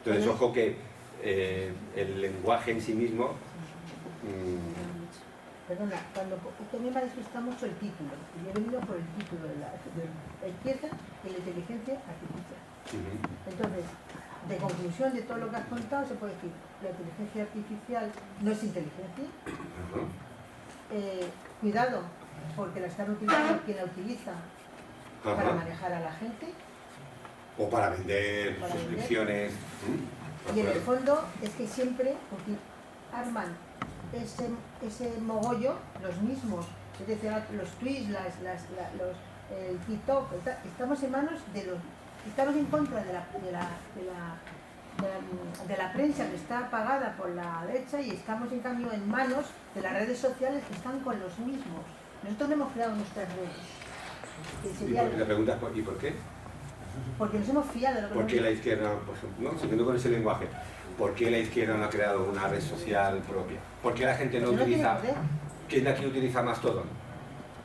Entonces, ojo que el lenguaje en sí mismo... Perdona, también me ha despistado mucho el título, y he venido por el título de la izquierda y la inteligencia artificial. Entonces, de conclusión de todo lo que has contado, se puede decir, la inteligencia artificial no es inteligencia. Cuidado, porque la están utilizando quien la utiliza para manejar a la gente. O para vender suscripciones. Y en el fondo es que siempre arman ese mogollo, los mismos, es decir, los tweets, el TikTok, estamos en manos de los... Estamos en contra de la prensa que está pagada por la derecha y estamos en cambio en manos de las redes sociales que están con los mismos. Nosotros no hemos creado nuestras redes. ¿Y la pregunta es ¿y por qué? Porque nos hemos fiado de lo que ¿Por qué la izquierda, por ejemplo, siguiendo con ese lenguaje, por qué la izquierda no ha creado una red social propia? ¿Por qué la gente no utiliza... ¿Quién de aquí utiliza más todo?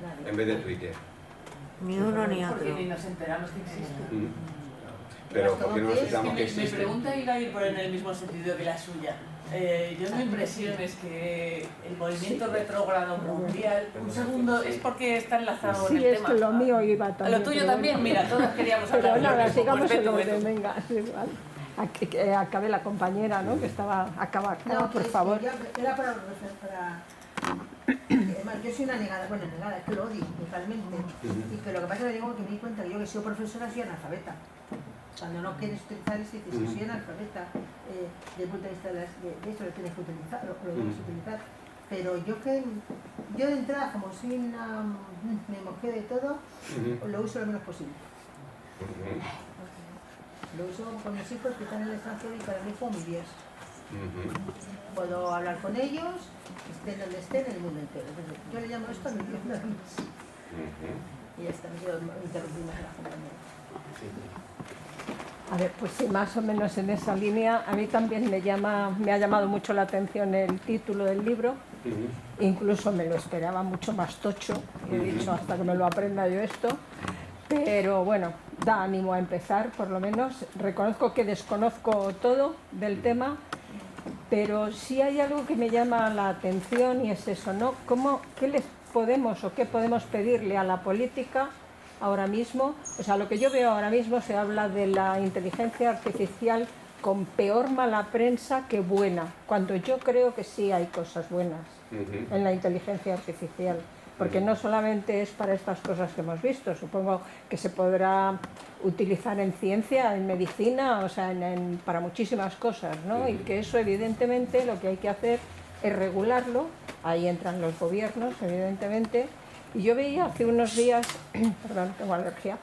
Nadie. En vez de Twitter. Ni uno ni otro. Porque ni nos enteramos que existe. Pero ¿por qué no nos enteramos que Mi existe? pregunta iba a ir por en el mismo sentido que la suya. Yo mi impresión es que el movimiento retrógrado mundial, un segundo, es porque está enlazado en el tema. Sí, es que lo mío iba también. Lo tuyo también, mira, todos queríamos Pero hablar. nada, sigamos Pues el vete, orden, venga, es igual. Que acabe la compañera, ¿no? Que estaba... Acaba, por favor. Era para... Además, yo soy una negada, es que lo odio totalmente. Y que lo que pasa es que digo que me di cuenta que yo que soy profesora soy analfabeta. Cuando no quieres utilizar eso, dices, soy analfabeta, desde el punto de vista de esto lo tienes que utilizar, lo debes utilizar. Pero yo de entrada, como soy una... me mojé de todo, lo uso lo menos posible. Lo uso con mis hijos que están en el extranjero y para mí fue muy bien. Puedo hablar con ellos, estén donde estén, en el mundo entero. Entonces, yo le llamo esto a mi Dios. Y ya está, me quiero interrumpir más a la compañera. A ver, pues sí, más o menos en esa línea. A mí también me ha llamado mucho la atención el título del libro. Incluso me lo esperaba mucho más tocho. He dicho hasta que me lo aprenda yo esto. Pero bueno, da ánimo a empezar, por lo menos. Reconozco que desconozco todo del tema, pero sí hay algo que me llama la atención y es eso, ¿no? ¿Qué les podemos o qué podemos pedirle a la política ahora mismo? O sea, lo que yo veo ahora mismo se habla de la inteligencia artificial con peor mala prensa que buena, cuando yo creo que sí hay cosas buenas en la inteligencia artificial. Porque no solamente es para estas cosas que hemos visto, supongo que se podrá utilizar en ciencia, en medicina, o sea, para muchísimas cosas, ¿no? Y que eso evidentemente lo que hay que hacer es regularlo, ahí entran los gobiernos, evidentemente. Y yo veía hace unos días, perdón, tengo alergia,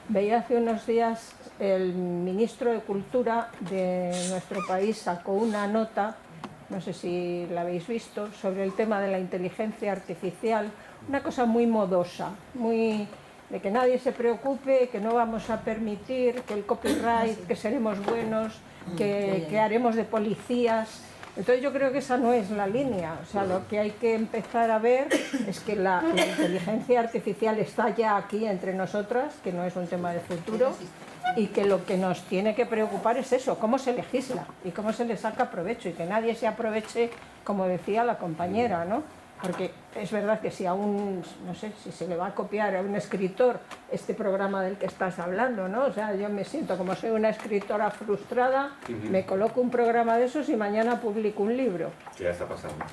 veía hace unos días el ministro de Cultura de nuestro país sacó una nota, no sé si la habéis visto, sobre el tema de la inteligencia artificial, una cosa muy modosa, muy de que nadie se preocupe, que no vamos a permitir, que el copyright, que seremos buenos, que haremos de policías. Entonces yo creo que esa no es la línea, o sea, lo que hay que empezar a ver es que la inteligencia artificial está ya aquí entre nosotras, que no es un tema de futuro, y que lo que nos tiene que preocupar es eso, cómo se legisla y cómo se le saca provecho, y que nadie se aproveche, como decía la compañera, ¿no? Porque es verdad que si a no sé, si se le va a copiar a un escritor este programa del que estás hablando, ¿no? O sea, yo me siento, como soy una escritora frustrada, me coloco un programa de esos y mañana publico un libro. Que ya está pasando.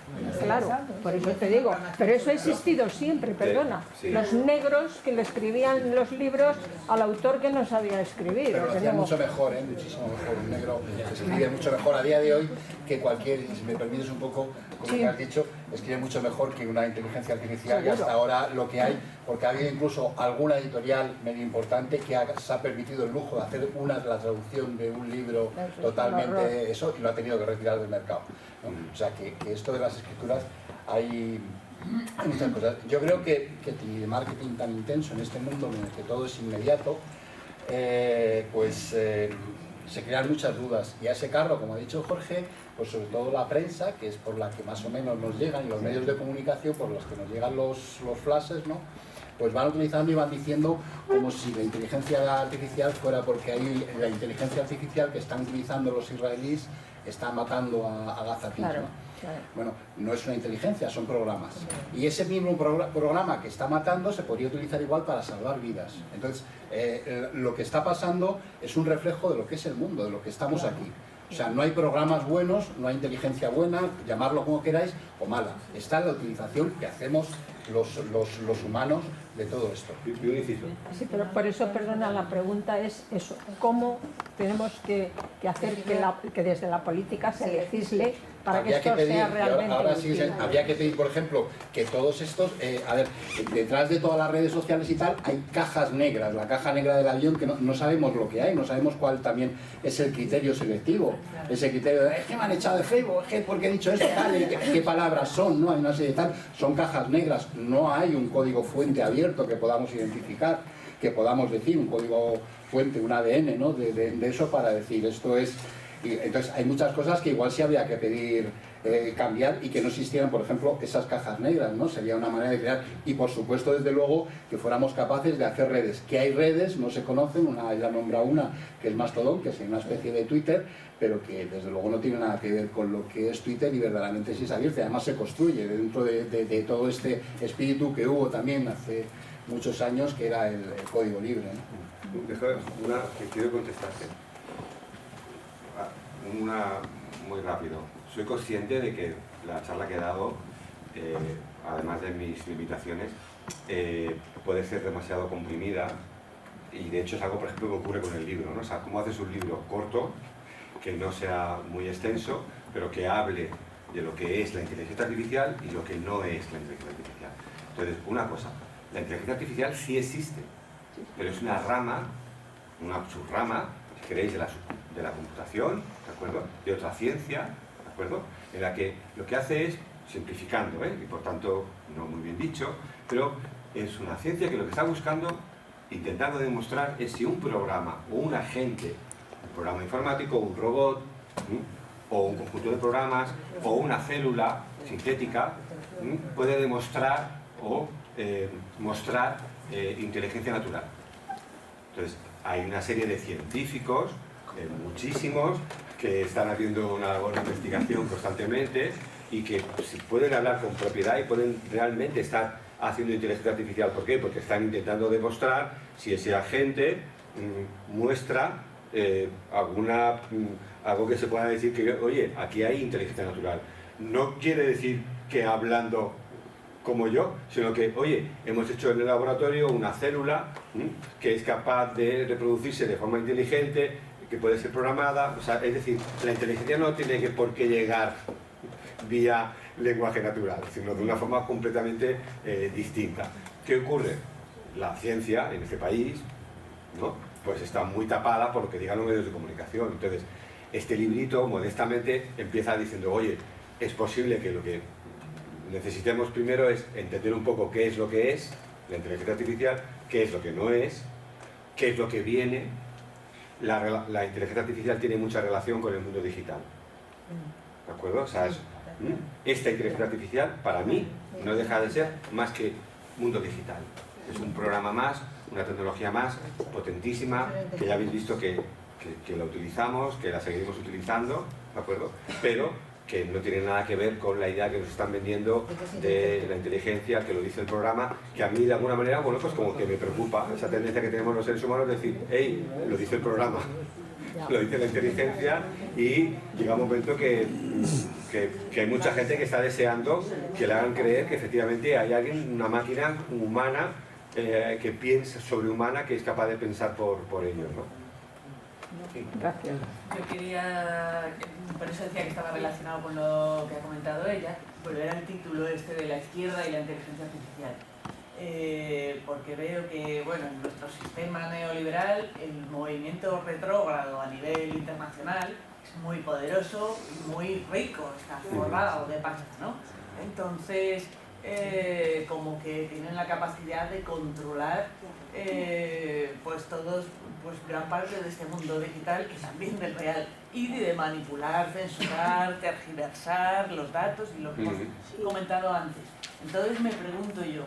Claro, por eso te digo, pero eso ha existido siempre, perdona. Sí. Los negros que le escribían los libros al autor que no sabía escribir. Pero lo hacía mucho mejor, muchísimo mejor. Un negro escribe mucho mejor a día de hoy que cualquier, si me permites un poco, como que has dicho, escribe mucho mejor que una inteligencia artificial. Y hasta ahora lo que hay, porque ha habido incluso alguna editorial medio importante que se ha permitido el lujo de hacer la traducción de un libro totalmente eso y lo ha tenido que retirar del mercado, ¿no? O sea que esto de las escrituras hay muchas cosas. Yo creo que el marketing tan intenso en este mundo en el que todo es inmediato, se crean muchas dudas, y a ese carro, como ha dicho Jorge, pues sobre todo la prensa, que es por la que más o menos nos llegan, y los medios de comunicación por los que nos llegan los flashes, ¿no? pues van utilizando y van diciendo como si la inteligencia artificial fuera porque ahí la inteligencia artificial que están utilizando los israelíes está matando a Gaza. Claro. Bueno, no es una inteligencia, son programas. Y ese mismo programa que está matando se podría utilizar igual para salvar vidas. Entonces, lo que está pasando es un reflejo de lo que es el mundo, de lo que estamos aquí. O sea, no hay programas buenos, no hay inteligencia buena, llamarlo como queráis, o mala. Está la utilización que hacemos los humanos de todo esto. Sí, pero por eso, perdona, la pregunta es eso, ¿cómo tenemos que hacer que desde la política se legisle para que esto sea realmente ahora sí, habría que pedir, por ejemplo, que todos estos, a ver, detrás de todas las redes sociales y tal, hay cajas negras, la caja negra del avión, que no sabemos lo que hay, no sabemos cuál también es el criterio selectivo, ese criterio de, es que me han echado de Facebook, es que porque he dicho esto, tal, qué palabras son, ¿no? Hay una serie de tal, son cajas negras, no hay un código fuente abierto que podamos identificar, que podamos decir, un código fuente, un ADN, ¿no? de eso para decir, esto es... Y entonces hay muchas cosas que igual sí habría que pedir cambiar y que no existieran, por ejemplo, esas cajas negras, ¿no? Sería una manera de crear y por supuesto, desde luego, que fuéramos capaces de hacer redes. Que hay redes, no se conocen, ella nombra una que es Mastodon, que es una especie de Twitter, pero que desde luego no tiene nada que ver con lo que es Twitter y verdaderamente sí es abierta. Además se construye dentro de todo este espíritu que hubo también hace muchos años, que era el código libre, ¿no? Una que quiero contestarte. Una muy rápido. Soy consciente de que la charla que he dado, además de mis limitaciones, puede ser demasiado comprimida y de hecho es algo, por ejemplo, que ocurre con el libro, ¿no? O sea, cómo haces un libro corto, que no sea muy extenso, pero que hable de lo que es la inteligencia artificial y lo que no es la inteligencia artificial. Entonces, una cosa, la inteligencia artificial sí existe, pero es una rama, una subrama, si queréis, de la computación, ¿de acuerdo? De otra ciencia, ¿de acuerdo? En la que lo que hace es, simplificando, y por tanto no muy bien dicho, pero es una ciencia que lo que está buscando, intentando demostrar, es si un programa o un agente, un programa informático, un robot, o un conjunto de programas, o una célula sintética, puede demostrar o mostrar inteligencia natural. Entonces, hay una serie de científicos, muchísimos, que están haciendo una labor de investigación constantemente y que pueden hablar con propiedad y pueden realmente estar haciendo inteligencia artificial. ¿Por qué? Porque están intentando demostrar si ese agente muestra algo que se pueda decir que, oye, aquí hay inteligencia natural. No quiere decir que hablando como yo, sino que, oye, hemos hecho en el laboratorio una célula que es capaz de reproducirse de forma inteligente, que puede ser programada, o sea, es decir, la inteligencia no tiene por qué llegar vía lenguaje natural, sino de una forma completamente distinta. ¿Qué ocurre? La ciencia en este país, ¿no? Pues está muy tapada por lo que digan los medios de comunicación. Entonces, este librito modestamente empieza diciendo, oye, es posible que lo que necesitemos primero es entender un poco qué es lo que es la inteligencia artificial, qué es lo que no es, qué es lo que viene. La inteligencia artificial tiene mucha relación con el mundo digital, ¿de acuerdo? O sea, esta inteligencia artificial, para mí, no deja de ser más que mundo digital. Es un programa más, una tecnología más, potentísima, que ya habéis visto que la utilizamos, que la seguimos utilizando, ¿de acuerdo? Pero que no tiene nada que ver con la idea que nos están vendiendo de la inteligencia, que lo dice el programa, que a mí de alguna manera, bueno, pues como que me preocupa esa tendencia que tenemos los seres humanos de decir, hey, lo dice el programa, lo dice la inteligencia, y llega un momento que hay mucha gente que está deseando que le hagan creer que efectivamente hay alguien, una máquina humana, que piensa sobrehumana, que es capaz de pensar por ellos, ¿no? Gracias. Yo quería, por eso decía que estaba relacionado con lo que ha comentado ella, volver al título este de la izquierda y la inteligencia artificial. Porque veo que, bueno, en nuestro sistema neoliberal el movimiento retrógrado a nivel internacional es muy poderoso y muy rico, está forrado de pasta, ¿no? Entonces, como que tienen la capacidad de controlar pues todos, pues gran parte de este mundo digital y también del real, y de manipular, censurar, tergiversar los datos y lo que hemos comentado antes. Entonces me pregunto yo,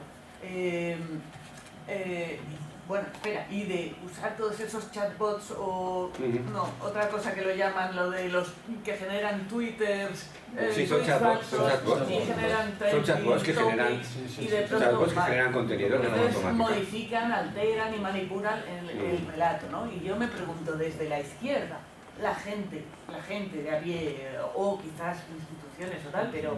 Bueno, espera, y de usar todos esos chatbots o no, otra cosa que lo llaman, lo de los que generan twitters, sí, son chatbots, y generan son chatbots que generan, y de pronto, generan contenido de manera entonces automática. modifican, alteran y manipulan el relato, ¿no? Y yo me pregunto, desde la izquierda, la gente de a pie, o quizás instituciones o tal, pero,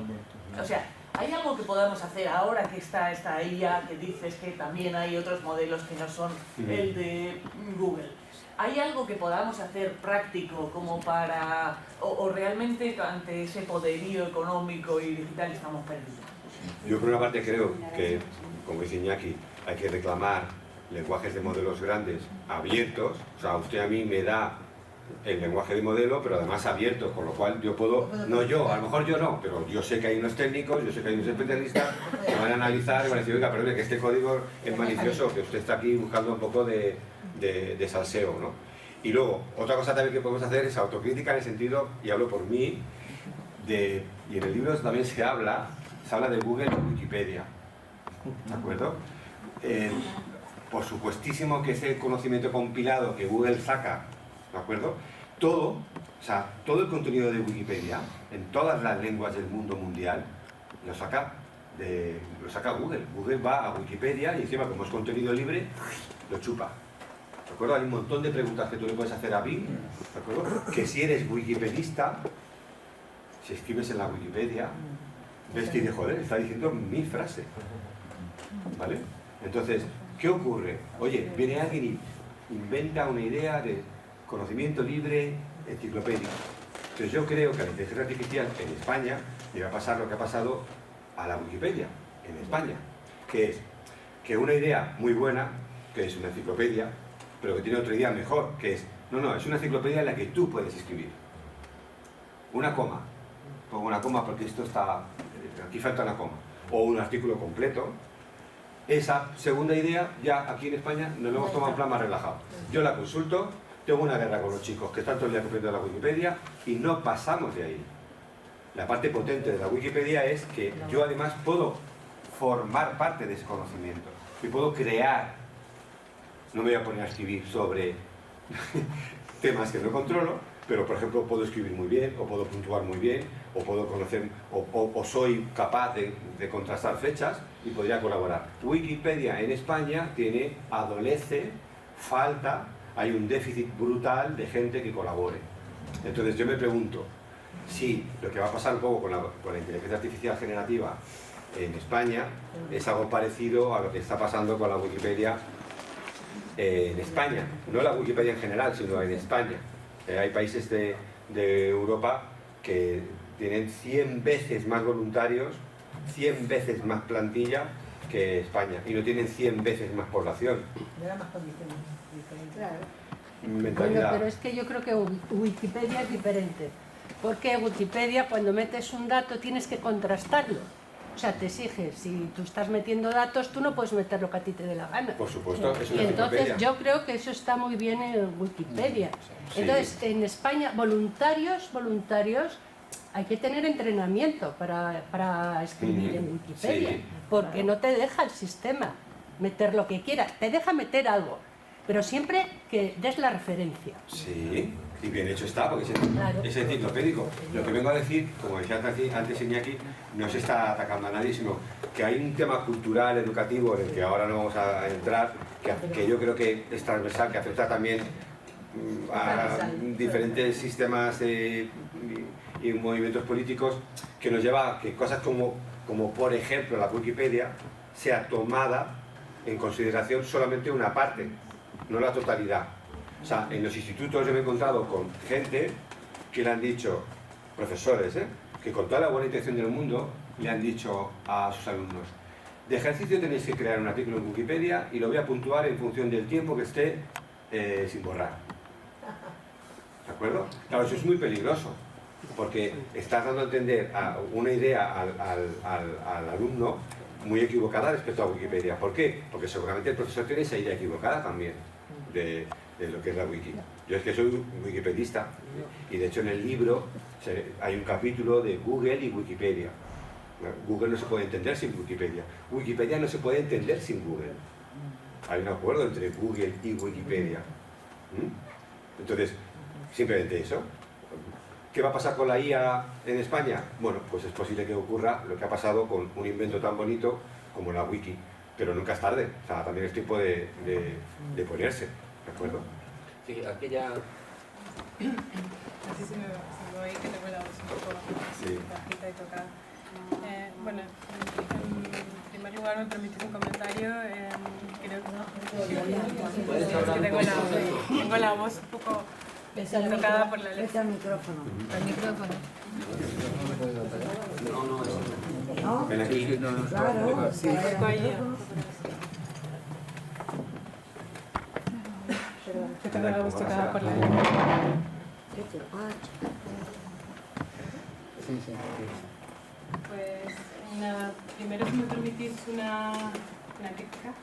o sea, ¿hay algo que podamos hacer ahora que está esta IA, que dices que también hay otros modelos que no son el de Google? ¿Hay algo que podamos hacer práctico como para... o realmente ante ese poderío económico y digital estamos perdidos? Yo por una parte creo que, como dice Iñaki, hay que reclamar lenguajes de modelos grandes abiertos. O sea, usted a mí me da el lenguaje de modelo, pero además abierto, con lo cual yo puedo, no yo, a lo mejor yo no, pero yo sé que hay unos técnicos, yo sé que hay unos especialistas que van a analizar y van a decir, oiga, perdone, que este código es malicioso, que usted está aquí buscando un poco de salseo, ¿no? Y luego, otra cosa también que podemos hacer es autocrítica en el sentido, y hablo por mí, y en el libro también se habla de Google y Wikipedia, ¿de acuerdo? Por supuestísimo que ese conocimiento compilado que Google saca, ¿de acuerdo? Todo el contenido de Wikipedia, en todas las lenguas del mundo mundial, lo saca Google. Google va a Wikipedia y encima, como es contenido libre, lo chupa. ¿De acuerdo? Hay un montón de preguntas que tú le puedes hacer a Bing, ¿de acuerdo? Que si eres wikipedista, si escribes en la Wikipedia, ves que dice, joder, está diciendo mi frase. ¿Vale? Entonces, ¿qué ocurre? Oye, viene alguien y inventa una idea de conocimiento libre enciclopédico. Entonces yo creo que a la inteligencia artificial en España le va a pasar lo que ha pasado a la Wikipedia en España, que es que una idea muy buena, que es una enciclopedia, pero que tiene otra idea mejor, que es, no, es una enciclopedia en la que tú puedes escribir. Una coma, pongo una coma porque esto está, aquí falta una coma, o un artículo completo. Esa segunda idea, ya aquí en España nos lo hemos tomado en plan más relajado. Yo la consulto, tengo una guerra con los chicos que están todo el día copiando la Wikipedia y no pasamos de ahí. La parte potente de la Wikipedia es que yo además puedo formar parte de ese conocimiento y puedo crear. No me voy a poner a escribir sobre temas que no controlo, pero por ejemplo puedo escribir muy bien, o puedo puntuar muy bien, o puedo conocer, o soy capaz de contrastar fechas y podría colaborar. Wikipedia en España falta, hay un déficit brutal de gente que colabore. Entonces yo me pregunto si lo que va a pasar un poco con la inteligencia artificial generativa en España es algo parecido a lo que está pasando con la Wikipedia en España. No la Wikipedia en general, sino en España. Hay países de Europa que tienen 100 veces más voluntarios, 100 veces más plantilla que España, y no tienen 100 veces más población. Era más condiciones diferentes. Bueno, Mentalidad. pero es que yo creo que Wikipedia es diferente. Porque Wikipedia, cuando metes un dato, tienes que contrastarlo. O sea, te exige, si tú estás metiendo datos, tú no puedes meter lo que a ti te dé la gana. Por supuesto, es una Y entonces enciclopedia. yo creo que eso está muy bien en Wikipedia. Sí. Entonces, en España, voluntarios, hay que tener entrenamiento para escribir en Wikipedia. Sí. Porque no te deja el sistema meter lo que quieras. Te deja meter algo, pero siempre que des la referencia. Sí, y bien hecho está, porque Claro. es enciclopédico. Lo que vengo a decir, como decía antes Iñaki, no se está atacando a nadie, sino que hay un tema cultural, educativo, en el que ahora no vamos a entrar, que yo creo que es transversal, que afecta también a diferentes sistemas y movimientos políticos, que nos lleva a que cosas como por ejemplo la Wikipedia sea tomada en consideración solamente una parte, no la totalidad. O sea, en los institutos yo me he encontrado con gente que le han dicho, profesores, que con toda la buena intención del mundo le han dicho a sus alumnos, de ejercicio tenéis que crear un artículo en Wikipedia y lo voy a puntuar en función del tiempo que esté sin borrar. ¿De acuerdo? Claro, eso es muy peligroso, porque estás dando a entender una idea al alumno muy equivocada respecto a Wikipedia. ¿Por qué? Porque seguramente el profesor tiene esa idea equivocada también de lo que es la wiki. Yo es que soy wikipedista y de hecho en el libro hay un capítulo de Google y Wikipedia. Google no se puede entender sin Wikipedia. Wikipedia no se puede entender sin Google. hay un acuerdo entre Google y Wikipedia. Entonces, simplemente eso. ¿Qué va a pasar con la IA en España? Bueno, pues es posible que ocurra lo que ha pasado con un invento tan bonito como la Wiki, pero nunca es tarde, o sea, también es tiempo de ponerse, ¿de acuerdo? Sí, aquella... Así se me voy, que tengo la voz un poco bajita y tocada. Bueno, en primer lugar me permitís un comentario. Creo que tengo la voz un poco tocada por la letra. Vete al micrófono. Al micrófono. ¿No? Ven aquí. Claro. Sí, poco ahí. Que tengo la voz tocada por la letra. Sí, sí. Pues nada, primero si me permitís una crítica,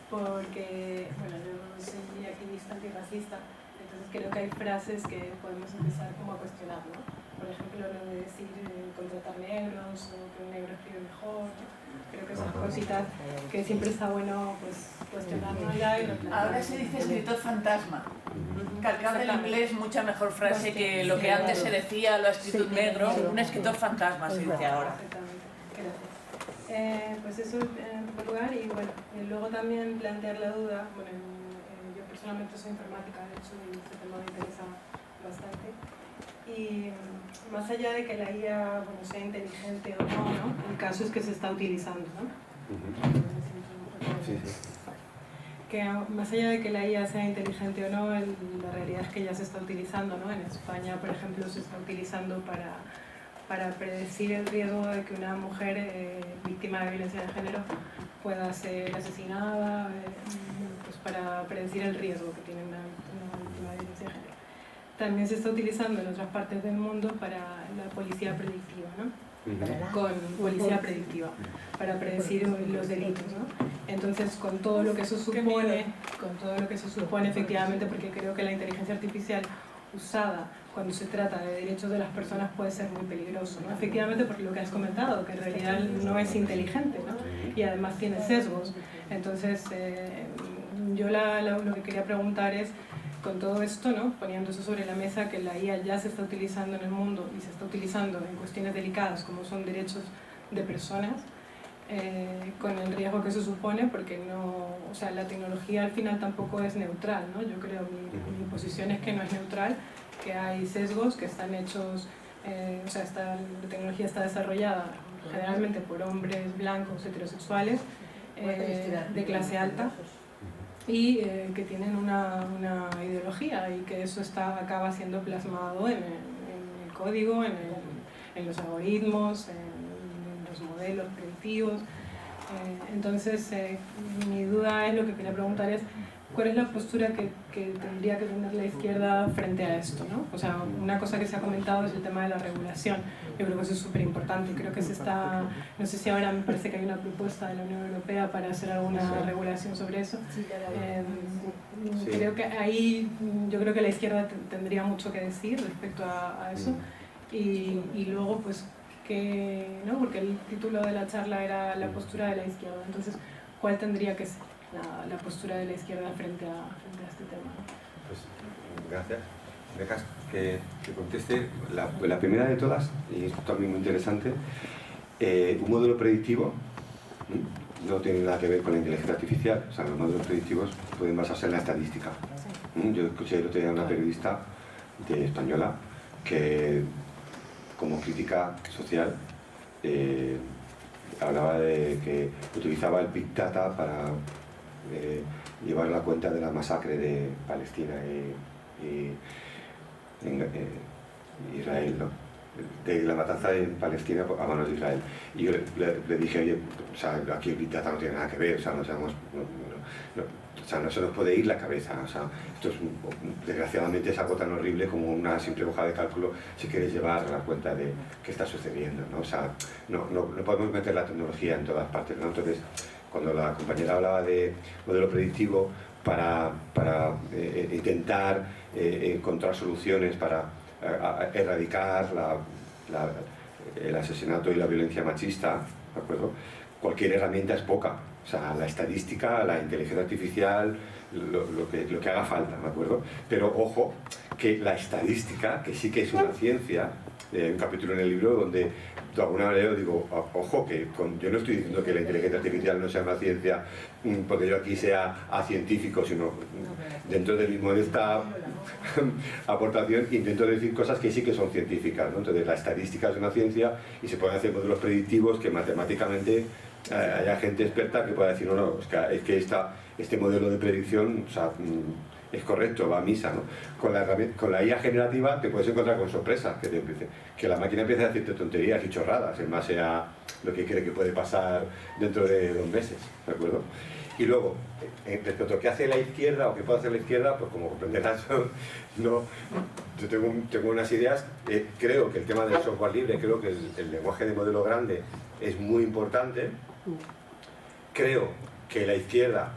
porque bueno, yo soy activista antirracista, entonces creo que hay frases que podemos empezar como a cuestionar, ¿no? Por ejemplo, lo de decir contratar negros o que un negro escribe mejor. Creo que son cositas que siempre está bueno pues cuestionarnos ya y Ahora se dice escritor fantasma. Calcado del inglés, mucha mejor frase que lo que antes se decía, lo ha escrito un negro, un escritor fantasma se dice ahora. Exactamente, gracias. Pues eso en primer lugar, y bueno, luego también plantear la duda, bueno, yo personalmente soy informática, de hecho, y este tema me interesa bastante. Y más allá de que la IA bueno, sea inteligente o no, ¿no? El caso es que se está utilizando, ¿no? Sí, sí. Que más allá de que la IA sea inteligente o no, la realidad es que ya se está utilizando, ¿no? En España, por ejemplo, se está utilizando para predecir el riesgo de que una mujer víctima de violencia de género pueda ser asesinada, pues para predecir el riesgo que tiene una víctima de violencia de género. También se está utilizando en otras partes del mundo para la policía predictiva, ¿no? Con policía predictiva, para predecir los delitos, ¿no? Entonces, con todo lo que eso supone, efectivamente, porque creo que la inteligencia artificial usada cuando se trata de derechos de las personas puede ser muy peligroso, ¿no? Efectivamente, por lo que has comentado, que en realidad no es inteligente, ¿no? Y además tiene sesgos. Entonces, yo lo que quería preguntar es, con todo esto, ¿no? Poniendo eso sobre la mesa, que la IA ya se está utilizando en el mundo y se está utilizando en cuestiones delicadas como son derechos de personas, con el riesgo que eso supone, porque no, o sea, la tecnología al final tampoco es neutral, ¿no? Yo creo, mi posición es que no es neutral, que hay sesgos que están hechos, o sea, la tecnología está desarrollada generalmente por hombres blancos heterosexuales de clase alta, y que tienen una ideología y que eso acaba siendo plasmado en el código, en los algoritmos, en los modelos predictivos. Entonces, mi duda es, lo que quería preguntar es, ¿cuál es la postura que tendría que tener la izquierda frente a esto, ¿no? O sea, una cosa que se ha comentado es el tema de la regulación. Yo creo que eso es súper importante. Creo que no sé si ahora me parece que hay una propuesta de la Unión Europea para hacer alguna regulación sobre eso. Creo que ahí, yo creo que la izquierda tendría mucho que decir respecto a eso. Y luego, pues, ¿no? Porque el título de la charla era la postura de la izquierda. Entonces, ¿cuál tendría que ser la postura de la izquierda frente a este tema? Pues, gracias. Dejas que conteste la primera de todas, y esto también muy interesante. Un modelo predictivo no tiene nada que ver con la inteligencia artificial. O sea, los modelos predictivos pueden basarse en la estadística. Yo escuché el otro día a una periodista española que, como crítica social, hablaba de que utilizaba el Big Data para llevar la cuenta de la masacre de Palestina y Israel, ¿no? De la matanza en Palestina a manos de Israel. Y yo le dije, oye, o sea, aquí el Big Data no tiene nada que ver, o sea, no se nos puede ir la cabeza, o sea, esto es, desgraciadamente es algo tan horrible como una simple hoja de cálculo si quieres llevar la cuenta de qué está sucediendo, ¿no? O sea, no podemos meter la tecnología en todas partes, ¿no? Entonces, cuando la compañera hablaba de modelo predictivo para intentar encontrar soluciones para erradicar el asesinato y la violencia machista, ¿de acuerdo? Cualquier herramienta es poca. O sea, la estadística, la inteligencia artificial, lo que haga falta, ¿de acuerdo? Pero ojo, que la estadística, que sí que es una ciencia, hay un capítulo en el libro donde de alguna manera digo, ojo, que yo no estoy diciendo que la inteligencia artificial no sea una ciencia porque yo aquí sea científico, sino dentro de esta aportación intento decir cosas que sí que son científicas, ¿no? Entonces la estadística es una ciencia y se pueden hacer modelos predictivos que matemáticamente haya gente experta que pueda decir, no, es que este modelo de predicción, o sea, es correcto, va a misa, ¿no? Con la IA generativa te puedes encontrar con sorpresas, que la máquina empiece a decirte tonterías y chorradas, en base a lo que cree que puede pasar dentro de 2 meses, ¿de acuerdo? Y luego, respecto a lo que hace la izquierda o que puede hacer la izquierda, pues como comprenderás, yo tengo unas ideas. Creo que el tema del software libre, creo que el lenguaje de modelo grande es muy importante. Creo que la izquierda,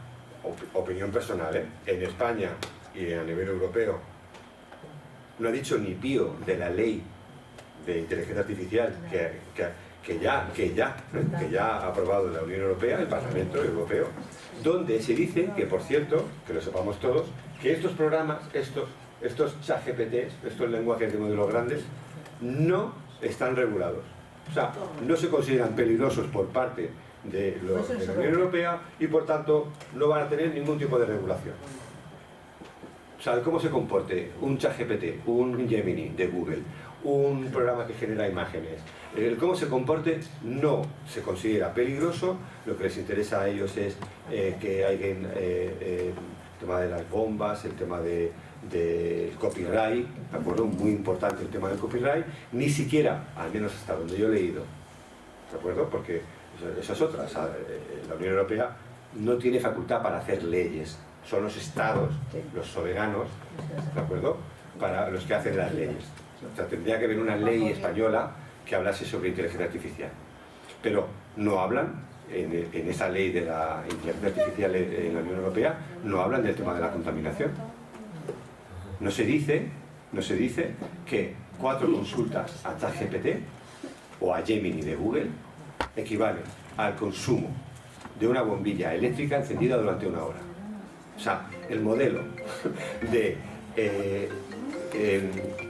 opinión personal, en España y a nivel europeo, no ha dicho ni pío de la ley de inteligencia artificial que ya ha aprobado la Unión Europea, el Parlamento Europeo, donde se dice que, por cierto, que lo sepamos todos, que estos programas, estos ChatGPTs, estos lenguajes de modelos grandes, no están regulados. O sea, no se consideran peligrosos por parte de la Unión Europea y, por tanto, no van a tener ningún tipo de regulación. O sea, cómo se comporte un ChatGPT, un Gemini de Google, un programa que genera imágenes, el cómo se comporte no se considera peligroso. Lo que les interesa a ellos es que hay el tema de las bombas, el tema del copyright, ¿de acuerdo? Muy importante el tema del copyright. Ni siquiera, al menos hasta donde yo he leído, ¿de acuerdo? Porque esa es otra. O sea, la Unión Europea no tiene facultad para hacer leyes. Son los estados, los soberanos, ¿de acuerdo?, para los que hacen las leyes. O sea, tendría que haber una ley española que hablase sobre inteligencia artificial. Pero no hablan, en esa ley de la inteligencia artificial en la Unión Europea, no hablan del tema de la contaminación. No se dice que 4 consultas a ChatGPT o a Gemini de Google equivalen al consumo de una bombilla eléctrica encendida durante 1 hora. O sea, el modelo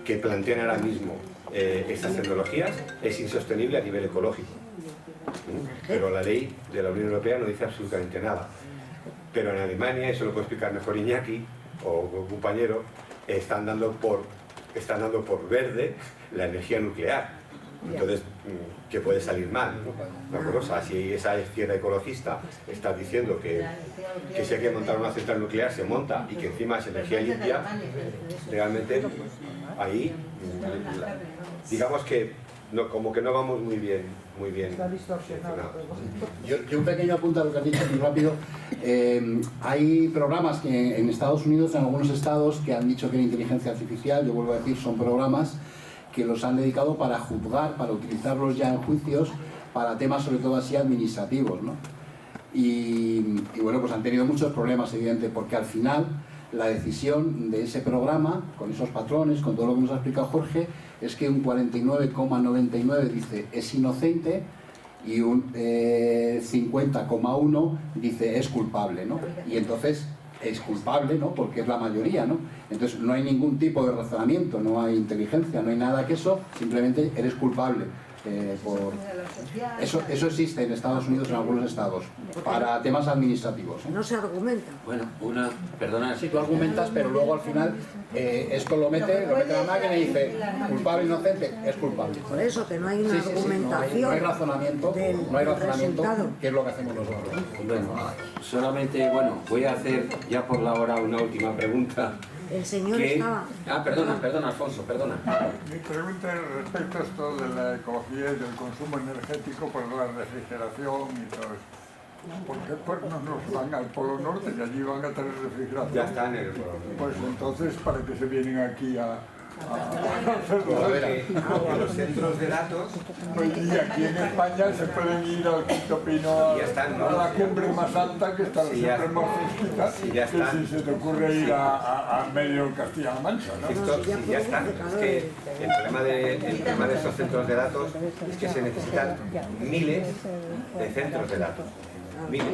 que plantean ahora mismo estas tecnologías es insostenible a nivel ecológico. Pero la ley de la Unión Europea no dice absolutamente nada. Pero en Alemania, eso lo puede explicar mejor Iñaki o un compañero, están dando por verde la energía nuclear. Entonces, ¿qué puede salir mal? ¿De acuerdo? O sea, si esa izquierda ecologista está diciendo que si hay que montar una central nuclear se monta y que encima es energía limpia, realmente ahí digamos que como que no vamos muy bien. Yo un pequeño apunte a lo que has dicho muy rápido. Hay programas que en Estados Unidos, en algunos estados, que han dicho que la inteligencia artificial, yo vuelvo a decir, son programas que los han dedicado para juzgar, para utilizarlos ya en juicios, para temas sobre todo así administrativos, ¿no? Y bueno, pues han tenido muchos problemas, evidente, porque al final la decisión de ese programa, con esos patrones, con todo lo que nos ha explicado Jorge, es que un 49,99 dice es inocente y un 50,1 dice es culpable, ¿no? Y entonces es culpable, ¿no?, porque es la mayoría, ¿no? Entonces no hay ningún tipo de razonamiento, no hay inteligencia, no hay nada que eso, simplemente eres culpable. Eso existe en Estados Unidos, en algunos estados, para temas administrativos, ¿eh? No se argumenta. Bueno, perdona. Sí, tú argumentas, pero luego al final esto lo mete la máquina y dice culpable, inocente, es culpable. Por eso que no hay una argumentación. No hay razonamiento, resultado. que es lo que hacemos nosotros. Bueno, solamente, voy a hacer ya por la hora una última pregunta. El señor estaba... Perdona, Alfonso, perdona. Mi pregunta es respecto a esto de la ecología y del consumo energético por la refrigeración y todo eso. ¿Por qué pues no nos van al Polo Norte y allí van a tener refrigeración? Ya están en el Polo Norte. Pues entonces, ¿para qué se vienen aquí a los centros de datos? Pues, y aquí en España se pueden ir al Quinto Pino, a la cumbre más alta, que está siempre más fresquita, que si se te ocurre ir a medio Castilla-La Mancha, ¿no? Ya están. Es que el problema de estos centros de datos es que se necesitan miles de centros de datos. Miles.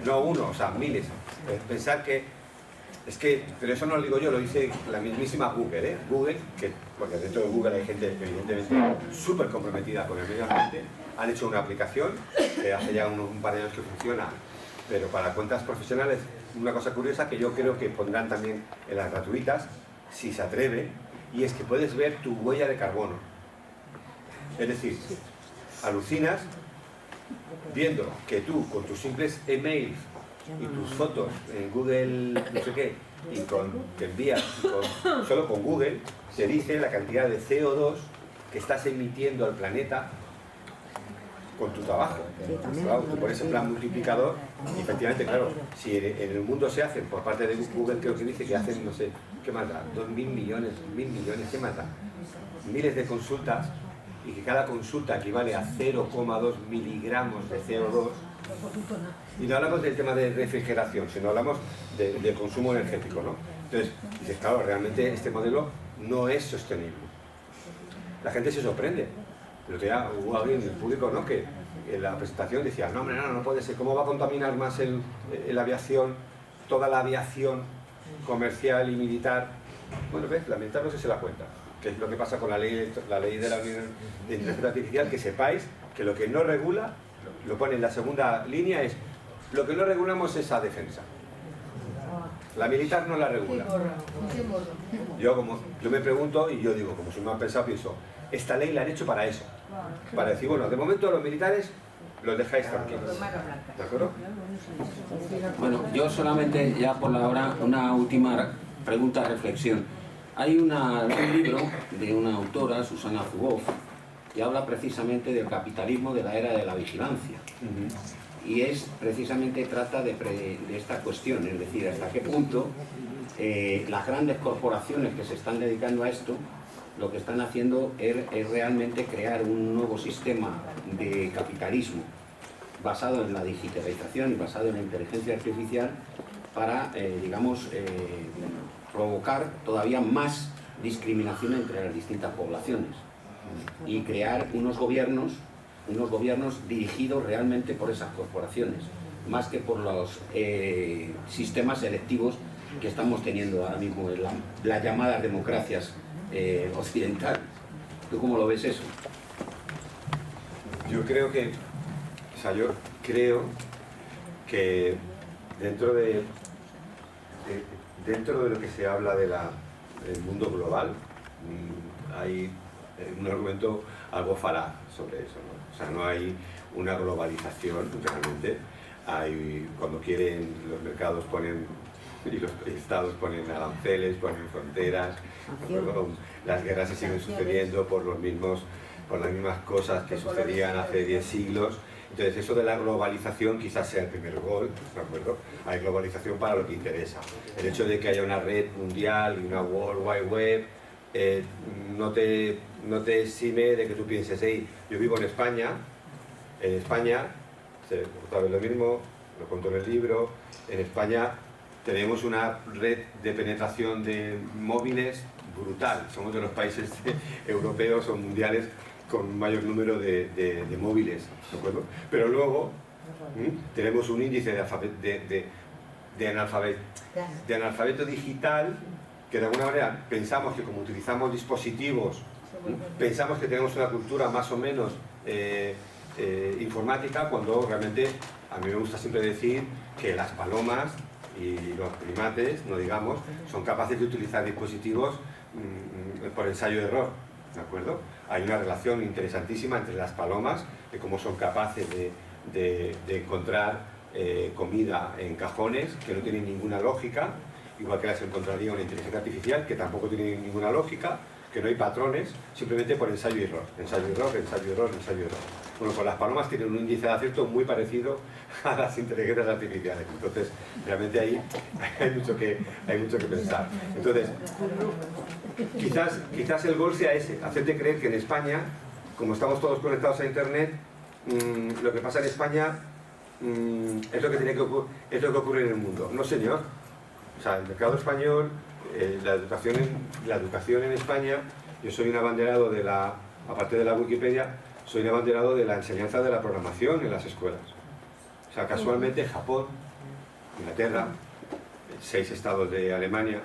No uno, o sea, miles. Pensar que... pero eso no lo digo yo, lo dice la mismísima Google, ¿eh? Google, porque dentro de Google hay gente evidentemente súper comprometida con el medio ambiente, han hecho una aplicación que hace ya un par de años que funciona, pero para cuentas profesionales, una cosa curiosa que yo creo que pondrán también en las gratuitas, si se atreve, y es que puedes ver tu huella de carbono. Es decir, alucinas viendo que tú con tus simples emails y tus fotos en Google, no sé qué, y que envías, solo con Google, te dice la cantidad de CO2 que estás emitiendo al planeta con tu trabajo. Claro, tú pones en plan multiplicador y efectivamente, claro, si en el mundo se hacen, por parte de Google creo que dice que hacen, no sé, ¿qué más da? 2.000 millones, 1.000 millones, ¿qué más da? Miles de consultas y que cada consulta equivale a 0,2 miligramos de CO2. Y no hablamos del tema de refrigeración, sino hablamos del consumo energético, ¿no? Entonces, dices, claro, realmente este modelo no es sostenible. La gente se sorprende. Pero ya hubo alguien en el público, ¿no?, que en la presentación decía, no, hombre, no puede ser, ¿cómo va a contaminar más la aviación, toda la aviación comercial y militar? Bueno, ves, la militar no sé si se la cuenta, que es lo que pasa con la ley de la Unión de Inteligencia Artificial, que sepáis que lo que no regula, lo pone en la segunda línea, es lo que no regulamos es esa defensa. La militar no la regula. Yo me pregunto, y yo digo, como si no han pensado, pienso, esta ley la han hecho para eso. Para decir, bueno, de momento los militares los dejáis tranquilos. ¿De acuerdo? Bueno, yo solamente, ya por la hora, una última pregunta, reflexión. Hay un libro de una autora, Susana Zuboff, que habla precisamente del capitalismo de la era de la vigilancia. Y precisamente trata de esta cuestión, es decir, hasta qué punto las grandes corporaciones que se están dedicando a esto, lo que están haciendo es realmente crear un nuevo sistema de capitalismo basado en la digitalización y basado en la inteligencia artificial para, digamos, provocar todavía más discriminación entre las distintas poblaciones y crear unos gobiernos dirigidos realmente por esas corporaciones, más que por los sistemas selectivos que estamos teniendo ahora mismo en las llamadas democracias occidentales. ¿Tú cómo lo ves eso? Yo creo que dentro de lo que se habla del mundo global hay un argumento algo falaz sobre eso, ¿no? O sea, no hay una globalización realmente. Cuando quieren, los mercados ponen y los estados ponen aranceles, ponen fronteras, las guerras se siguen sucediendo por las mismas cosas que sucedían hace 10 siglos. Entonces, eso de la globalización quizás sea el primer gol, ¿de acuerdo? Hay globalización para lo que interesa. El hecho de que haya una red mundial y una World Wide Web no te exime de que tú pienses, hey, yo vivo en España, otra vez lo mismo, lo cuento en el libro, en España tenemos una red de penetración de móviles brutal, somos de los países europeos o mundiales con mayor número de móviles, ¿de acuerdo? Pero luego tenemos un índice de analfabeto digital que de alguna manera pensamos que como utilizamos dispositivos, pensamos que tenemos una cultura más o menos informática, cuando realmente a mí me gusta siempre decir que las palomas y los primates, no digamos, son capaces de utilizar dispositivos por ensayo y error, ¿de acuerdo? Hay una relación interesantísima entre las palomas, de cómo son capaces de encontrar comida en cajones que no tienen ninguna lógica, igual que las encontraría una inteligencia artificial que tampoco tiene ninguna lógica, que no hay patrones, simplemente por ensayo y error, ensayo y error, ensayo y error, ensayo y error. Bueno, pues las palomas tienen un índice de acierto muy parecido a las inteligencias artificiales, entonces realmente ahí hay mucho que pensar. Entonces, quizás el gol sea ese, hacerte creer que en España, como estamos todos conectados a internet, lo que pasa en España es lo que ocurre en el mundo. No, señor. O sea, el mercado español, la educación en España, yo soy un abanderado aparte de la Wikipedia, soy un abanderado de la enseñanza de la programación en las escuelas. O sea, casualmente Japón, Inglaterra, 6 estados de Alemania,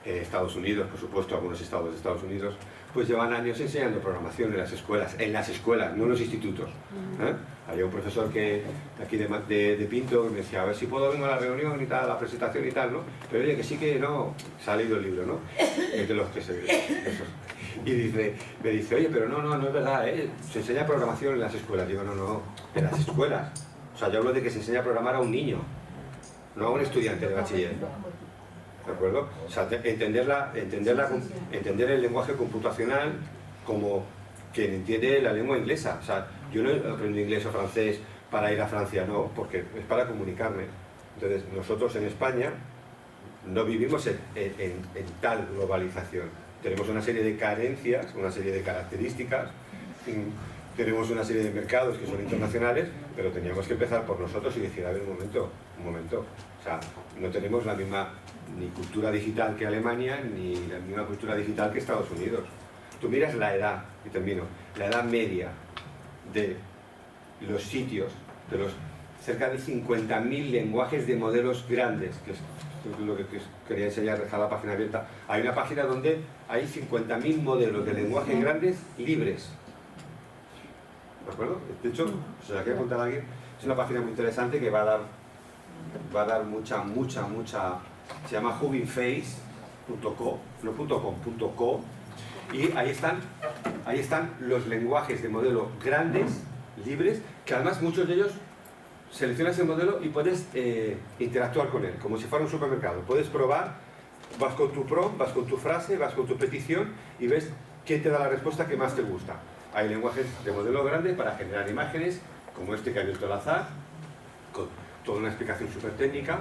Estados Unidos, por supuesto, algunos estados de Estados Unidos, pues llevan años enseñando programación en las escuelas, no en los institutos. Había un profesor que aquí de Pinto que me decía, a ver si puedo venir a la reunión y tal, a la presentación y tal, ¿no? Pero oye, que sí que no, se ha leído el libro, ¿no? Es de los que se... Esos. Y me dice, oye, pero no es verdad, se enseña programación en las escuelas. Digo, no, en las escuelas. O sea, yo hablo de que se enseña a programar a un niño, no a un estudiante de bachiller. ¿De acuerdo? O sea, entender el lenguaje computacional como quien entiende la lengua inglesa. O sea, yo no aprendo inglés o francés para ir a Francia, no, porque es para comunicarme. Entonces, nosotros en España no vivimos en tal globalización. Tenemos una serie de carencias, una serie de características, tenemos una serie de mercados que son internacionales, pero teníamos que empezar por nosotros y decir, a ver, un momento. O sea, no tenemos la misma ni cultura digital que Alemania, ni la misma cultura digital que Estados Unidos. Tú miras la edad, y termino, la edad media de los sitios, de los cerca de 50.000 lenguajes de modelos grandes, que es lo que quería enseñar, dejar la página abierta. Hay una página donde hay 50.000 modelos de lenguajes grandes libres. ¿De acuerdo? De hecho, se la quiero contar a alguien, es una página muy interesante que va a dar mucha, se llama huggingface.co, y ahí están los lenguajes de modelo grandes, libres, que además muchos de ellos seleccionas el modelo y puedes interactuar con él, como si fuera un supermercado. Puedes probar, vas con tu prompt, vas con tu frase, vas con tu petición y ves quién te da la respuesta que más te gusta. Hay lenguajes de modelo grande para generar imágenes, como este que ha abierto al azar, con toda una explicación súper técnica,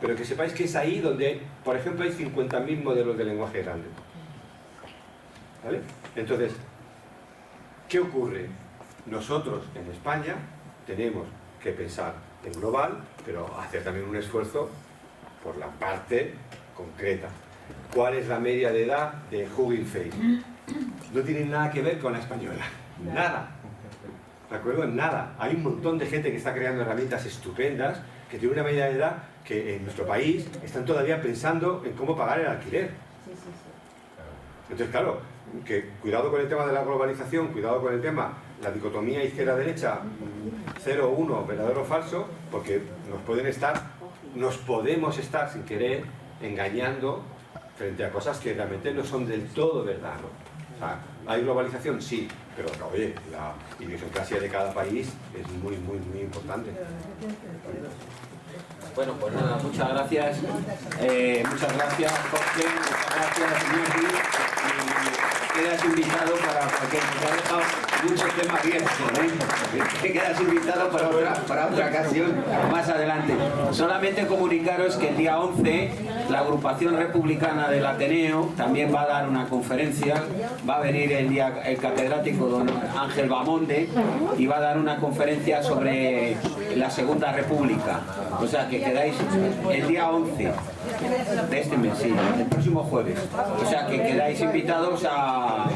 pero que sepáis que es ahí donde, por ejemplo, hay 50.000 modelos de lenguaje grande. ¿Vale? Entonces, ¿qué ocurre? Nosotros en España tenemos que pensar en global, pero hacer también un esfuerzo por la parte concreta. ¿Cuál es la media de edad de Hugging Face? No tiene nada que ver con la española, nada. ¿De acuerdo? Nada. Hay un montón de gente que está creando herramientas estupendas que tiene una media de edad que en nuestro país están todavía pensando en cómo pagar el alquiler. Entonces, claro, que cuidado con el tema de la globalización, cuidado con el tema, la dicotomía izquierda-derecha, 0 o 1, verdadero o falso, porque nos podemos estar sin querer engañando frente a cosas que realmente no son del todo verdad, ¿no? O sea, ¿hay globalización? Sí, pero oye, la idiosincrasia de cada país es muy importante. Bueno, pues nada, muchas gracias. Muchas gracias, Jorge, muchas gracias, Iñaki. Y quedas invitado para cualquier cosa. Muchos temas abiertos, Te quedas invitado para otra ocasión más adelante. Solamente comunicaros que el día 11 la agrupación republicana del Ateneo también va a dar una conferencia. Va a venir el catedrático don Ángel Bamonde y va a dar una conferencia sobre la Segunda República. O sea que quedáis el día 11 de este mes, sí, el próximo jueves. O sea que quedáis invitados a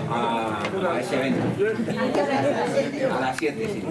ese evento. A las 7, sí.